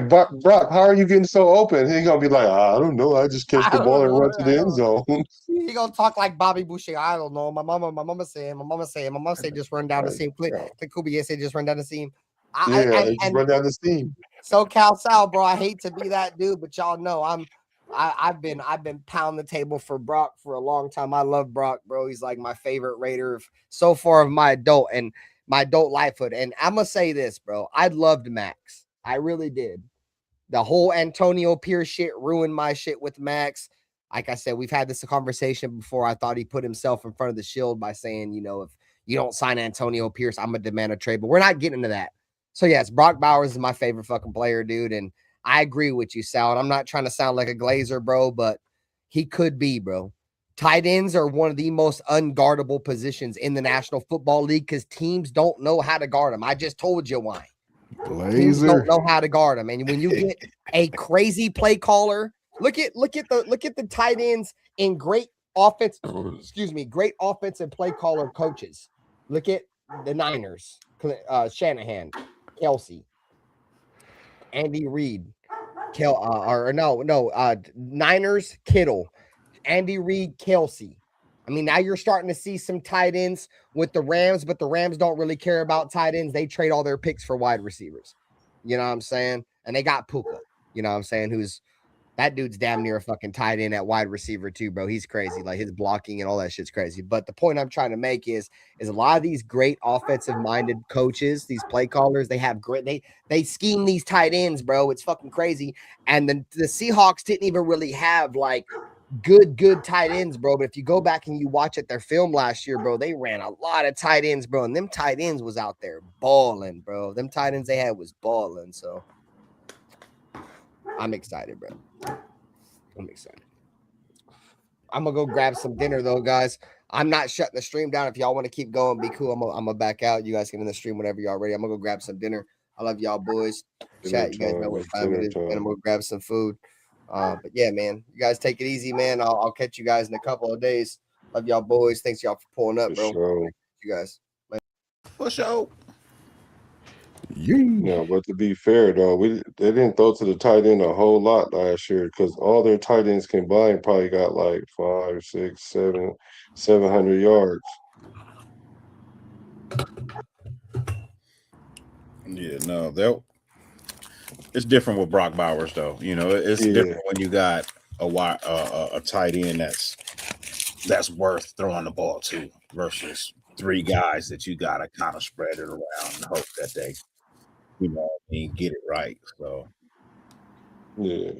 Brock, how are you getting so open? He's gonna be like, I don't know. I just catch the ball and run to the end zone. He gonna talk like Bobby Boucher. I don't know. My mama say just run down the seam. Kubiak said just run down the seam. Just run down the seam. So Cal Sal, bro, I hate to be that dude, but y'all know I've been pounding the table for Brock for a long time. I love Brock, bro. He's like my favorite Raider so far of my adult lifehood. And I'm gonna say this, bro. I loved Max. I really did. The whole Antonio Pierce shit ruined my shit with Max. Like I said, we've had this conversation before. I thought he put himself in front of the shield by saying, if you don't sign Antonio Pierce, I'm gonna demand a trade. But we're not getting into that. So yes, Brock Bowers is my favorite fucking player, dude. And I agree with you, Sal. And I'm not trying to sound like a Glazer, bro, but he could be, bro. Tight ends are one of the most unguardable positions in the National Football League because teams don't know how to guard them. I just told you why. Teams don't know how to guard them. And when you get a crazy play caller, look at the tight ends in great offense, great offensive play caller coaches. Look at the Niners, Shanahan, Kelce, Andy Reid, Niners, Kittle, Andy Reid, Kelce. I mean, now you're starting to see some tight ends with the Rams, but the Rams don't really care about tight ends. They trade all their picks for wide receivers. You know what I'm saying? And they got Puka, you know what I'm saying, that dude's damn near a fucking tight end at wide receiver too, bro. He's crazy. Like his blocking and all that shit's crazy. But the point I'm trying to make is a lot of these great offensive-minded coaches, these play callers, they have great, they scheme these tight ends, bro. It's fucking crazy. And the Seahawks didn't even really have like good tight ends, bro. But if you go back and you watch their film last year, bro, they ran a lot of tight ends, bro. And them tight ends was out there balling, bro. Them tight ends they had was balling. So I'm excited, bro. I'm excited. I'm gonna go grab some dinner though, guys. I'm not shutting the stream down. If y'all want to keep going, be cool. I'm gonna back out. You guys get in the stream whenever y'all ready. I'm gonna go grab some dinner. I love y'all boys. Chat, you guys know what time it is. And I'm gonna grab some food. But yeah, man, you guys take it easy, man. I'll catch you guys in a couple of days. Love y'all boys. Thanks y'all for pulling up, bro. Sure. You guys. For sure. Yeah, but to be fair though, they didn't throw to the tight end a whole lot last year because all their tight ends combined probably got like 500, 600, 700 yards. Yeah, no, it's different with Brock Bowers though. It's different when you got a tight end that's worth throwing the ball to versus 3 guys that you gotta kind of spread it around and hope that they get it right. So yeah,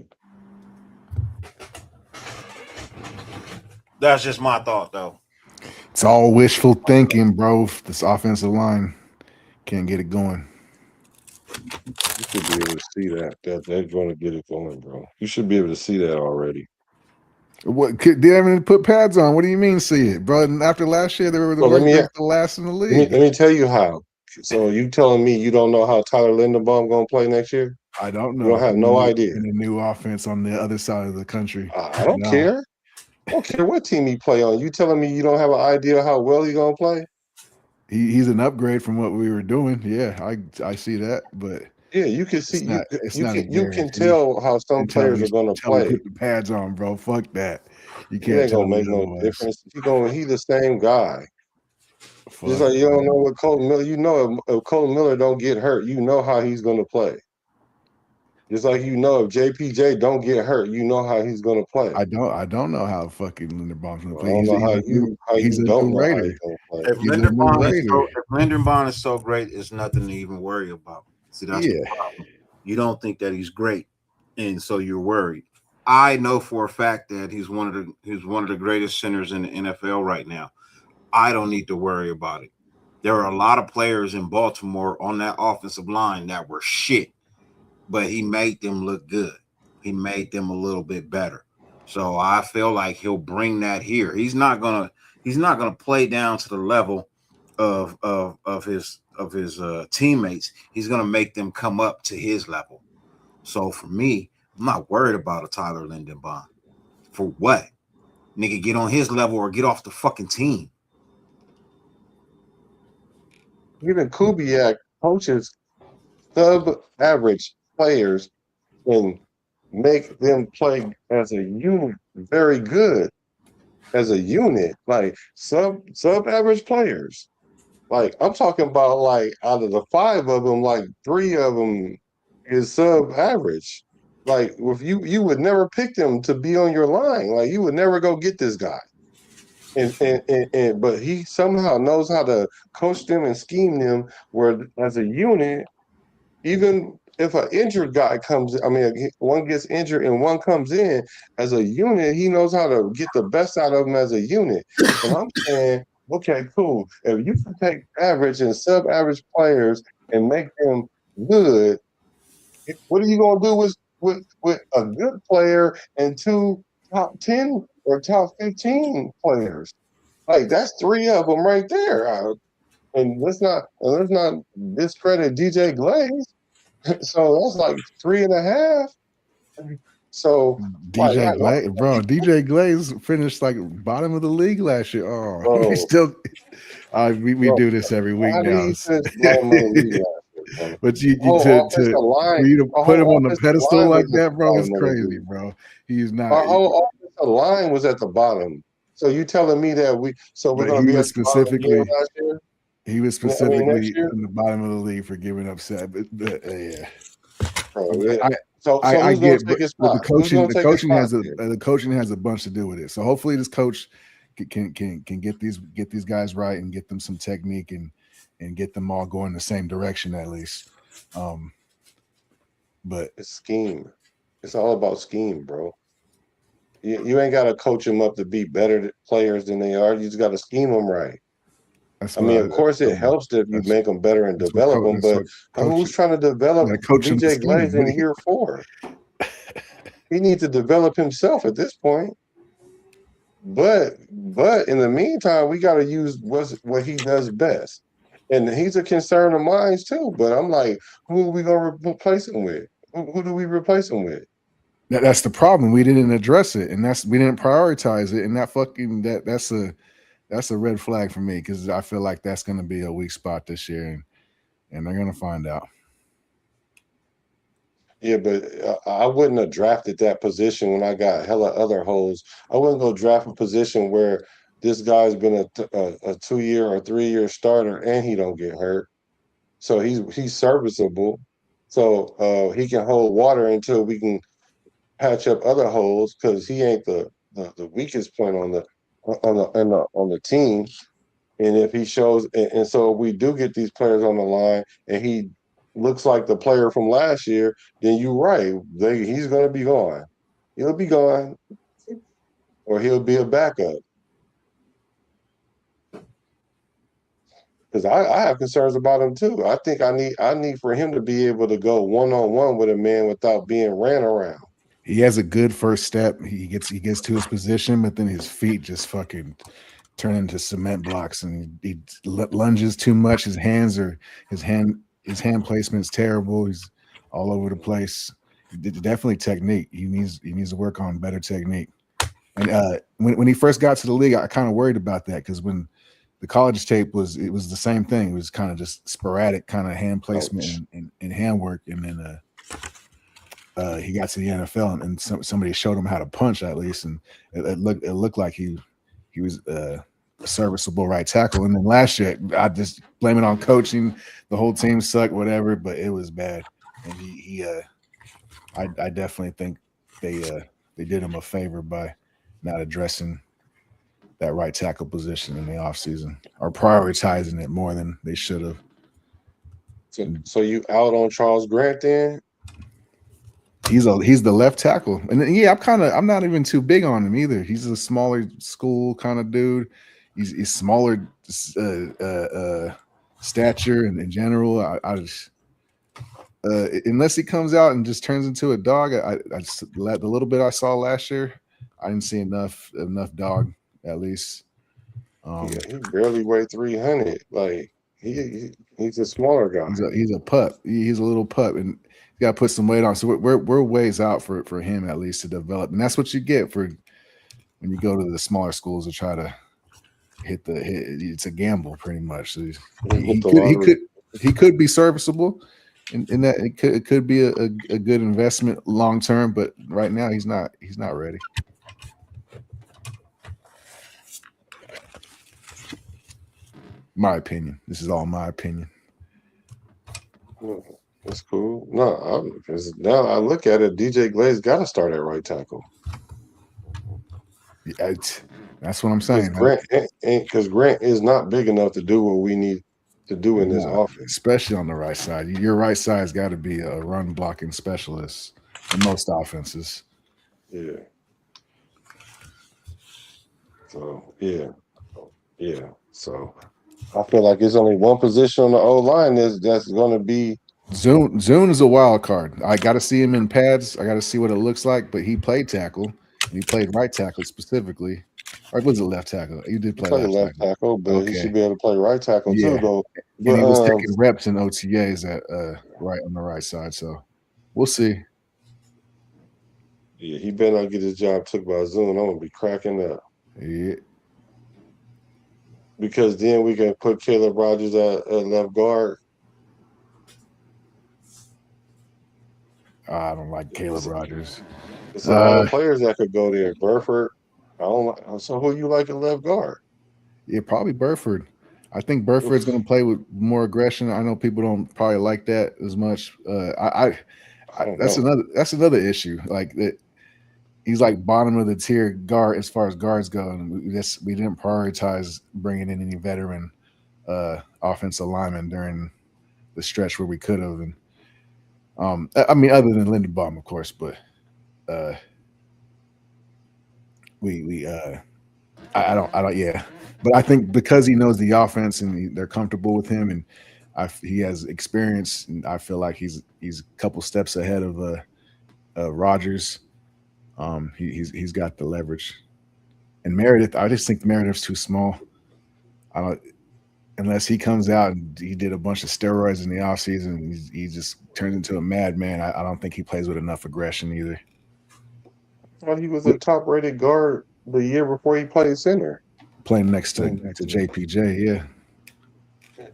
that's just my thought though. It's all wishful thinking, bro. This offensive line can't get it going. You should be able to see that they're going to get it going, bro. You should be able to see that already. What they haven't put pads on? What do you mean see it, bro? And after last year, they were the last in the league. Let me tell you how. So you telling me you don't know how Tyler Linderbaum going to play next year? I don't know. You don't have no idea. In a new offense on the other side of the country. I don't care. I don't care what team he play on. You telling me you don't have an idea how well he's going to play? He's an upgrade from what we were doing. Yeah, I see that, but yeah, you can see you can tell how some players are going to play. Put the pads on, bro. Fuck that. You can't. It ain't gonna make no difference. He's the same guy. Fuck, just like you don't know what Colton Miller. You know if Colton Miller don't get hurt, you know how he's going to play. Just like you know if JPJ don't get hurt, you know how he's going to play. I don't know how fucking Linderbaum's going to play. I don't know how you don't know how he's going to play. If Linderbaum is so great, it's nothing to even worry about. See, that's the problem. You don't think that he's great, and so you're worried. I know for a fact that he's one of the greatest centers in the NFL right now. I don't need to worry about it. There are a lot of players in Baltimore on that offensive line that were shit, but he made them look good. He made them a little bit better. So I feel like he'll bring that here. He's not gonna play down to the level of his teammates. He's gonna make them come up to his level. So for me, I'm not worried about a Tyler Linderbaum. For what? Nigga, get on his level or get off the fucking team. Even Kubiak coaches sub-average players and make them play as a unit very good. As a unit, like sub-average players. Like I'm talking about, like out of the 5 of them, like 3 of them is sub-average. Like if you would never pick them to be on your line. Like you would never go get this guy. But he somehow knows how to coach them and scheme them where as a unit, even if an injured guy comes, one gets injured and one comes in, as a unit, he knows how to get the best out of them as a unit. And I'm saying, okay, cool. If you can take average and sub-average players and make them good, what are you going to do with a good player and 2 top 10 or top 15 players? Like that's 3 of them right there. And let's not discredit DJ Glaze. So that's like 3.5. So DJ Glaze, bro, DJ Glaze finished like bottom of the league last year. Oh, he still. We do this every week now. But you to put him on the pedestal like that, bro, it's crazy, bro. He's not. Our whole offensive line was at the bottom. So you telling me that we're going to be specifically last year? He was specifically in the bottom of the league for giving up set, but yeah. I get, but the coaching has a bunch to do with it. So hopefully this coach can get these guys right and get them some technique and get them all going the same direction at least. But it's scheme. It's all about scheme, bro. You ain't got to coach them up to be better players than they are. You just got to scheme them right. Of course, it helps if you make them better and develop them, but who's trying to develop DJ Glaze in year 4? He needs to develop himself at this point. But in the meantime, we got to use what he does best. And he's a concern of mine too. But I'm like, who are we going to replace him with? Who do we replace him with? That's the problem. We didn't address it, and we didn't prioritize it, and that's a red flag for me because I feel like that's going to be a weak spot this year, and they're going to find out. Yeah, but I wouldn't have drafted that position when I got hella other holes. I wouldn't go draft a position where this guy's been a 2-year or 3-year starter and he don't get hurt. So he's serviceable. So he can hold water until we can patch up other holes because he ain't the weakest point on the team. And if he shows, and so we do get these players on the line, and he looks like the player from last year, then you're right. He's going to be gone. He'll be gone, or he'll be a backup. because I have concerns about him too. I think I need for him to be able to go one-on-one with a man without being ran around. He has a good first step. He gets to his position, but then his feet just fucking turn into cement blocks, and he lunges too much. His hand placement's terrible. He's all over the place. Definitely technique. He needs to work on better technique. And when he first got to the league, I kind of worried about that because when the college tape was the same thing. It was kind of just sporadic kind of hand placement and handwork, and then he got to the NFL and somebody showed him how to punch at least, and it looked like he was a serviceable right tackle. And then last year, I just blame it on coaching. The whole team sucked, whatever, but it was bad. And I definitely think they did him a favor by not addressing that right tackle position in the offseason or prioritizing it more than they should have. So you out on Charles Grant then? He's the left tackle, and I'm not even too big on him either. He's a smaller school kind of dude. He's smaller stature and in general. I just unless he comes out and just turns into a dog, I just the little bit I saw last year, I didn't see enough dog at least. He barely weighed 300. Like he's a smaller guy. He's a pup. He's a little pup, and got to put some weight on. So we're ways out for him at least to develop, and that's what you get for when you go to the smaller schools to try to hit. It's a gamble, pretty much. So he could be serviceable, and that it could be a good investment long term. But right now he's not ready. My opinion. This is all my opinion. That's cool. No, because now I look at it, DJ Glaze got to start at right tackle. Yeah, that's what I'm saying. Because Grant is not big enough to do what we need to do in this offense, especially on the right side. Your right side's got to be a run blocking specialist in most offenses. Yeah. So yeah. So I feel like there's only one position on the O line that's going to be. Zune is a wild card. I got to see him in pads. I got to see what it looks like. But he played tackle. And he played right tackle specifically. Or was it left tackle? He did play left tackle, but he should be able to play right tackle too, though. But he was taking reps in OTAs at right on the right side. So we'll see. Yeah, he better not get his job took by Zune. I'm gonna be cracking up. Yeah. Because then we can put Caleb Rogers at left guard. I don't like Caleb Rogers. There's a lot of players that could go there. Burford. I don't like. So who you like at left guard? Yeah, probably Burford. I think Burford's going to play with more aggression. I know people don't probably like that as much. That's another issue. Like that, he's like bottom of the tier guard as far as guards go, and we didn't prioritize bringing in any veteran offensive linemen during the stretch where we could have. And I mean, other than Lindenbaum, of course, but I don't. Yeah, but I think because he knows the offense and they're comfortable with him, and he has experience, and I feel like he's a couple steps ahead of Rodgers. He's got the leverage, and Meredith. I just think Meredith's too small. I don't. Unless he comes out and he did a bunch of steroids in the offseason, he just turns into a madman. I don't think he plays with enough aggression either. I thought he was a top-rated guard the year before he played center. Playing next to JPJ, yeah.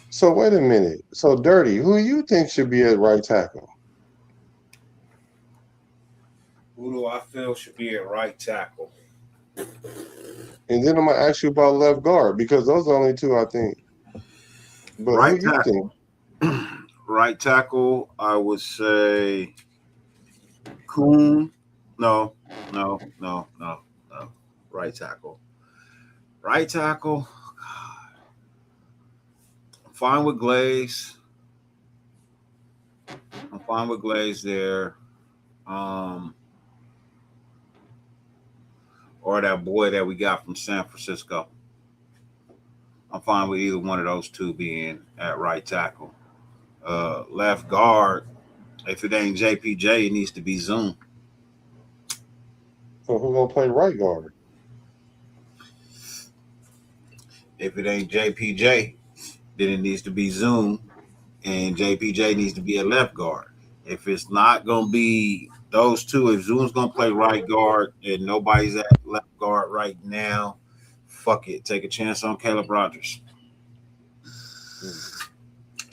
So wait a minute. So Dirty, who you think should be at right tackle? Who do I feel should be at right tackle? And then I'm gonna ask you about left guard because those are the only two I think. But right tackle. Right tackle, I would say Kuhn. No. Right tackle. Right tackle. I'm fine with Glaze. There. Or that boy that we got from San Francisco. I'm fine with either one of those two being at right tackle. Left guard, if it ain't JPJ, it needs to be Zoom. So who's gonna play right guard? If it ain't JPJ, then it needs to be Zoom, and JPJ needs to be a left guard. If it's not gonna be those two, if Zoom's gonna play right guard and nobody's at left guard right now, fuck it, take a chance on Caleb Rogers.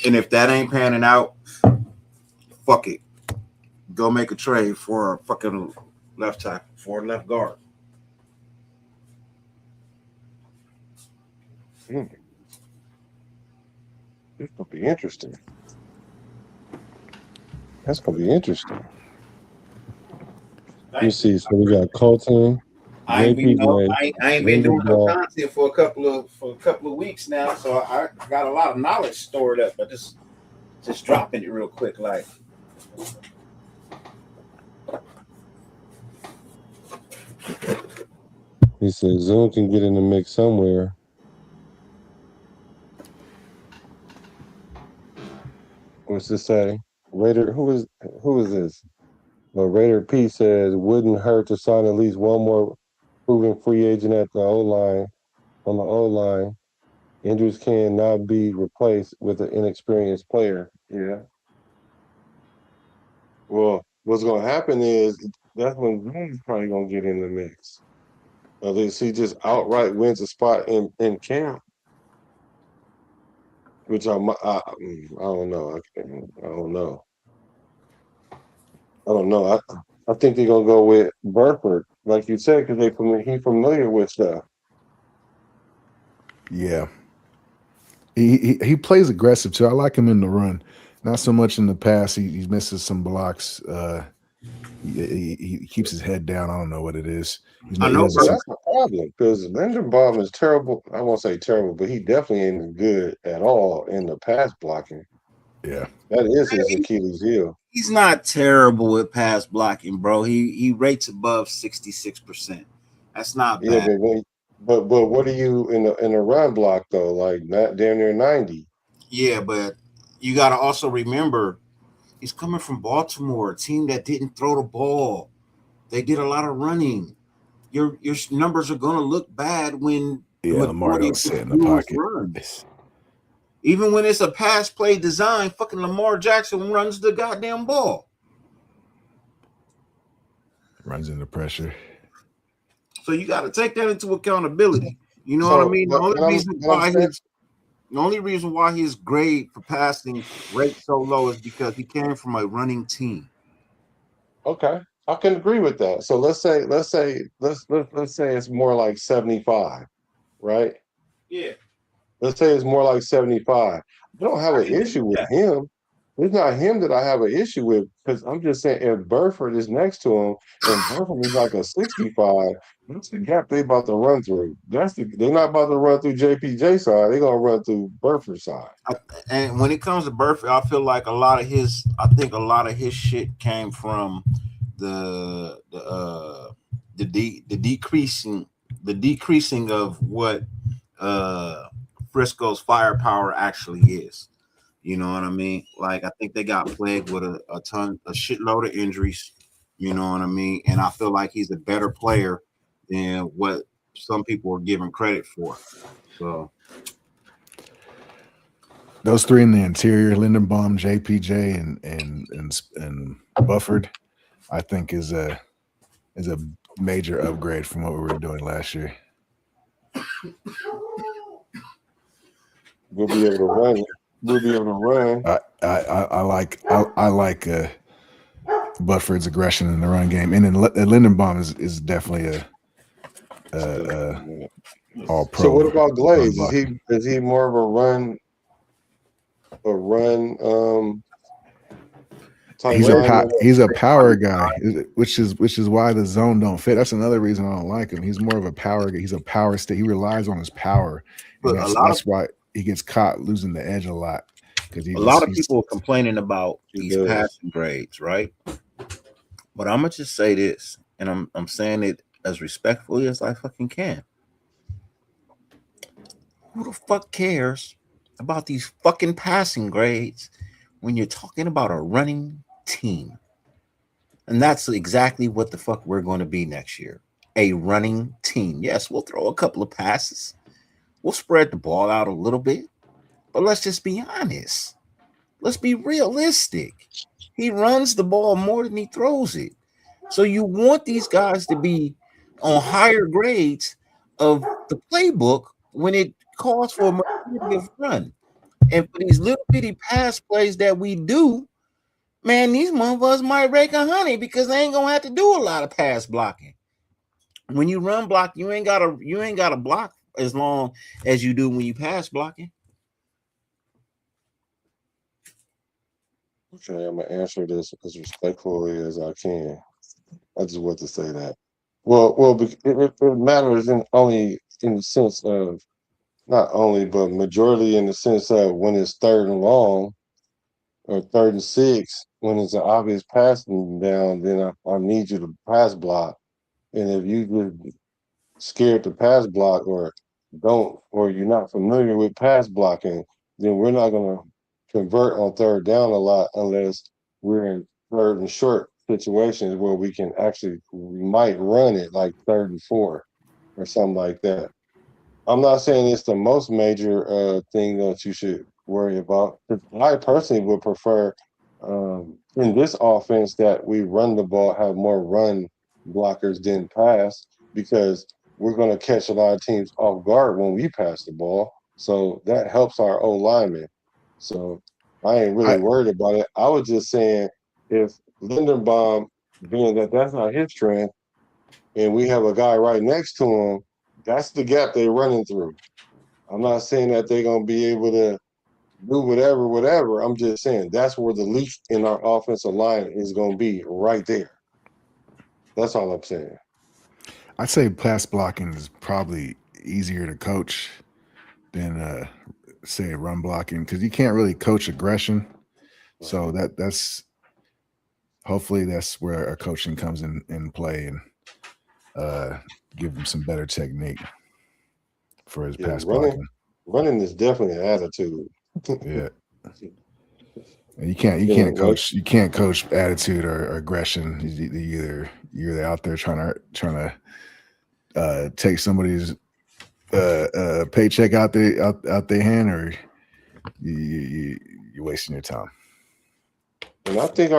And if that ain't panning out, fuck it, go make a trade for a fucking left tackle, for a left guard. This gonna be interesting. That's gonna be interesting. You see, so we got Colton. I ain't been doing no content for a couple of weeks now, so I got a lot of knowledge stored up, but just dropping it real quick, like. He said Zoom can get in the mix somewhere. What's this say? Raider, who is this? Well, Raider P says wouldn't hurt to sign at least one more proven free agent at the O-line. On the O-line, injuries cannot be replaced with an inexperienced player. Yeah. Well, what's going to happen is that's when Zoom's probably going to get in the mix. Unless he just outright wins a spot in camp. Which I don't know. I don't know. I think they're gonna go with Burford, like you said, because he's familiar with stuff. Yeah, he plays aggressive too. I like him in the run, not so much in the pass. He misses some blocks. He keeps his head down. I don't know what it is. I know, but that's the problem because Linderbaum is terrible. I won't say terrible, but he definitely ain't good at all in the pass blocking. Yeah, that is his Achilles heel. He's not terrible with pass blocking, bro. He rates above 66%. That's not bad. Yeah, but what are you in a run block though? Like not damn near 90. Yeah, but you got to also remember he's coming from Baltimore, a team that didn't throw the ball. They did a lot of running. Your numbers are going to look bad when Lamar don't sit in the pocket. Runs. Even when it's a pass play design, fucking Lamar Jackson runs the goddamn ball. Runs into pressure. So you got to take that into accountability. You know what I mean? The only reason why his grade for passing rate so low is because he came from a running team. Okay, I can agree with that. So let's say it's more like 75, right? Yeah. Let's say it's more like 75. I don't have an issue with him. It's not him that I have an issue with because I'm just saying if Burford is next to him and Burford is like a 65, that's the gap they about to run through. They're not about to run through JPJ side. They're gonna run through Burford side. And when it comes to Burford, I feel like a lot of his shit came from the decreasing of what Frisco's firepower actually is. You know what I mean? Like I think they got plagued with a shitload of injuries. You know what I mean? And I feel like he's a better player than what some people are giving credit for. So those three in the interior, Linderbaum, JPJ, and Bufford, I think is a major upgrade from what we were doing last year. We'll be able to run. I like Bufford's aggression in the run game, and then Linderbaum is definitely a all pro. So what about Glaze? Is he more of a run? He's a power guy, which is why the zone don't fit. That's another reason I don't like him. He's more of a power guy. He's a power state. He relies on his power, and that's why he gets caught losing the edge a lot. Because a lot of people are complaining about these passing grades, right? But I'm gonna just say this, and I'm saying it as respectfully as I fucking can. Who the fuck cares about these fucking passing grades when you're talking about a running team? And that's exactly what the fuck we're going to be next year. A running team. Yes, we'll throw a couple of passes. We'll spread the ball out a little bit. But let's just be honest. Let's be realistic. He runs the ball more than he throws it. So you want these guys to be on higher grades of the playbook when it calls for a material run. And for these little bitty pass plays that we do, man, these motherfuckers might rake a honey because they ain't gonna have to do a lot of pass blocking. When you run block, you ain't gotta block as long as you do when you pass blocking. Okay, I'm gonna answer this as respectfully as I can. I just want to say that. Well, it matters only in the sense of not only, but majority in the sense of when it's 3rd and long or 3rd and 6. When it's an obvious passing down, then I need you to pass block. And if you just scared to pass block or you're not familiar with pass blocking, then we're not gonna convert on 3rd down a lot unless we're in 3rd and short situations where we might run it like 3rd and 4 or something like that. I'm not saying it's the most major thing that you should worry about. I personally would prefer in this offense that we run the ball, have more run blockers than pass, because we're going to catch a lot of teams off guard when we pass the ball. So that helps our O linemen. So I ain't really worried about it. I was just saying, if Linderbaum, being that that's not his strength, and we have a guy right next to him, that's the gap they're running through. I'm not saying that they're going to be able to do whatever. I'm just saying that's where the leak in our offensive line is going to be, right there. That's all I'm saying. I'd say pass blocking is probably easier to coach than say run blocking, because you can't really coach aggression. So that's hopefully that's where our coaching comes in play, and give him some better technique for his pass blocking. Running is definitely an attitude. Yeah. And you can't coach attitude or aggression. You're either out there trying to take somebody's paycheck out their hand, or you're wasting your time. And I think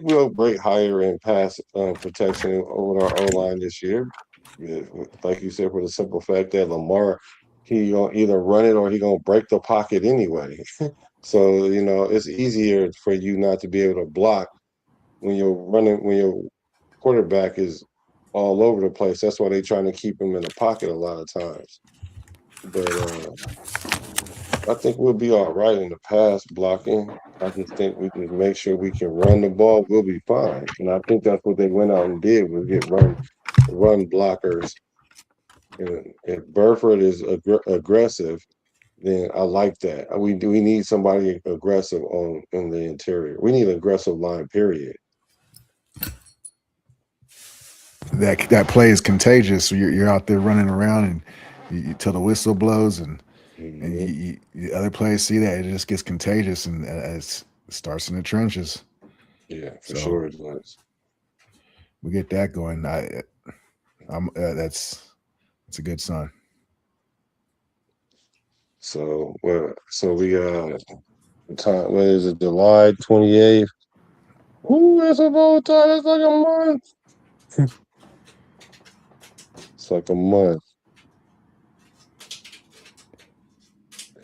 we'll break higher in pass protection over our O line this year. Yeah, like you said, for the simple fact that Lamar, he gonna either run it or he gonna break the pocket anyway. So it's easier for you not to be able to block when you're running, when your quarterback is all over the place. That's why they're trying to keep him in the pocket a lot of times. But I think we'll be all right in the pass blocking. I just think we can make sure we can run the ball. We'll be fine. And I think that's what they went out and did, was get run blockers. And if Burford is aggressive, then I like that. We need somebody aggressive in the interior. We need an aggressive line, period. That play is contagious. So you're out there running around, and you till the whistle blows, and the other players see that, it just gets contagious, and it starts in the trenches. Yeah, for sure it does. We get that going. That's a good sign. So we time. What is it? July 28th. Ooh, that's a long time. That's like a month. It's like a month.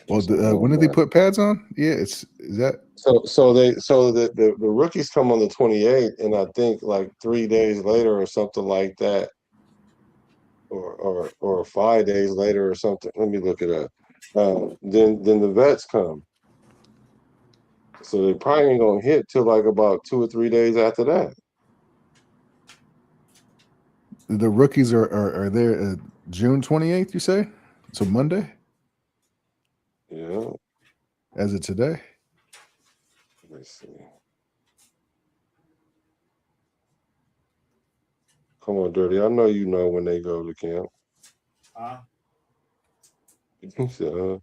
Well, when did they put pads on? Yeah, is that so the rookies come on the 28th, and I think like 3 days later or something like that, or 5 days later or something. Let me look it up. Then the vets come, so they probably ain't gonna hit till like about 2 or 3 days after that. The rookies are there June 28th, you say? So Monday? Yeah. As of today? Let me see. Come on, Dirty. I know you know when they go to camp. So,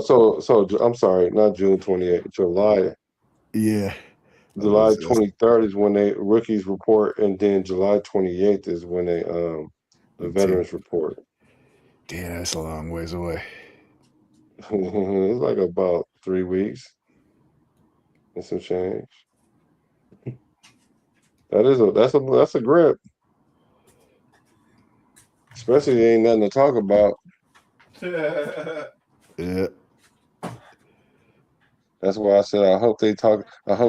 so I'm sorry, not June 28th, July. Yeah. July 23rd is when they rookies report, and then July 28th is when they the veterans report. Damn, that's a long ways away. It's like about 3 weeks and some change. That's a grip. Especially ain't nothing to talk about. Yeah. That's why I said I hope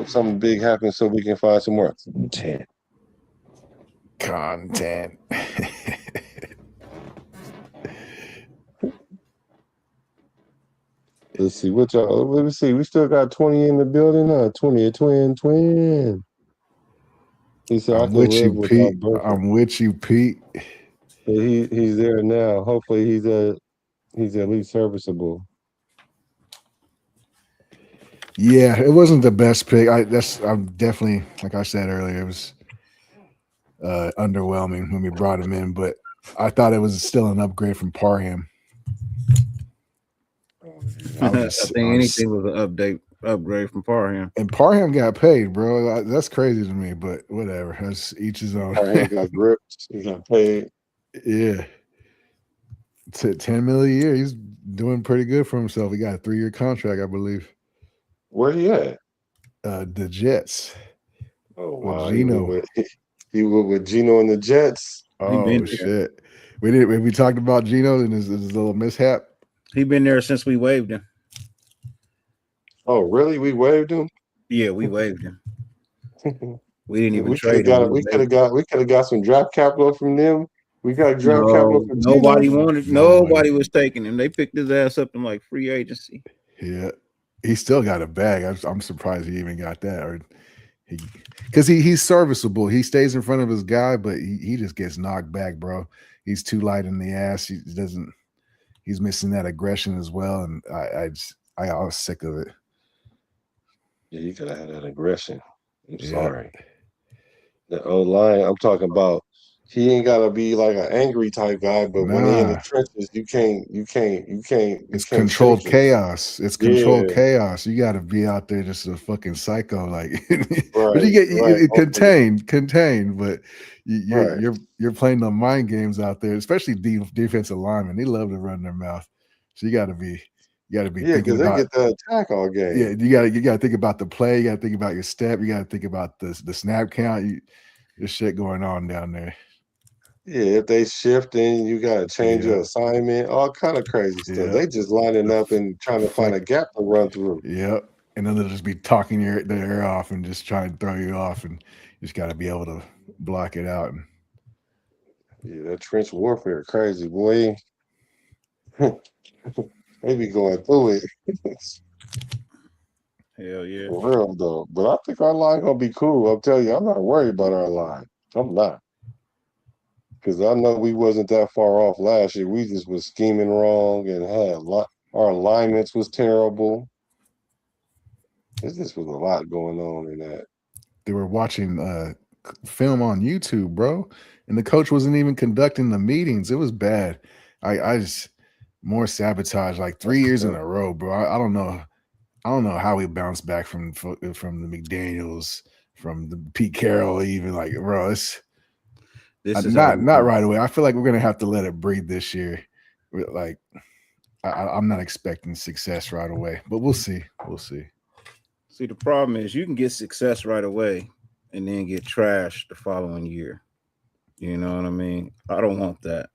something big happens so we can find some more content. Let's see what y'all. Let me see. We still got 20 in the building. 20, a twin. He said I'm with you, Pete. I'm with you, Pete. He's there now. Hopefully he's at least serviceable. Yeah, it wasn't the best pick. I'm definitely, like I said earlier, it was underwhelming when we brought him in, but I thought it was still an upgrade from Parham. I think anything was an upgrade from Parham. And Parham got paid, bro. That's crazy to me, but whatever. That's each his own. Parham got gripped. He got paid. Yeah. $10 million a year. He's doing pretty good for himself. He got a 3-year contract, I believe. Where he at? The Jets. Oh wow, with Gino. He was with Gino and the Jets. Oh shit. We talked about Gino and his little mishap. He been there since we waived him. Oh really? We waived him? Yeah, we waived him. We didn't even trade him. We could have got some draft capital from them. We got draft capital from nobody Gino. wanted. Nobody was taking him. They picked his ass up in like free agency. Yeah, he still got a bag. I'm surprised he even got that, or because he's serviceable. He stays in front of his guy, but he just gets knocked back, bro. He's too light in the ass. He doesn't. He's missing that aggression as well, and I was sick of it. Yeah, you gotta have that aggression. I'm sorry. The O-line, I'm talking about. He ain't gotta be like an angry type guy, but when he in the trenches, you can't. It's controlled chaos. It's controlled chaos. You got to be out there just a fucking psycho, like. But you get contained. But you're playing the mind games out there, especially defensive linemen. They love to run their mouth, so you got to be. Because they get the attack all game. Yeah, you got to think about the play. You got to think about your step. You got to think about the snap count. There's shit going on down there. Yeah, if they shift, then you got to change your assignment. All kind of crazy stuff. They just lining up and trying to find a gap to run through. Yep, and then they'll just be talking their ear off and just trying to throw you off, and you just got to be able to block it out. Yeah, that trench warfare, crazy boy. They be going through it. Hell yeah. For real though. But I think our line gonna be cool. I'll tell you, I'm not worried about our line. I'm not. Because I know we wasn't that far off last year. We just was scheming wrong and our alignments was terrible. This was a lot going on in that. They were watching film on YouTube, bro, and the coach wasn't even conducting the meetings. It was bad. I just more sabotage, like 3 years in a row, bro. I don't know how we bounced back from the McDaniels, from the Pete Carroll, even like, bro, this is not right away. I feel like we're gonna have to let it breathe this year. Like, I'm not expecting success right away, but we'll see. We'll see. See, the problem is you can get success right away and then get trashed the following year. You know what I mean? I don't want that.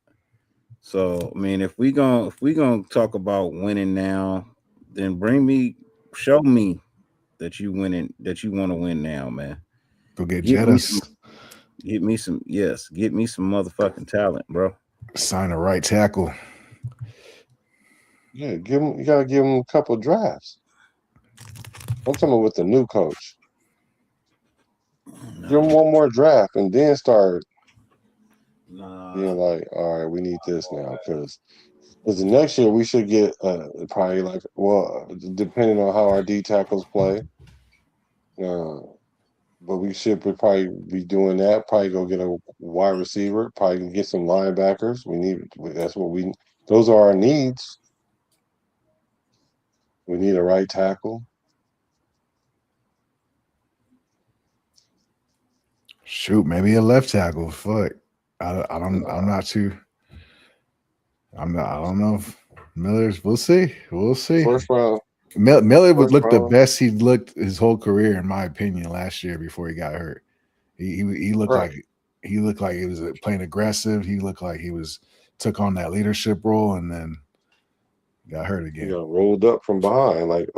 So, I mean, if we gonna talk about winning now, then show me that you winning, that you want to win now, man. Go get Jettis. Get me some motherfucking talent, bro. Sign a right tackle. Yeah, you gotta give him a couple drafts. I'm talking about with the new coach. Give him one more draft and then start being like, all right, we need this now, because the next year we should get probably like, well, depending on how our D tackles play, but we should probably be doing that. Probably go get a wide receiver. Probably get some linebackers. That's what we Those are our needs. We need a right tackle. Shoot, maybe a left tackle. Fuck. I'm not too. I don't know if Miller's. We'll see. We'll see. First round. Miller would look the round. best he'd looked his whole career, in my opinion, last year before he got hurt. He looked Right. like he was playing aggressive. He looked like he took on that leadership role, and then got hurt again. He got rolled up from behind. Like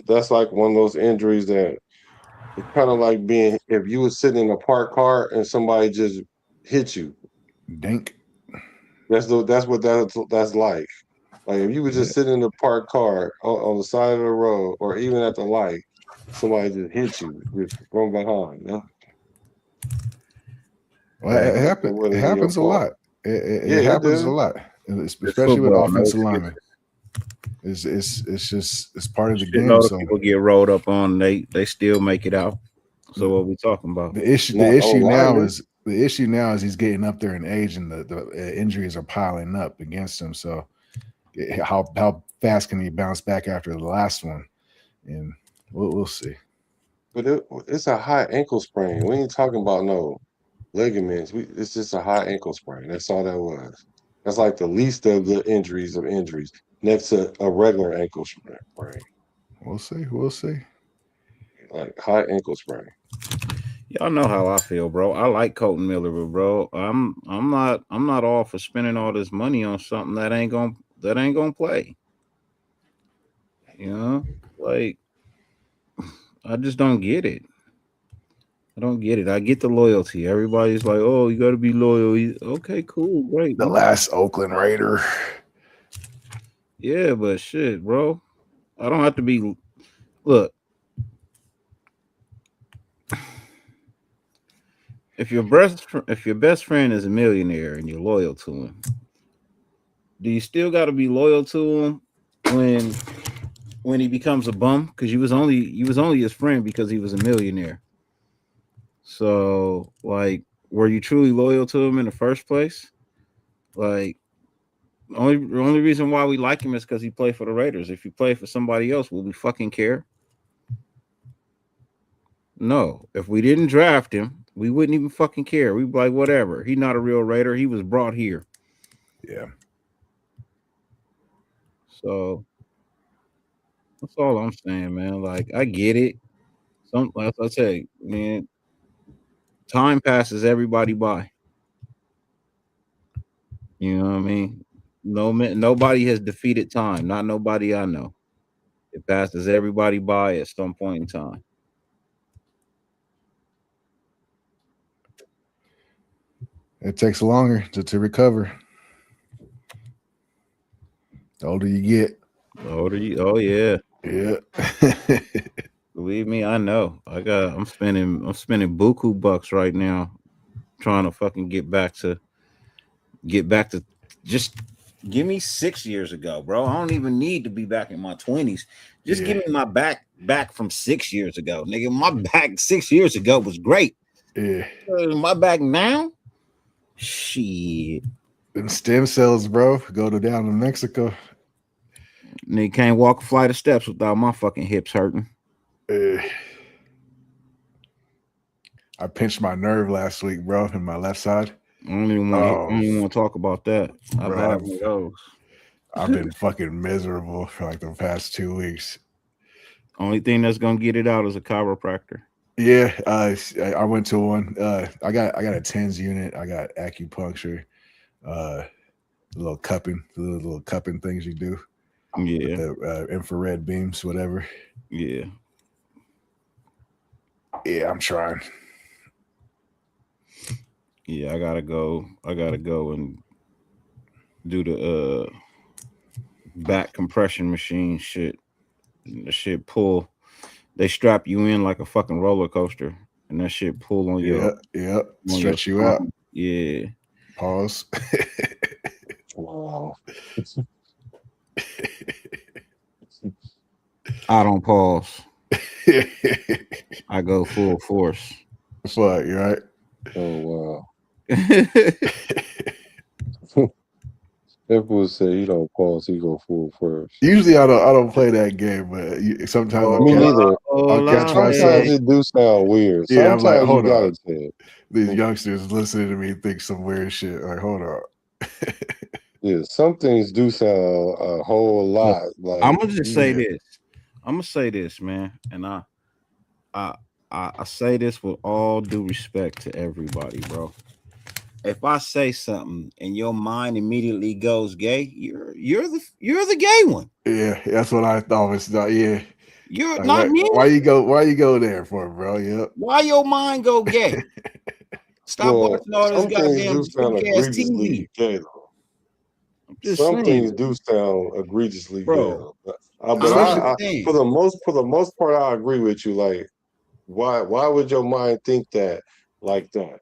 that's like one of those injuries that it's kind of like being if you were sitting in a parked car and somebody just hit you. Dink. That's what that's like. Like if you were just sitting in a parked car on the side of the road or even at the light, somebody just hit you from behind. Yeah? Well, it happens a lot. It happens a lot, especially with offensive linemen. It's part of the game. So people get rolled up on, they still make it out. So what we talking about? The issue now is he's getting up there in age, and the injuries are piling up against him. So how fast can he bounce back after the last one? And we'll see. But it's a high ankle sprain. We ain't talking about no ligaments. It's just a high ankle sprain. That's all that was. That's like the least of the injuries next to a regular ankle sprain. We'll see. Like high ankle sprain. Y'all know how I feel, bro. I like Colton Miller, but bro, I'm not all for spending all this money on something that ain't gonna play. You know, like I just don't get it. I don't get it. I get the loyalty. Everybody's like, "Oh, you got to be loyal." Okay, cool, great. The last Oakland Raider. Yeah, but shit, bro. I don't have to be. Look, if your best friend is a millionaire and you're loyal to him, do you still got to be loyal to him when he becomes a bum? Because you was only his friend because he was a millionaire. So, like, were you truly loyal to him in the first place? Like, the only reason why we like him is because he played for the Raiders. If he played for somebody else, will we fucking care? No. If we didn't draft him, we wouldn't even fucking care. We'd be like, whatever. He's not a real Raider. He was brought here. Yeah. So that's all I'm saying, man. Like, I get it. Like I say, man, time passes everybody by. You know what I mean? Nobody has defeated time. Not nobody I know. It passes everybody by at some point in time. It takes longer to recover. The older you get. Oh yeah. Yeah. Believe me, I know. I'm spending buku bucks right now trying to fucking get back to just give me 6 years ago, bro. I don't even need to be back in my 20s. Just give me my back from 6 years ago. Nigga, my back 6 years ago was great. Yeah. My back now? Shit. Them stem cells, bro, go down to Mexico. Nigga can't walk a flight of steps without my fucking hips hurting. I pinched my nerve last week, bro, in my left side. I don't even want to talk about that. I've had one of those. I've been fucking miserable for like the past 2 weeks. Only thing that's gonna get it out is a chiropractor. Yeah, I went to one. I got a TENS unit. I got acupuncture, little cupping things you do. Yeah, the infrared beams, whatever. Yeah, I'm trying. Yeah, I gotta go and do the back compression machine shit. The shit pull. They strap you in like a fucking roller coaster, and that shit pull on your stretch you out. Yeah. Pause. Wow. I don't pause. I go full force. Fuck, you right? Oh wow. People say he don't pause, he go full first. Usually I don't play that game, but sometimes Me neither. I'll catch Sometimes myself. it do sound weird. Yeah, I'm like, Sometimes you hold gotta on. say it. These youngsters listening to me think some weird shit. Like, hold on. Yeah, some things do sound a whole lot like. I'm gonna just say this. I'm gonna say this, man, and I say this with all due respect to everybody, bro. If I say something and your mind immediately goes gay, you're the gay one. Yeah, that's what I thought was. Yeah, you're like, not me. Why you go there for, bro? Yep. Why your mind go gay? Stop watching all this goddamn fake ass TV. Gay, though. Just some saying. things do sound egregiously bro. gay. But for the most part, I agree with you. Like, why would your mind think that like that?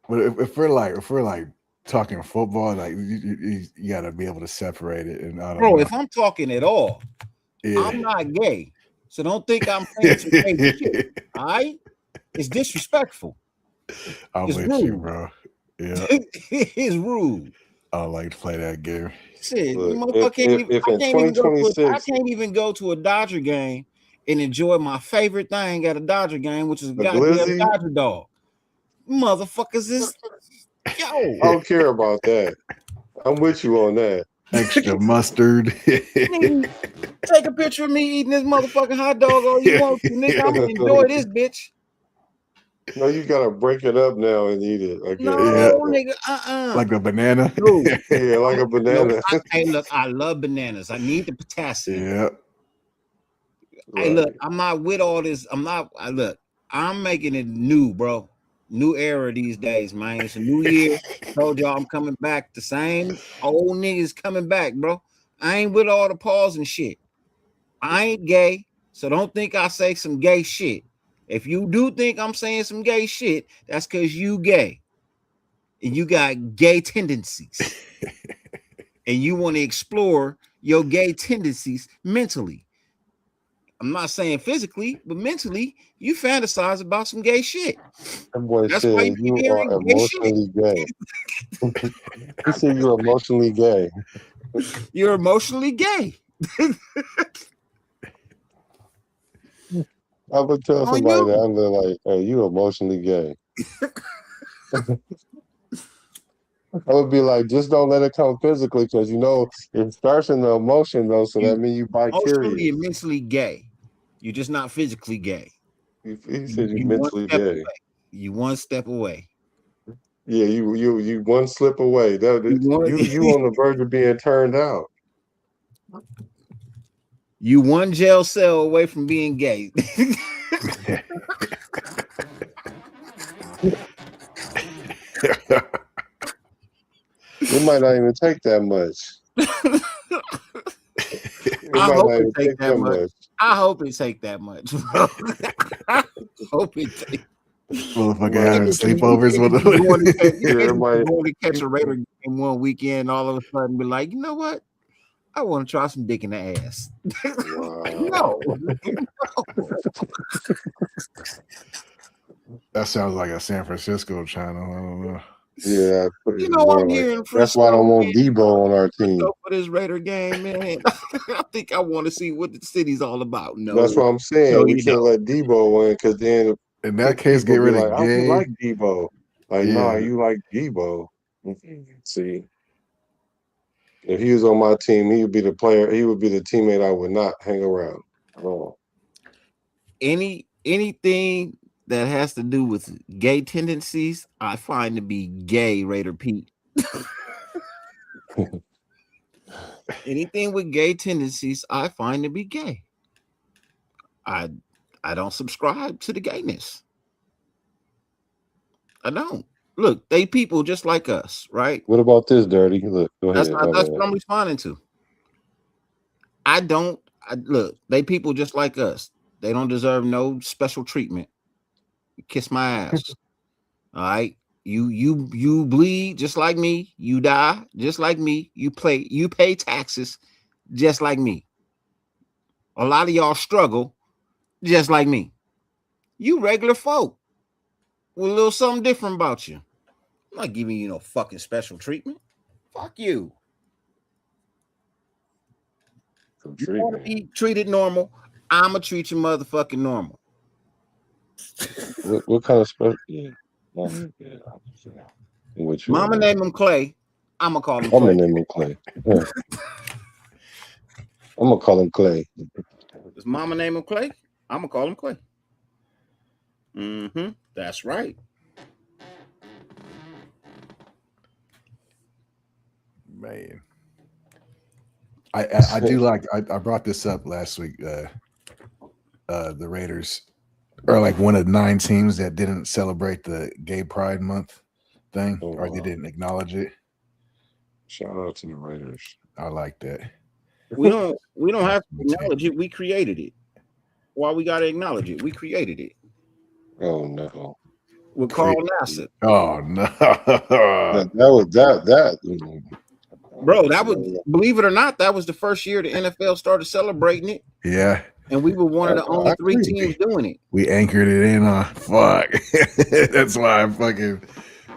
But if we're like talking football, like you got to be able to separate it. And I don't know. If I'm talking at all, I'm not gay, so don't think I'm saying some crazy shit. All right, it's disrespectful. I'm it's with rude. you, bro. Yeah, it's rude. I don't like to play that game. Shit, Look, I can't even go to a Dodger game and enjoy my favorite thing at a Dodger game, which is a goddamn Dodger dog. Motherfuckers is yo. I don't care about that. I'm with you on that. Extra mustard. Take a picture of me eating this motherfucking hot dog all you want to, nigga. I'm gonna enjoy this bitch. No, you gotta break it up now and eat it. Okay. No, nigga, like a banana. Yeah, like a banana. Hey, look, I love bananas. I need the potassium. Yeah. Hey, look, I'm not with all this. I'm making it new, bro. New era these days, man. It's a new year. Told y'all I'm coming back. The same old niggas coming back, bro. I ain't with all the pause and shit. I ain't gay, so don't think I say some gay shit. If you do think I'm saying some gay shit, that's because you gay. And you got gay tendencies. And you want to explore your gay tendencies mentally. I'm not saying physically, but mentally, you fantasize about some gay shit. That boy That's said why you are emotionally gay. He said you're emotionally gay. You're emotionally gay. I would tell somebody that I'm like, hey, you emotionally gay. I would be like, just don't let it come physically, because it starts in the emotion though, so that means you vicarious. Emotionally and mentally gay. You're just not physically gay. He said you're mentally gay. You one step away. Yeah, you one slip away. You on the verge of being turned out. You one jail cell away from being gay. It might not even take that much. I hope it take that much. I hope it take that much. I hope it take. Motherfucker having sleepovers with you want to catch a Raider game one weekend, all of a sudden be like, you know what? I want to try some dick in the ass. No. That sounds like a San Francisco channel. I don't know. Yeah, I'm here in Frisco. That's why I don't want Debo on our team. For this Raider game, man. I think I want to see what the city's all about. No, that's what I'm saying. We can't let Debo win, because then in that case, get rid of Gay. I like Debo. Like, no, you like Debo. See, if he was on my team, he would be the player. He would be the teammate I would not hang around at all. Anything that has to do with gay tendencies, I find to be gay, Raider Pete. Anything with gay tendencies, I find to be gay. I don't subscribe to the gayness. I don't. Look, they people just like us, right? What about this, Dirty? Look, go ahead. That's what I'm responding to. Look, they people just like us. They don't deserve no special treatment. Kiss my ass. All right. You bleed just like me. You die just like me. You pay taxes just like me. A lot of y'all struggle just like me. You regular folk with a little something different about you. I'm not giving you no fucking special treatment. Fuck you. You want to treatment. be treated normal? I'ma treat you motherfucking normal. What kind of special? Yeah. Yeah. With you Mama on name him Clay. I'ma call him I'm gonna Clay. name him Clay. Yeah. I'm gonna call him Clay. Does mama name him Clay? I'ma call him Clay. Mm-hmm. That's right. Man. I do like I brought this up last week. The Raiders are like one of 9 teams that didn't celebrate the Gay Pride Month thing, or they didn't acknowledge it. Shout out to the Raiders. I like that. We don't have to acknowledge it. We created it. Why we gotta acknowledge it? We created it. Oh no. With Carl Nassib. Oh no. that Bro, that was, believe it or not, that was the first year the NFL started celebrating it. Yeah. And we were one of the only 3 teams doing it. We anchored it in on fuck. That's why I'm fucking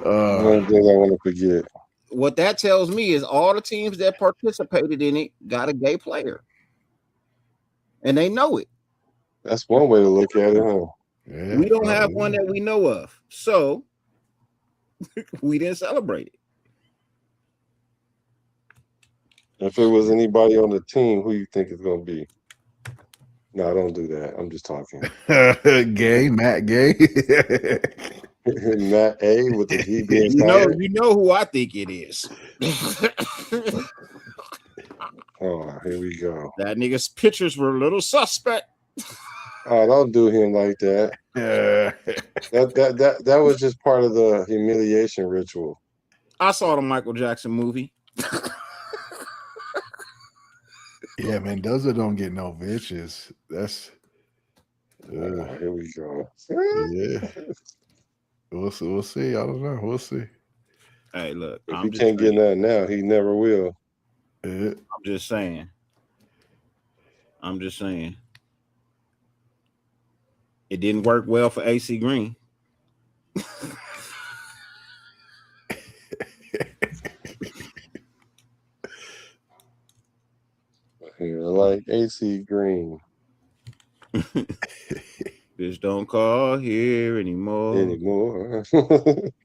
one thing I want to forget. What that tells me is all the teams that participated in it got a gay player. And they know it. That's one way to look at it, huh? Yeah, we don't have one that we know of. So we didn't celebrate it. If it was anybody on the team, who you think it's gonna be? No, don't do that. I'm just talking. Gay, Matt Gay. Matt A with the G being silent. You know who I think it is. Oh, here we go. That nigga's pictures were a little suspect. Oh, don't do him like that. That was just part of the humiliation ritual. I saw the Michael Jackson movie. Yeah, Mendoza don't get no bitches. That's here we go. Yeah. We'll see. I don't know. We'll see. Hey, look. If he can't get that now, he never will. Yeah. I'm just saying. It didn't work well for AC Green. Here, like AC Green. Bitch, don't call here anymore.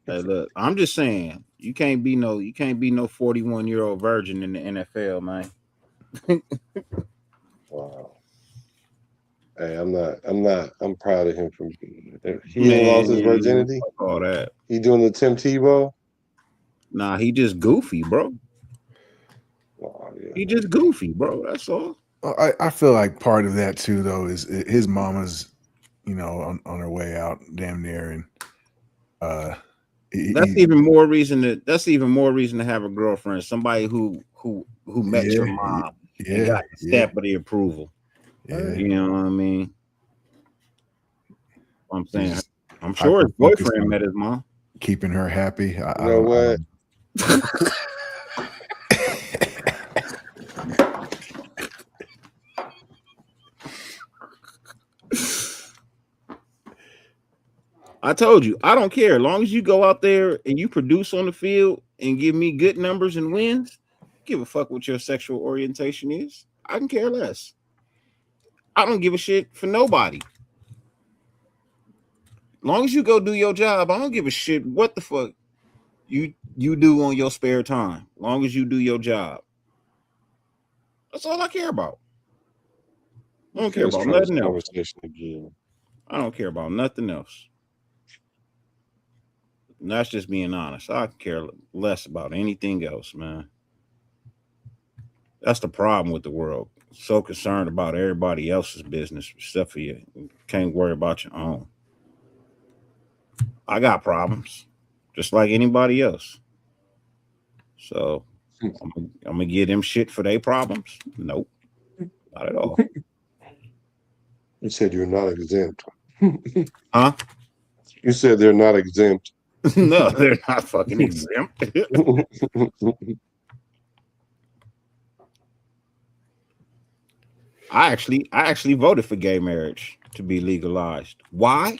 Hey, look, I'm just saying, you can't be no 41-year-old virgin in the NFL, man. Wow. Hey, I'm proud of him from he ain't lost his virginity. All that. He doing the Tim Tebow? Nah, he just goofy, bro. Oh, yeah. He just goofy, bro. That's all. I feel like part of that too, though, is his mama's, on her way out, damn near, and that's even more reason to have a girlfriend, somebody who met your mom and got the stamp of the approval. Yeah. You know what I mean? I'm saying, I'm sure his boyfriend met his mom, keeping her happy. You know what? I told you, I don't care. As long as you go out there and you produce on the field and give me good numbers and wins, give a fuck what your sexual orientation is. I can care less. I don't give a shit for nobody. As long as you go do your job, I don't give a shit what the fuck you do on your spare time. As long as you do your job. That's all I care about. I don't care about nothing else. I don't care about nothing else. And that's just being honest. I care less about anything else, man. That's the problem with the world. So concerned about everybody else's business except for you. Can't worry about your own. I got problems, just like anybody else. So I'm gonna give them shit for their problems? Nope, not at all. You said you're not exempt. Huh? You said they're not exempt. No, they're not fucking exempt. I actually voted for gay marriage to be legalized. Why?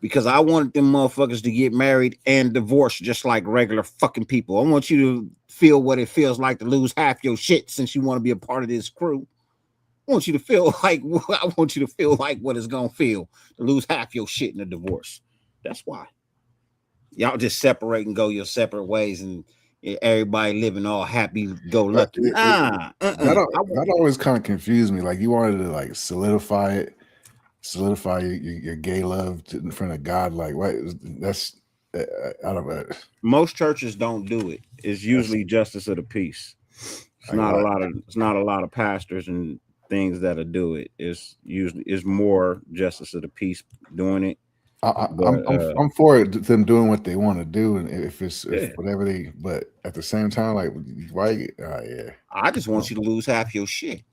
because I wanted them motherfuckers to get married and divorced just like regular fucking people. I want you to feel what it feels like to lose half your shit since you want to be a part of this crew. I want you to feel like what it's gonna feel to lose half your shit in a divorce. That's why. Y'all just separate and go your separate ways and everybody living all happy, go lucky. That always kind of confused me. Like you wanted to like solidify your gay love in front of God. Like what? That's I don't know. Most churches don't do it. It's usually justice of the peace. It's not a lot of pastors and things that'll do it. It's more justice of the peace doing it. I'm for it, them doing what they want to do, and if whatever they. But at the same time, like why? Yeah. I just want you to lose half your shit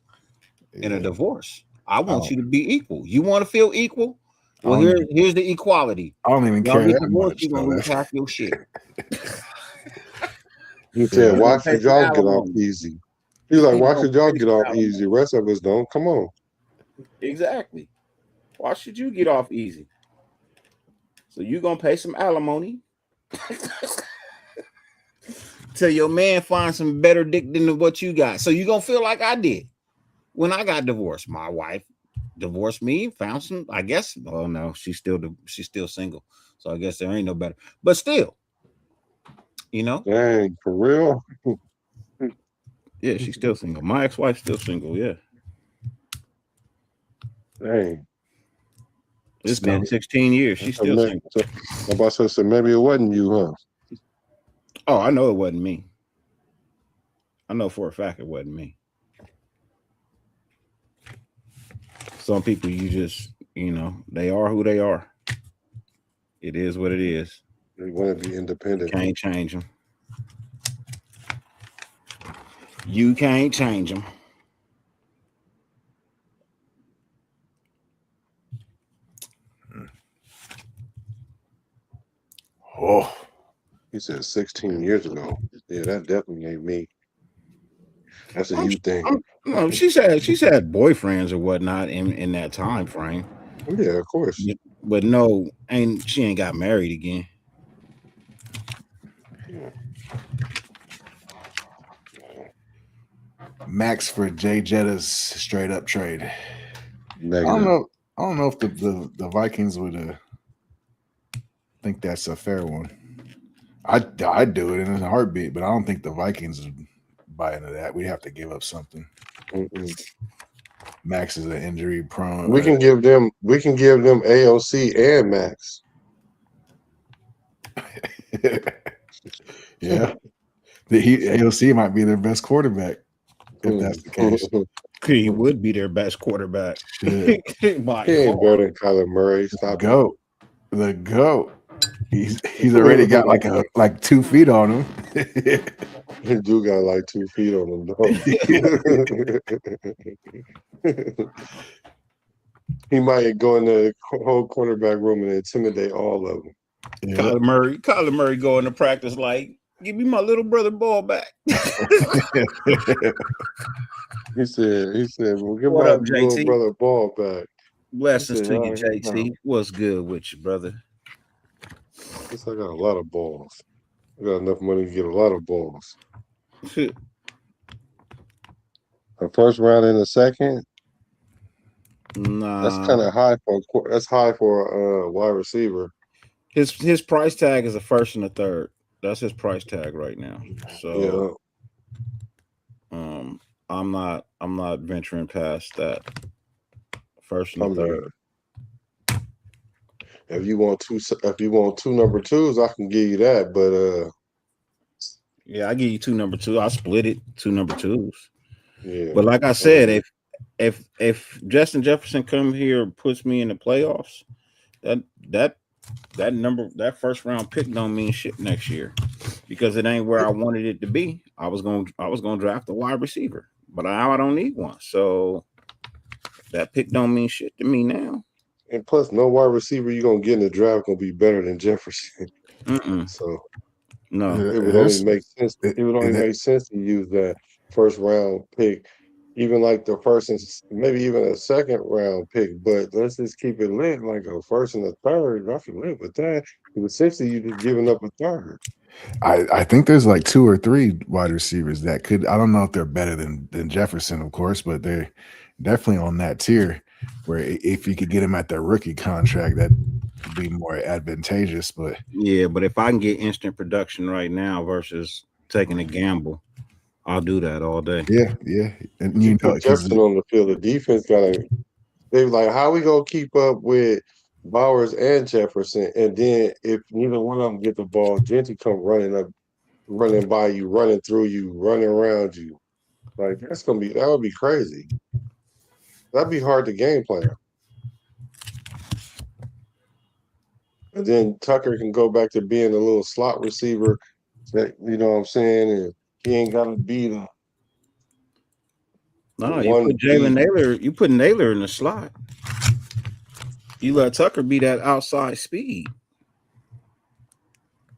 in a divorce. I want you to be equal. You want to feel equal? Well, here's the equality. I don't even care that much. You're gonna lose half your shit. You said, "Why should y'all get off easy?" He's like, "Why should y'all get off easy? The rest of us don't. Come on." Exactly. Why should you get off easy? So you gonna pay some alimony till your man finds some better dick than what you got. So you gonna feel like I did when I got divorced. My wife divorced me, found some. I guess. Oh no, she's still single. So I guess there ain't no better. But still, you know. Dang, for real. Yeah, she's still single. My ex-wife's still single. Yeah. Dang. It's been 16 years. She's still single. My boss said maybe it wasn't you, huh? Oh, I know it wasn't me. I know for a fact it wasn't me. Some people you just, they are who they are. It is what it is. They want to be independent. You can't change them. You can't change them. Oh, he said 16 years ago. Yeah, that definitely ain't me. That's a you thing. She's had boyfriends or whatnot in that time frame. Yeah, of course. But no, she ain't got married again. Yeah. Max for Jay Jetta's straight up trade. Negative. I don't know if the Vikings would think that's a fair one. I'd do it in a heartbeat, but I don't think the Vikings would buy into that. We have to give up something. Max is an injury prone. We can give them AOC and Max. Yeah. AOC might be their best quarterback if that's the case. He would be their best quarterback. He ain't better than Kyler Murray. Stop. The GOAT. He's already got like 2 feet on him. He do got like 2 feet on him, though. He might go in the whole quarterback room and intimidate all of them. Yeah. Kyler Murray going to practice like, give me my little brother ball back. He said, well, give my little brother ball back. Blessings to you, JT. What's good with you, brother? I got a lot of balls. I got enough money to get a lot of balls. A first round and a second. Nah, that's kind of high for a wide receiver. His price tag is a first and a third. That's his price tag right now. So, I'm not venturing past that. First and a third. If you want two number twos, I can give you that. But yeah, I give you 2 number 2. I split it 2 number 2s. Yeah. But like I said, if Justin Jefferson come here and puts me in the playoffs, that first round pick don't mean shit next year because it ain't where I wanted it to be. I was gonna draft a wide receiver, but I don't need one. So that pick don't mean shit to me now. And plus, no wide receiver you're gonna get in the draft gonna be better than Jefferson. So no, it would only make sense. It would only make sense to use that first round pick even like the first and maybe even a second round pick, but let's just keep it lit like a first and a third. I can live with that. Essentially, you're just giving up a third. I think there's like 2 or 3 wide receivers that could. I don't know if they're better than Jefferson, of course, but they're definitely on that tier where if you could get him at their rookie contract, that would be more advantageous. But yeah, but if I can get instant production right now versus taking a gamble, I'll do that all day. Yeah, and you put Jefferson on the field, the defense gotta. They like, how we gonna keep up with Bowers and Jefferson, and then if neither one of them get the ball, Genty come running by you, running through you, running around you. Like that would be crazy. That'd be hard to game plan. And then Tucker can go back to being a little slot receiver. That, you know what I'm saying? And he ain't gotta be the. No, you put Jalen Naylor. You put Naylor in the slot. You let Tucker be that outside speed.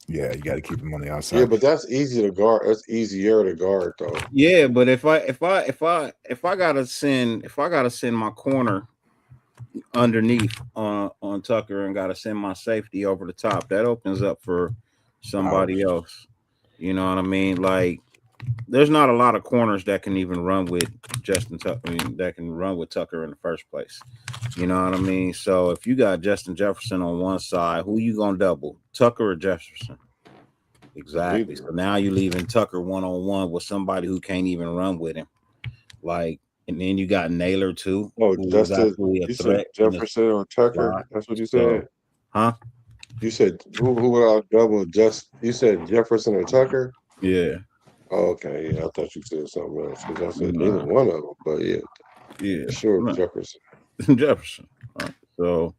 Yeah, you got to keep him on the outside. Yeah, but that's easy to guard. That's easier to guard, though. Yeah, but if I gotta send my corner underneath on Tucker and gotta send my safety over the top, that opens up for somebody else. You know what I mean? Like, there's not a lot of corners that can even run with Justin Tucker. I mean, that can run with Tucker in the first place. You know what I mean? So if you got Justin Jefferson on one side, who you gonna double, Tucker or Jefferson? Exactly. So now you're leaving Tucker one-on-one with somebody who can't even run with him. Like, and then you got Naylor too. Oh, Justin, you said Jefferson or Tucker? That's what you said? Huh? You said who would I double? You said Jefferson or Tucker? Yeah. Oh, okay. Yeah, I thought you said something else because I said neither one of them. But yeah, sure, right. Jefferson. Jefferson. Right. So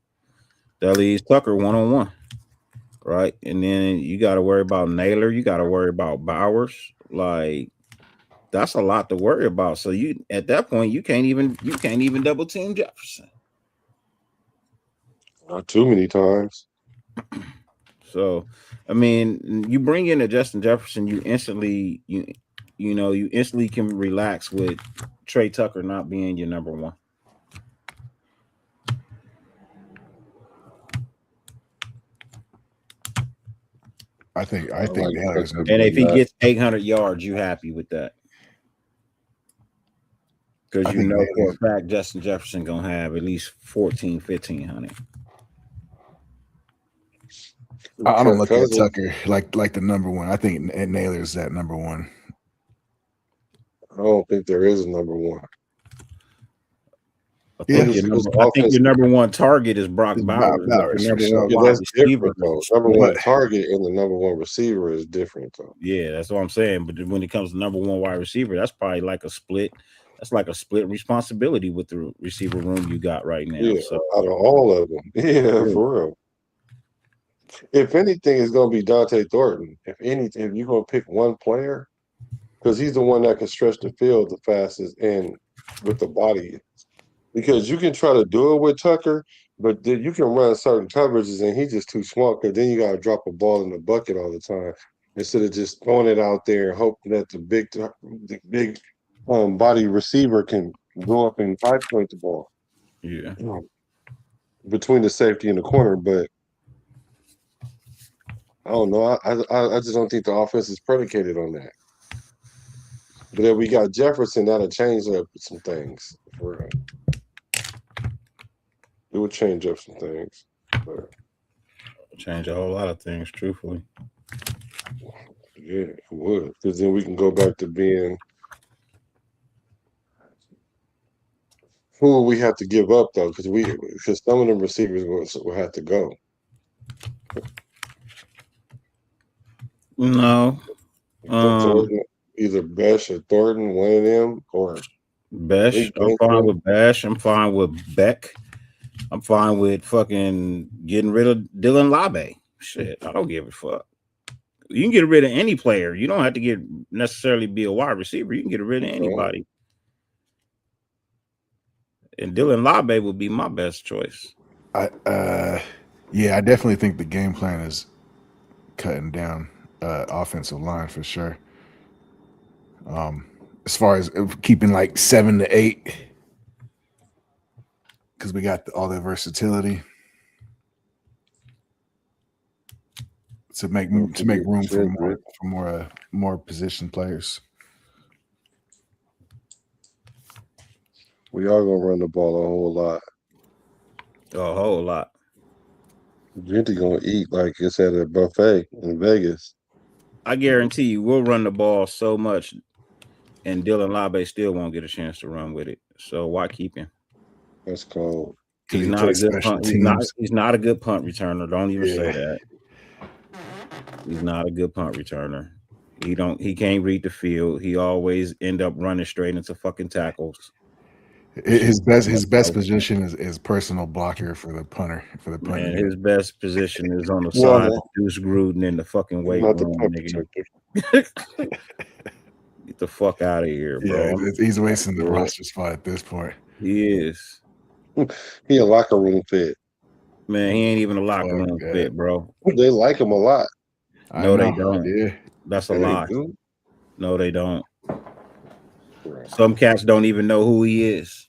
that leaves Tucker one-on-one, right? And then you got to worry about Naylor. You got to worry about Bowers. Like, that's a lot to worry about. So you, at that point, you can't even double team Jefferson. Not too many times. So, I mean, you bring in a Justin Jefferson, you instantly can relax with Trey Tucker not being your number one. I think Naylor's gonna. And if he gets 800 yards, you happy with that? Because you know for a fact Justin Jefferson gonna have at least 1,500. I don't look at Tucker like the number one. I think Naylor's that number one. I don't think there is a number one. I think your number one target is Brock Bowers. That's different, though. Number one target and the number one receiver is different, though. Yeah, that's what I'm saying. But when it comes to number one wide receiver, that's probably like a split. That's like a split responsibility with the receiver room you got right now. Yeah, so out of all of them. Yeah, for real. If anything, it's going to be Dante Thornton. If you're going to pick one player, because he's the one that can stretch the field the fastest and with the body. Because you can try to do it with Tucker, but then you can run certain coverages and he's just too small because then you got to drop a ball in the bucket all the time instead of just throwing it out there and hoping that the big body receiver can go up and high point the ball. Yeah. Between the safety and the corner, but I don't know. I just don't think the offense is predicated on that. But if we got Jefferson, that'll change up some things. Right. It would change up some things. But change a whole lot of things, truthfully. Yeah, it would. Because then we can go back to being who will we have to give up though? Because some of them receivers will have to go. No. Either Besh or Thornton, one of them, or Besh. I'm fine with Besh. I'm fine with Beck. I'm fine with fucking getting rid of Dylan Labe. Shit, I don't give a fuck. You can get rid of any player. You don't have to necessarily be a wide receiver. You can get rid of anybody. And Dylan Labe would be my best choice. I definitely think the game plan is cutting down offensive line for sure. as far as keeping like 7 to 8, because we got all that versatility to make room for more position players. We are gonna run the ball a whole lot. A whole lot. Gente gonna eat like it's at a buffet in Vegas. I guarantee you, we'll run the ball so much, and Dylan Labe still won't get a chance to run with it. So why keep him? That's cold. He's not a good punt. He's not a good punt returner. Don't even say that. He's not a good punt returner. He can't read the field. He always end up running straight into fucking tackles. His best position is personal blocker for the punter. Man, his best position is on the side of Deuce Gruden in the fucking weight room, nigga. Get the fuck out of here, bro. Yeah, he's wasting the roster spot at this point. He is. He a locker room fit. Man, he ain't even a locker room fit, bro. They like him a lot. No, they don't. Yeah. That's a lie. No, they don't. Some cats don't even know who he is.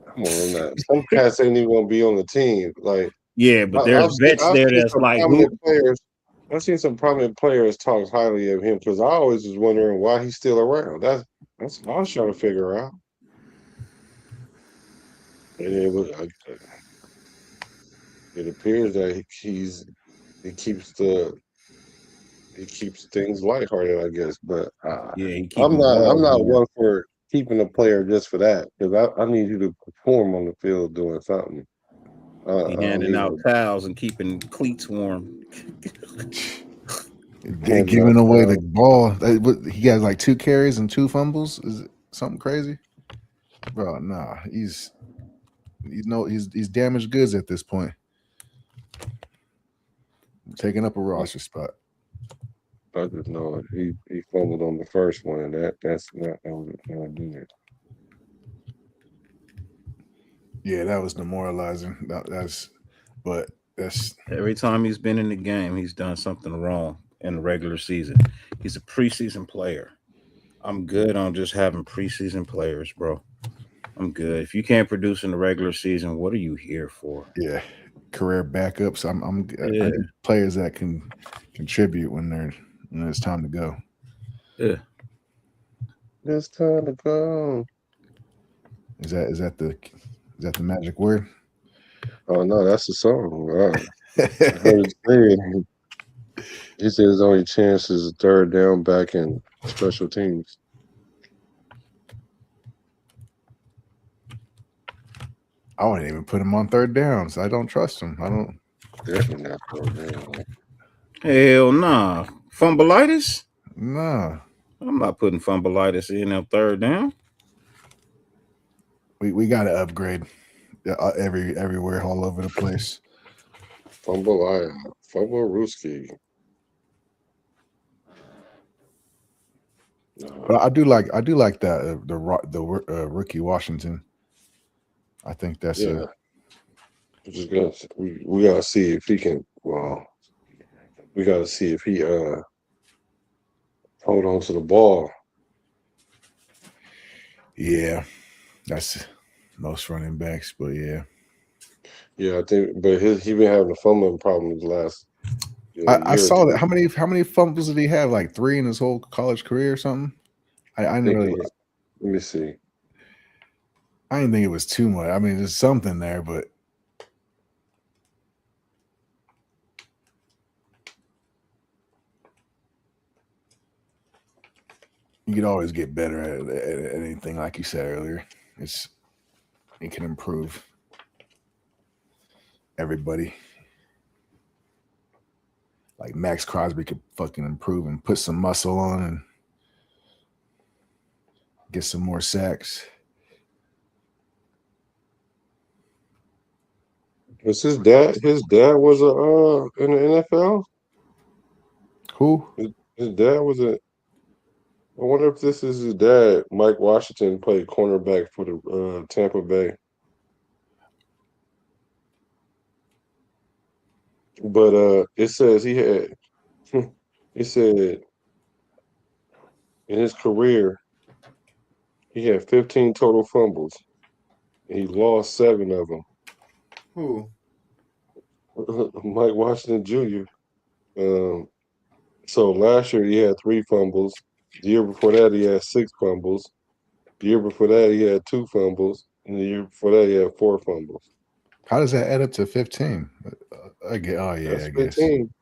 Come on, now. Some cats ain't even gonna be on the team. Like, yeah, but there's vets there that's like who. I've seen some prominent players talk highly of him because I always was wondering why he's still around. That's what I was trying to figure out. And it appears that he keeps things lighthearted, I guess. But I'm not one for keeping a player just for that because I need you to perform on the field doing something. Handing out towels and keeping cleats warm. Giving away the ball. He got like 2 carries and 2 fumbles. Is it something crazy, bro? Nah, he's damaged goods at this point. Taking up a roster spot. I just know he fumbled on the first one, and that's not how I do it. Yeah, that was demoralizing. That's every time he's been in the game, he's done something wrong in the regular season. He's a preseason player. I'm good on just having preseason players, bro. I'm good. If you can't produce in the regular season, what are you here for? Yeah, career backups. I need players that can contribute when it's time to go. Yeah, it's time to go. Is that the magic word? Oh no, that's the song. I heard it saying. He said his only chance is a third down back in special teams. I wouldn't even put him on third downs. I don't trust him. I don't. Definitely not third down. Hell nah. Fumbleitis? Nah. I'm not putting fumbleitis in on third down. We got to upgrade everywhere, all over the place. Fumble Ruski. But I do like that the rookie Washington. I think that's we gotta see if he can. Well, we gotta see if he hold on to the ball. Yeah, that's most running backs, but yeah. Yeah, I think, but he been having a fumbling problems last. I saw that. How many fumbles did he have? Like 3 in his whole college career or something? I didn't really. Let me see. I didn't think it was too much. I mean, there's something there, but you could always get better at anything, like you said earlier. It can improve. Everybody. Like Max Crosby could fucking improve and put some muscle on and get some more sacks. Was his dad? His dad was in the NFL. Who? His dad was I wonder if this is his dad. Mike Washington played cornerback for the Tampa Bay. But it says he had. It said in his career He had 15 total fumbles. He lost 7 of them. Who? Mike Washington Jr. So last year he had 3 fumbles. The year before that he had 6 fumbles. The year before that he had 2 fumbles. And the year before that he had 4 fumbles. How does that add up to 15? I guess. Oh yeah, That's I guess. 15.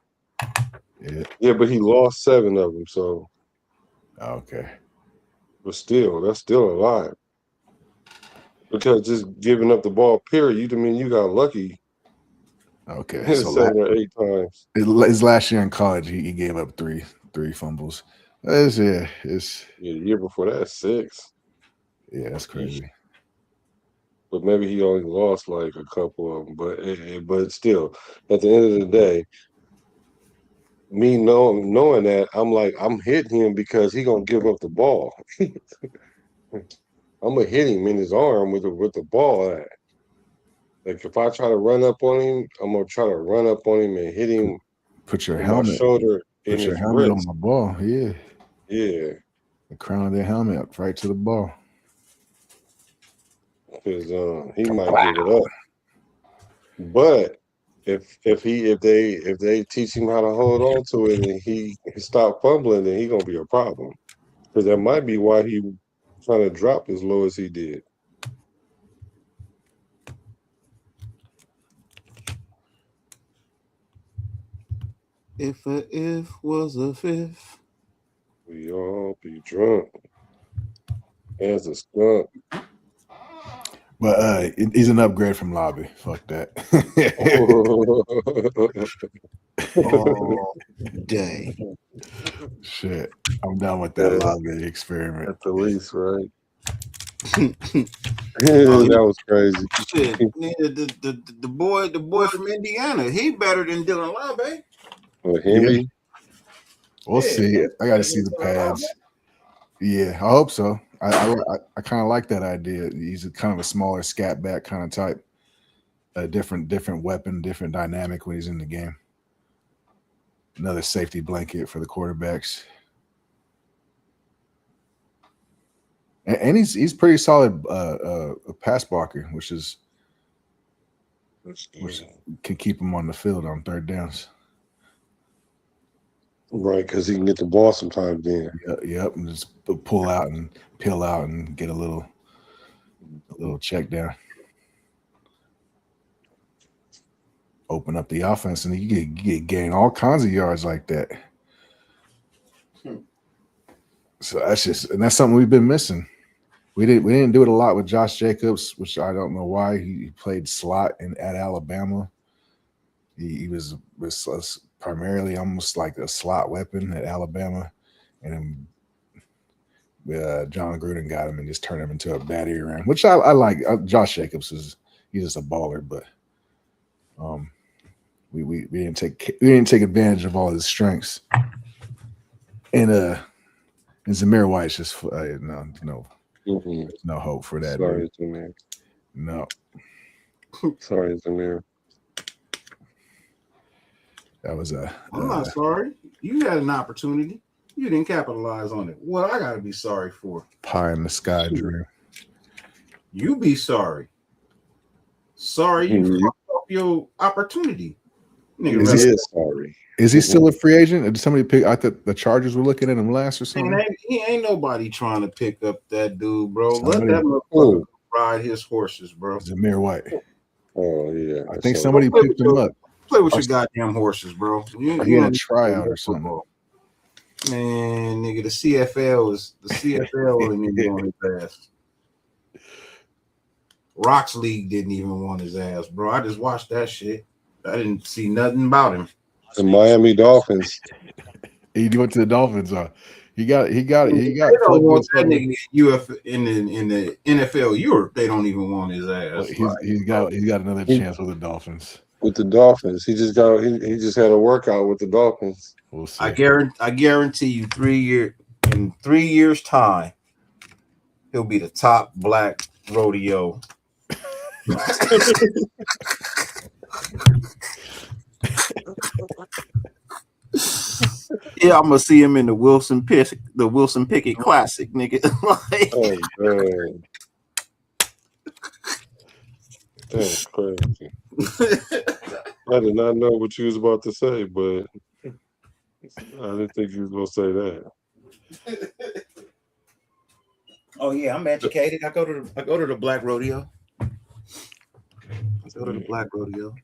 Yeah, but he lost 7 of them. So okay. But still, that's still a lot. Because just giving up the ball, period, you mean you got lucky. Okay, so 7 or 8 times. His last year in college, he gave up three fumbles. The year before that, 6. Yeah, that's crazy. But maybe he only lost like a couple of them. But still, at the end of the day, me knowing that, I'm like, I'm hitting him because he gonna give up the ball. I'm gonna hit him in his arm with the ball at. Like if I try to run up on him, I'm gonna try to run up on him and hit him. Put your with helmet. my shoulder in Put your his helmet wrist. on the ball. Yeah. Yeah. The crown of their helmet up right to the ball. Because he might give it up. But if they teach him how to hold on to it and he stop fumbling, then he gonna be a problem. Because that might be why he trying to drop as low as he did. If a if was a fifth, we all be drunk as a skunk. But he's an upgrade from Lobby. Fuck that. all day. Shit, I'm done with that Lobby experiment. At the least, right? That was crazy. Shit, the boy from Indiana, he better than Dylan Labe. Well, Henry. We'll see. I got to see the pads. Yeah, I hope so. I kind of like that idea. He's kind of a smaller scat back kind of type. A different weapon, different dynamic when he's in the game. Another safety blanket for the quarterbacks. And he's pretty solid pass blocker, which can keep him on the field on third downs. Right, because he can get the ball sometimes then. Yep, and just pull out and peel out and get a little check down. Open up the offense, and you get gain all kinds of yards like that. So that's something we've been missing. We didn't do it a lot with Josh Jacobs, which I don't know why. He played slot at Alabama. He was primarily almost like a slot weapon at Alabama, and then John Gruden got him and just turned him into a battery ram, which I like. Josh Jacobs he's just a baller, but we didn't take advantage of all his strengths. And Zamir White's just no hope for that. Sorry, Zamir. No. Sorry, Zamir. That was I'm not sorry. You had an opportunity. You didn't capitalize on it. What I gotta be sorry for? Pie in the sky dream. You be sorry. Sorry you fucked up your opportunity. Nigga, is sorry. Is he still a free agent? Or did somebody pick? I thought the Chargers were looking at him last or something. He ain't nobody trying to pick up that dude, bro. Let that motherfucker ride his horses, bro. Zamir White. Oh yeah. I think somebody picked him up. Play with your goddamn horses, bro. You had a tryout or something. Man, nigga, the CFL didn't even want his ass. Rocks League didn't even want his ass, bro. I just watched that shit. I didn't see nothing about him. The Miami Dolphins. He went to the Dolphins. He got. They don't want that nigga in the NFL Europe. They don't even want his ass. He's got another chance with the Dolphins. With the Dolphins, he just had a workout with the Dolphins. We'll see. I guarantee you, 3 years time, he'll be the top black rodeo. Yeah, I'm gonna see him in the Wilson Pickett Classic, nigga. Like, Oh man, that's crazy. I did not know what you was about to say, but I didn't think you was gonna say that. oh yeah, I'm educated. I go to the Black Rodeo. I go to the Black Rodeo.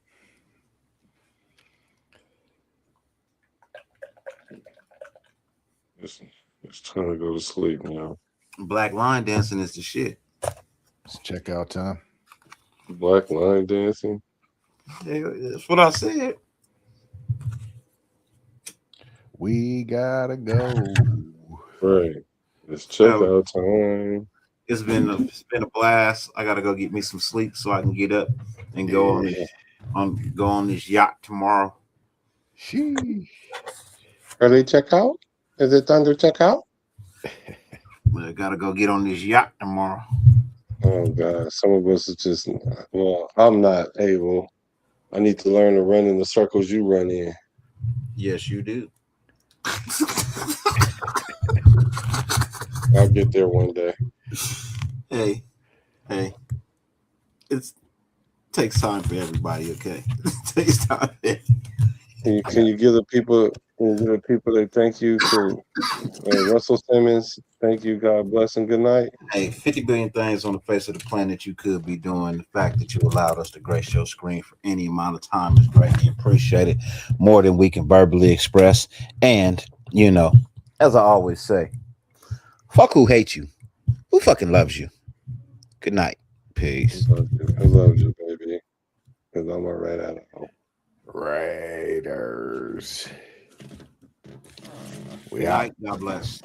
It's time to go to sleep now. Black line dancing is the shit. It's checkout time. Black line dancing. Yeah, that's what I said. We gotta go. Right. It's checkout time. It's been a blast. I gotta go get me some sleep so I can get up and go on this yacht tomorrow. Sheesh. Early checkout? Is it under checkout? But I gotta go get on this yacht tomorrow. Oh God, some of us are just I'm not able. I need to learn to run in the circles you run in. Yes, you do. I'll get there one day. Hey, it takes time for everybody. Okay, it takes time. Can you give the people that thank you for Russell Simmons? Thank you. God bless and good night. Hey, 50 billion things on the face of the planet you could be doing. The fact that you allowed us to grace your screen for any amount of time is greatly appreciated, more than we can verbally express. And you know, as I always say, fuck who hates you. Who fucking loves you? Good night. Peace. I love you, baby. Because I'm a red animal. Raiders. Good night. God bless.